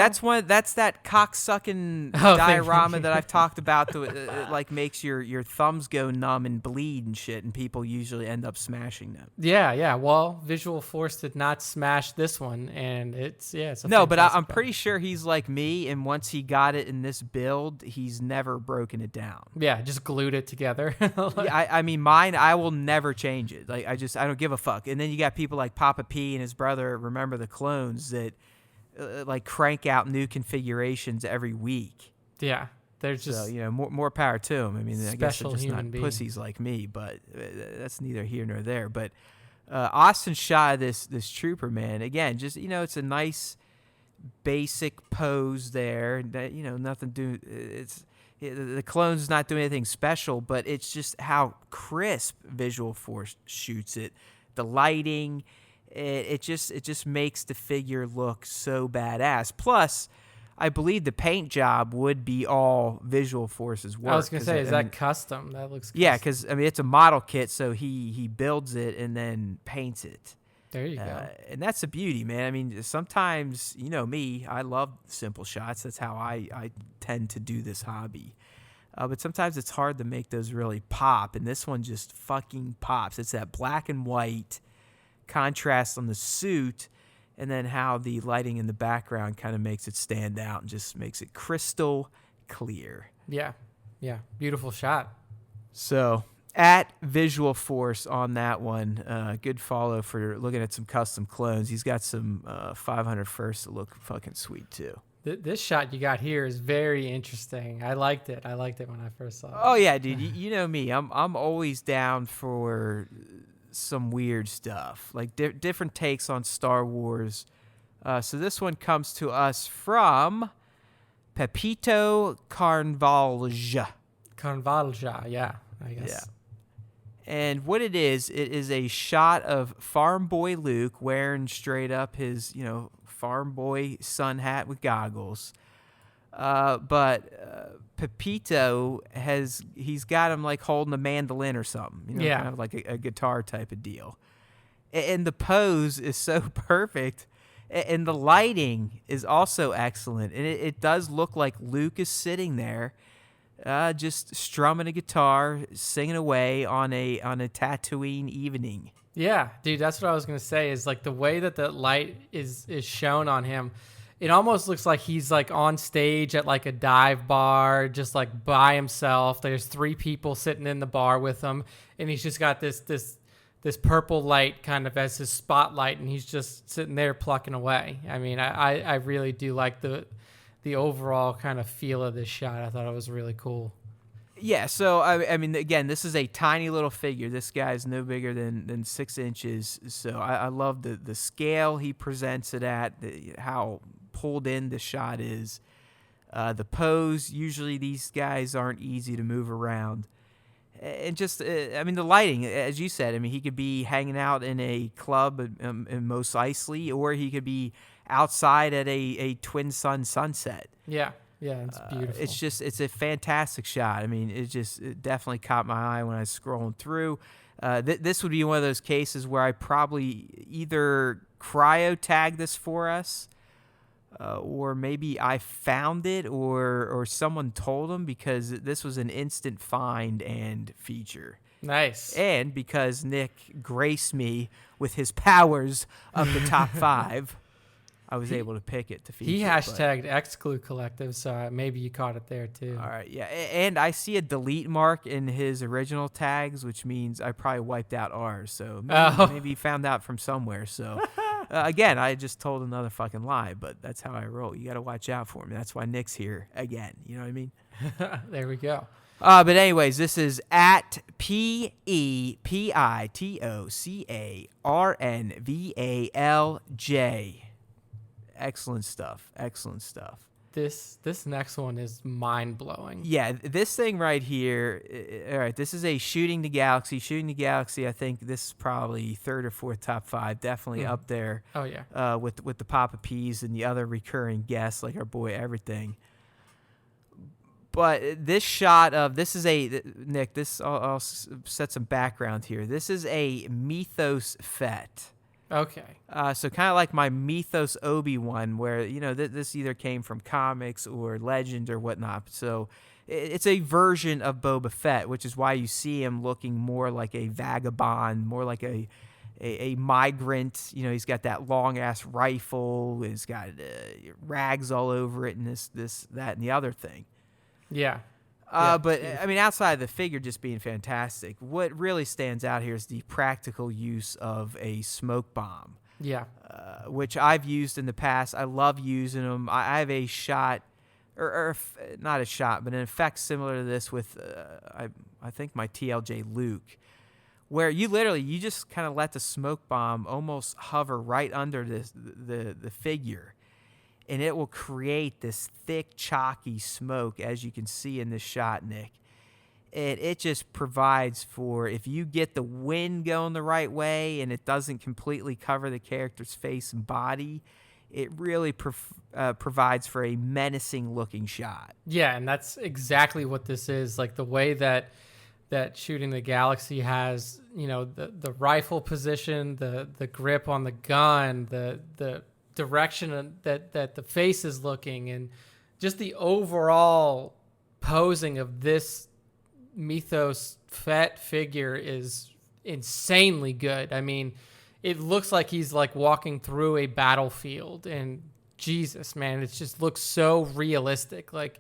that's that cocksucking diorama that I've talked about that it like makes your thumbs go numb and bleed and shit, and people usually end up smashing them. Yeah. Well, Visual Force did not smash this one, and it's no, but I'm pretty sure he's like me, and once he got it in this build, he's never broken it down. Yeah, just glued it together. I mean, mine, I will never change it. Like, I don't give a fuck. And then you got people like Papa P and his brother, Remember the Clones, that like crank out new configurations every week. Yeah, they're just, so, you know, more power to them. I mean, I guess they're just not being. Pussies like me, but that's neither here nor there. But Austin shot this trooper, man. Again, just, you know, it's a nice basic pose there. That, you know, nothing do. The clone's not doing anything special, but it's just how crisp Visual Force shoots it. The lighting, it just makes the figure look so badass. Plus, I believe the paint job would be all Visual Force's work. I was gonna say, is that custom? That looks custom. Yeah, because I mean, it's a model kit, so he builds it and then paints it. There you go. And that's the beauty, man. I mean, sometimes, you know me, I love simple shots. That's how I tend to do this hobby. But sometimes it's hard to make those really pop, and this one just fucking pops. It's that black and white contrast on the suit, and then how the lighting in the background kind of makes it stand out and just makes it crystal clear. Yeah. Beautiful shot. So, at Visual Force on that one, good follow for looking at some custom clones. He's got some 500 firsts that look fucking sweet too. This shot you got here is very interesting. I liked it when I first saw it. Oh yeah, dude. You know me. I'm always down for some weird stuff, like different takes on Star Wars. So this one comes to us from Pepito Carnvalja. Yeah, I guess. Yeah. And what it is a shot of Farm Boy Luke wearing straight up his, you know, farm boy sun hat with goggles. But Pepito he's got him like holding a mandolin or something, Yeah. kind of like a guitar type of deal. And the pose is so perfect, and the lighting is also excellent, and it does look like Luke is sitting there, just strumming a guitar, singing away on a Tatooine evening. Yeah, dude, that's what I was gonna say. Is like the way that the light is shown on him. It almost looks like he's like on stage at like a dive bar, just like by himself. There's 3 people sitting in the bar with him, and he's just got this purple light kind of as his spotlight, and he's just sitting there plucking away. I mean, I really do like the overall kind of feel of this shot. I thought it was really cool. Yeah, so I mean, again, this is a tiny little figure. This guy's no bigger than 6 inches. So I love the scale he presents it at, how pulled in the shot is. The pose, usually these guys aren't easy to move around. And just, I mean, the lighting, as you said, I mean, he could be hanging out in a club in Mos Eisley, or he could be outside at a Twin Sun sunset. Yeah, it's beautiful. It's a fantastic shot. I mean, it definitely caught my eye when I was scrolling through. This would be one of those cases where I probably either cryo tag this for us, or maybe I found it or someone told him, because this was an instant find and feature. Nice. And because Nick graced me with his powers of the top 5, I was able to pick it to feature. He hashtagged Exclu Collective, so maybe you caught it there too. All right, yeah. And I see a delete mark in his original tags, which means I probably wiped out ours. So maybe he found out from somewhere. So again, I just told another fucking lie, but that's how I roll. You got to watch out for me. That's why Nick's here again. You know what I mean? There we go. But anyways, this is at PEPITOCARNVALJ. Excellent stuff. This next one is mind-blowing. Yeah, this thing right here, all right, this is a Shooting the Galaxy. Shooting the Galaxy, I think this is probably 3rd or 4th top 5, definitely up there. Oh, yeah. With the Papa P's and the other recurring guests like our boy Everything. But this shot of, this is Nick, I'll set some background here. This is a Mythos Fett. Okay. So kind of like my Mythos Obi-Wan, where, this either came from comics or legend or whatnot. So it's a version of Boba Fett, which is why you see him looking more like a vagabond, more like a migrant. He's got that long-ass rifle. He's got rags all over it and this, that, and the other thing. Yeah. But, I mean, outside of the figure just being fantastic, what really stands out here is the practical use of a smoke bomb. Yeah. Which I've used in the past. I love using them. I have a shot, or not a shot, but an effect similar to this with, I think, my TLJ Luke, where you just kind of let the smoke bomb almost hover right under the figure. And it will create this thick, chalky smoke, as you can see in this shot, Nick. And it just provides for, if you get the wind going the right way and it doesn't completely cover the character's face and body, it really provides for a menacing-looking shot. Yeah, and that's exactly what this is. Like the way that Shooting the Galaxy has, the rifle position, the grip on the gun, the direction that the face is looking, and just the overall posing of this Mythos Fett figure is insanely good. I mean, it looks like he's like walking through a battlefield, and Jesus, man, it just looks so realistic. Like,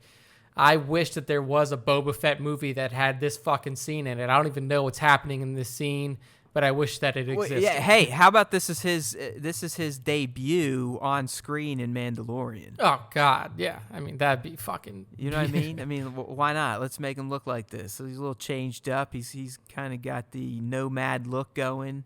I wish that there was a Boba Fett movie that had this fucking scene in it. I don't even know what's happening in this scene, but I wish that it existed. Well, yeah, hey, how about this is his debut on screen in Mandalorian? Oh God, yeah. I mean, that'd be fucking. You know what I mean? I mean, why not? Let's make him look like this. So he's a little changed up. He's kind of got the nomad look going.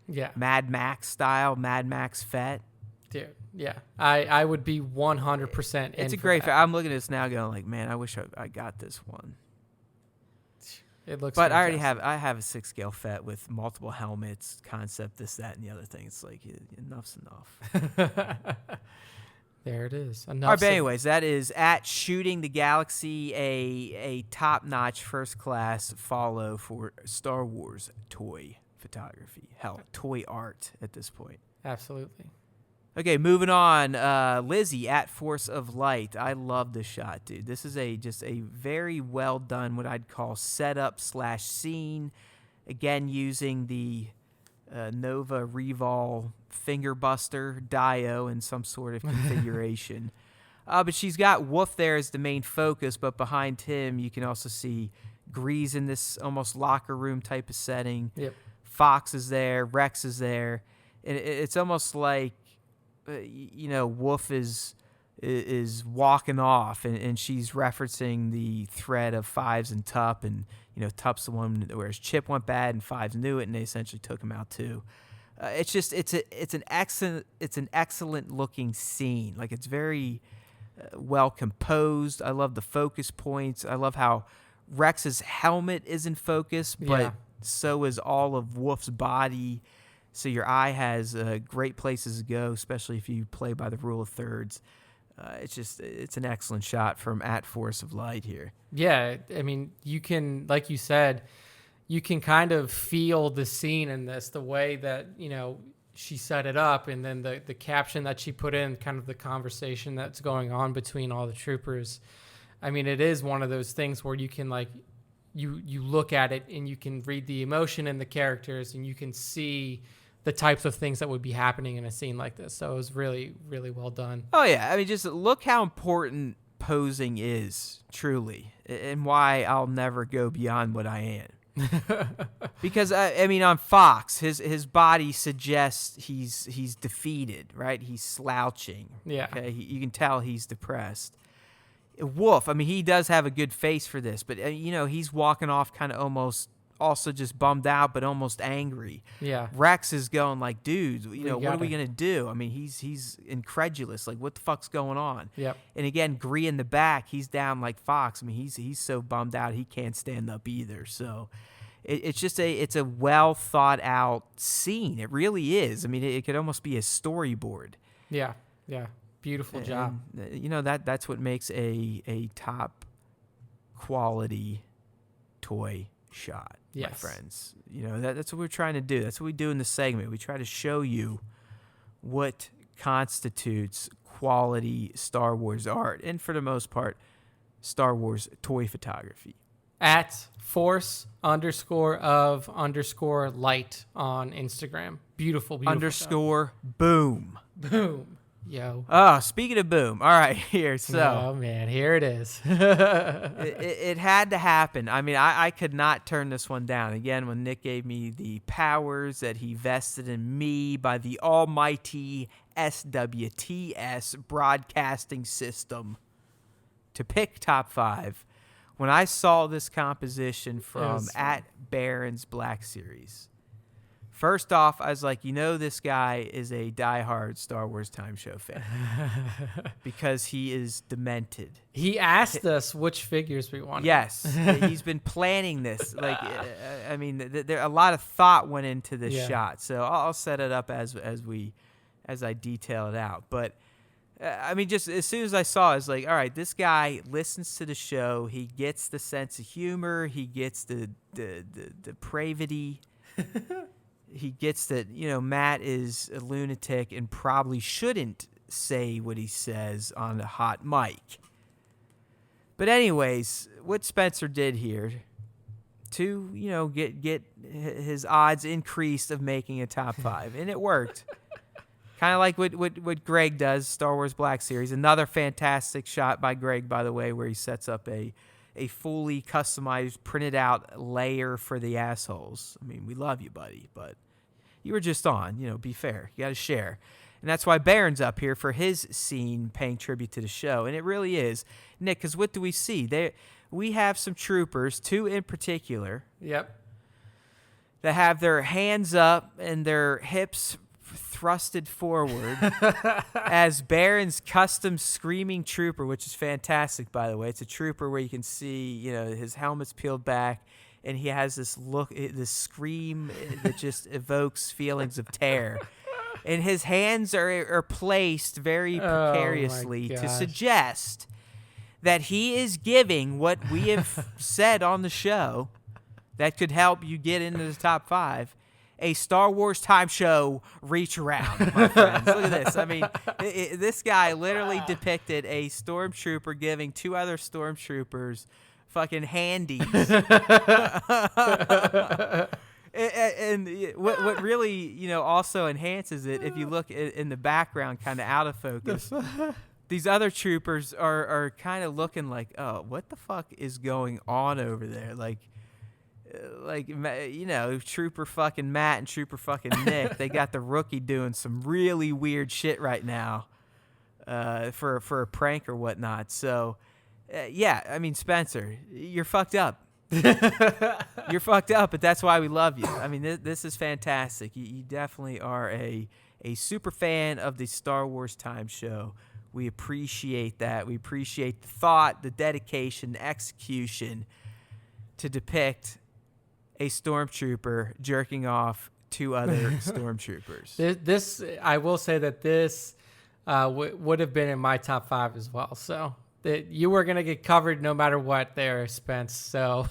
Yeah. Mad Max style, Mad Max Fett. Dude, yeah. I would be 100%. It's a great. I'm looking at this now, going like, man, I wish I got this one. It looks. But fantastic. I have a 6-scale Fett with multiple helmets, concept, this, that, and the other thing. It's like, enough's enough. There it is. All right, but anyways, that is at Shooting the Galaxy, a top-notch, first-class follow for Star Wars toy photography. Hell, toy art at this point. Absolutely. Okay, moving on. Lizzie at Force of Light. I love this shot, dude. This is just a very well done, what I'd call setup/scene. Again, using the Nova Revol finger buster Dio in some sort of configuration. But she's got Wolf there as the main focus, but behind him you can also see Grease in this almost locker room type of setting. Yep. Fox is there, Rex is there. And it's almost like, Wolf is walking off, and she's referencing the thread of Fives and Tup, and Tup's the one where his chip went bad and Fives knew it, and they essentially took him out too. It's an excellent looking scene. Like, it's very well composed. I love the focus points. I love how Rex's helmet is in focus, but so is all of Wolf's body. So your eye has great places to go, especially if you play by the rule of thirds. It's an excellent shot from at Force of Light here. Yeah, I mean, you can, like you said, you can kind of feel the scene in this, the way that, she set it up, and then the caption that she put in, kind of the conversation that's going on between all the troopers. I mean, it is one of those things where you can, like, you look at it and you can read the emotion in the characters, and you can see the types of things that would be happening in a scene like this. So it was really, really well done. Oh, yeah. I mean, just look how important posing is, truly, and why I'll never go beyond what I am. Because, I mean, on Fox, his body suggests he's defeated, right? He's slouching. Yeah. Okay? You can tell he's depressed. Wolf, I mean, he does have a good face for this, but, he's walking off kind of almost also just bummed out, but almost angry. Yeah. Rex is going like, dude, what are we going to do? I mean, he's incredulous. Like, what the fuck's going on? Yep. And again, Gree in the back, he's down like Fox. I mean, he's so bummed out, he can't stand up either. So it's a well thought out scene. It really is. I mean, it could almost be a storyboard. Yeah. Yeah. Beautiful job. And, that's what makes a top quality toy shot. Yes. My friends. That's what we're trying to do. That's what we do in the segment. We try to show you what constitutes quality Star Wars art, and for the most part, Star Wars toy photography. At Force_of_light on Instagram. Beautiful _ boom. Boom. Yo. Oh, speaking of boom. All right, here. So, oh, man, here it is. it had to happen. I mean, I could not turn this one down. Again, when Nick gave me the powers that he vested in me by the almighty SWTS broadcasting system to pick top 5, when I saw this composition from at Baron's Black Series, first off, I was like, this guy is a diehard Star Wars Time Show fan because he is demented. He asked us which figures we wanted. Yes, he's been planning this. Like, I mean, there a lot of thought went into this shot. So I'll set it up as I detail it out. But I mean, just as soon as I saw it, I was like, all right, this guy listens to the show. He gets the sense of humor. He gets the depravity. He gets that, Matt is a lunatic and probably shouldn't say what he says on a hot mic. But anyways, what Spencer did here to, get his odds increased of making a top 5, and it worked. Kind of like what Greg does, Star Wars Black Series. Another fantastic shot by Greg, by the way, where he sets up a fully customized, printed out layer for the assholes. I mean, we love you, buddy, but you were just on. Be fair. You got to share. And that's why Baron's up here for his scene paying tribute to the show. And it really is. Nick, because what do we see? We have some troopers, 2 in particular. Yep. That have their hands up and their hips thrusted forward as Baron's custom screaming trooper, which is fantastic, by the way. It's a trooper where you can see, his helmet's peeled back, and he has this look, this scream that just evokes feelings of terror. and his hands are placed very precariously to suggest that he is giving what we have said on the show that could help you get into the top 5. A Star Wars time show reach around, my friends. Look at this. I mean, this guy literally depicted a stormtrooper giving 2 other stormtroopers fucking handies. and what really, also enhances it, if you look in the background, kind of out of focus, these other troopers are kind of looking like, oh, what the fuck is going on over there? Like, Trooper fucking Matt and Trooper fucking Nick, they got the rookie doing some really weird shit right now for a prank or whatnot. So, I mean, Spencer, you're fucked up. You're fucked up, but that's why we love you. I mean, this is fantastic. You definitely are a super fan of the Star Wars Time Show. We appreciate that. We appreciate the thought, the dedication, the execution to depict a stormtrooper jerking off 2 other stormtroopers. This I will say that this would have been in my top 5 as well. So you were going to get covered no matter what there, Spence. So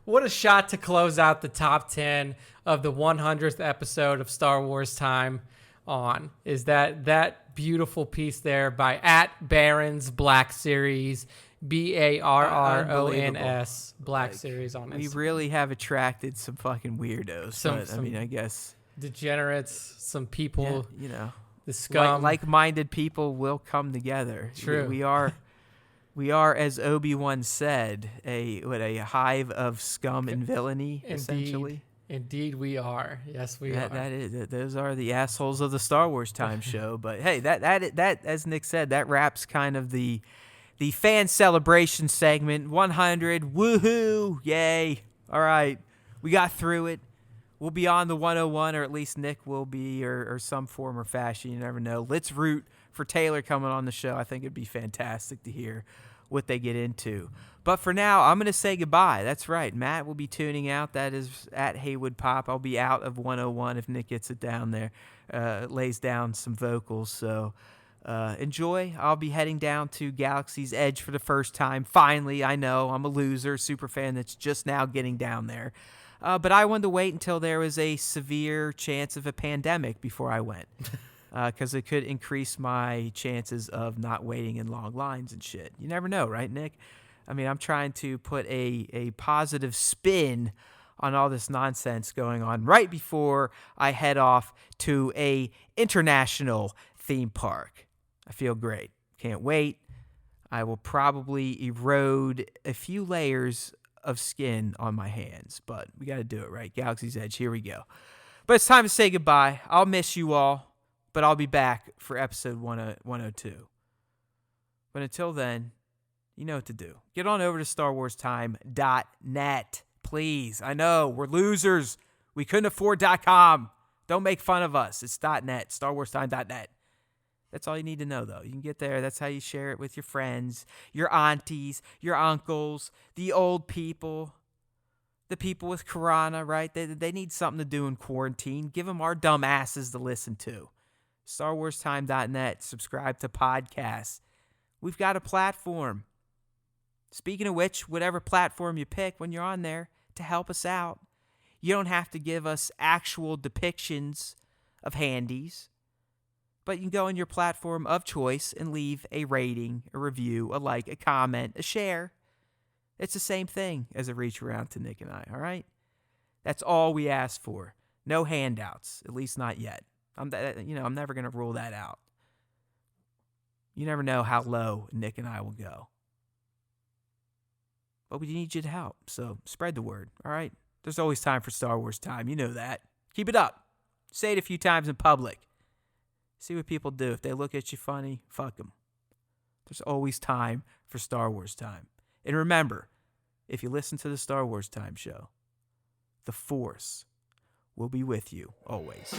what a shot to close out the top 10 of the 100th episode of Star Wars Time on. Is that beautiful piece there by @Barons Black Series, BARRONS Black Series on Instagram. We really have attracted some fucking weirdos. I mean, I guess degenerates, some people, the scum, like-minded people will come together. True. We are, as Obi-Wan said, a hive of scum and villainy. Essentially. Indeed, we are. Yes, we are. Those are the assholes of the Star Wars Time Show. But hey, that as Nick said, that wraps kind of the fan celebration segment. 100, woohoo, yay. All right, we got through it. We'll be on the 101, or at least Nick will be, or some form or fashion. You never know. Let's root for Taylor coming on the show. I think it'd be fantastic to hear what they get into. But for now, I'm going to say goodbye. That's right. Matt will be tuning out. That is @Haywood Pop. I'll be out of 101 if Nick gets it down there, lays down some vocals. So enjoy. I'll be heading down to Galaxy's Edge for the first time. Finally, I know I'm a loser, super fan that's just now getting down there. But I wanted to wait until there was a severe chance of a pandemic before I went, because it could increase my chances of not waiting in long lines and shit. You never know, right, Nick? I mean, I'm trying to put a positive spin on all this nonsense going on right before I head off to a international theme park. I feel great. Can't wait. I will probably erode a few layers of skin on my hands, but we got to do it, right? Galaxy's Edge, here we go. But it's time to say goodbye. I'll miss you all, but I'll be back for episode 102. But until then, you know what to do. Get on over to StarWarsTime.net, please. I know, we're losers. We couldn't afford .com. Don't make fun of us. It's .net, StarWarsTime.net. That's all you need to know, though. You can get there. That's how you share it with your friends, your aunties, your uncles, the old people, the people with Corona, right? They need something to do in quarantine. Give them our dumb asses to listen to. StarWarsTime.net. Subscribe to podcasts. We've got a platform. Speaking of which, whatever platform you pick when you're on there to help us out, you don't have to give us actual depictions of handies, but you can go on your platform of choice and leave a rating, a review, a like, a comment, a share. It's the same thing as a reach around to Nick and I, all right? That's all we ask for. No handouts, at least not yet. I'm never going to rule that out. You never know how low Nick and I will go. But we need you to help, so spread the word, all right? There's always time for Star Wars Time. You know that. Keep it up. Say it a few times in public. See what people do. If they look at you funny, fuck them. There's always time for Star Wars Time. And remember, if you listen to the Star Wars Time show, the Force will be with you always.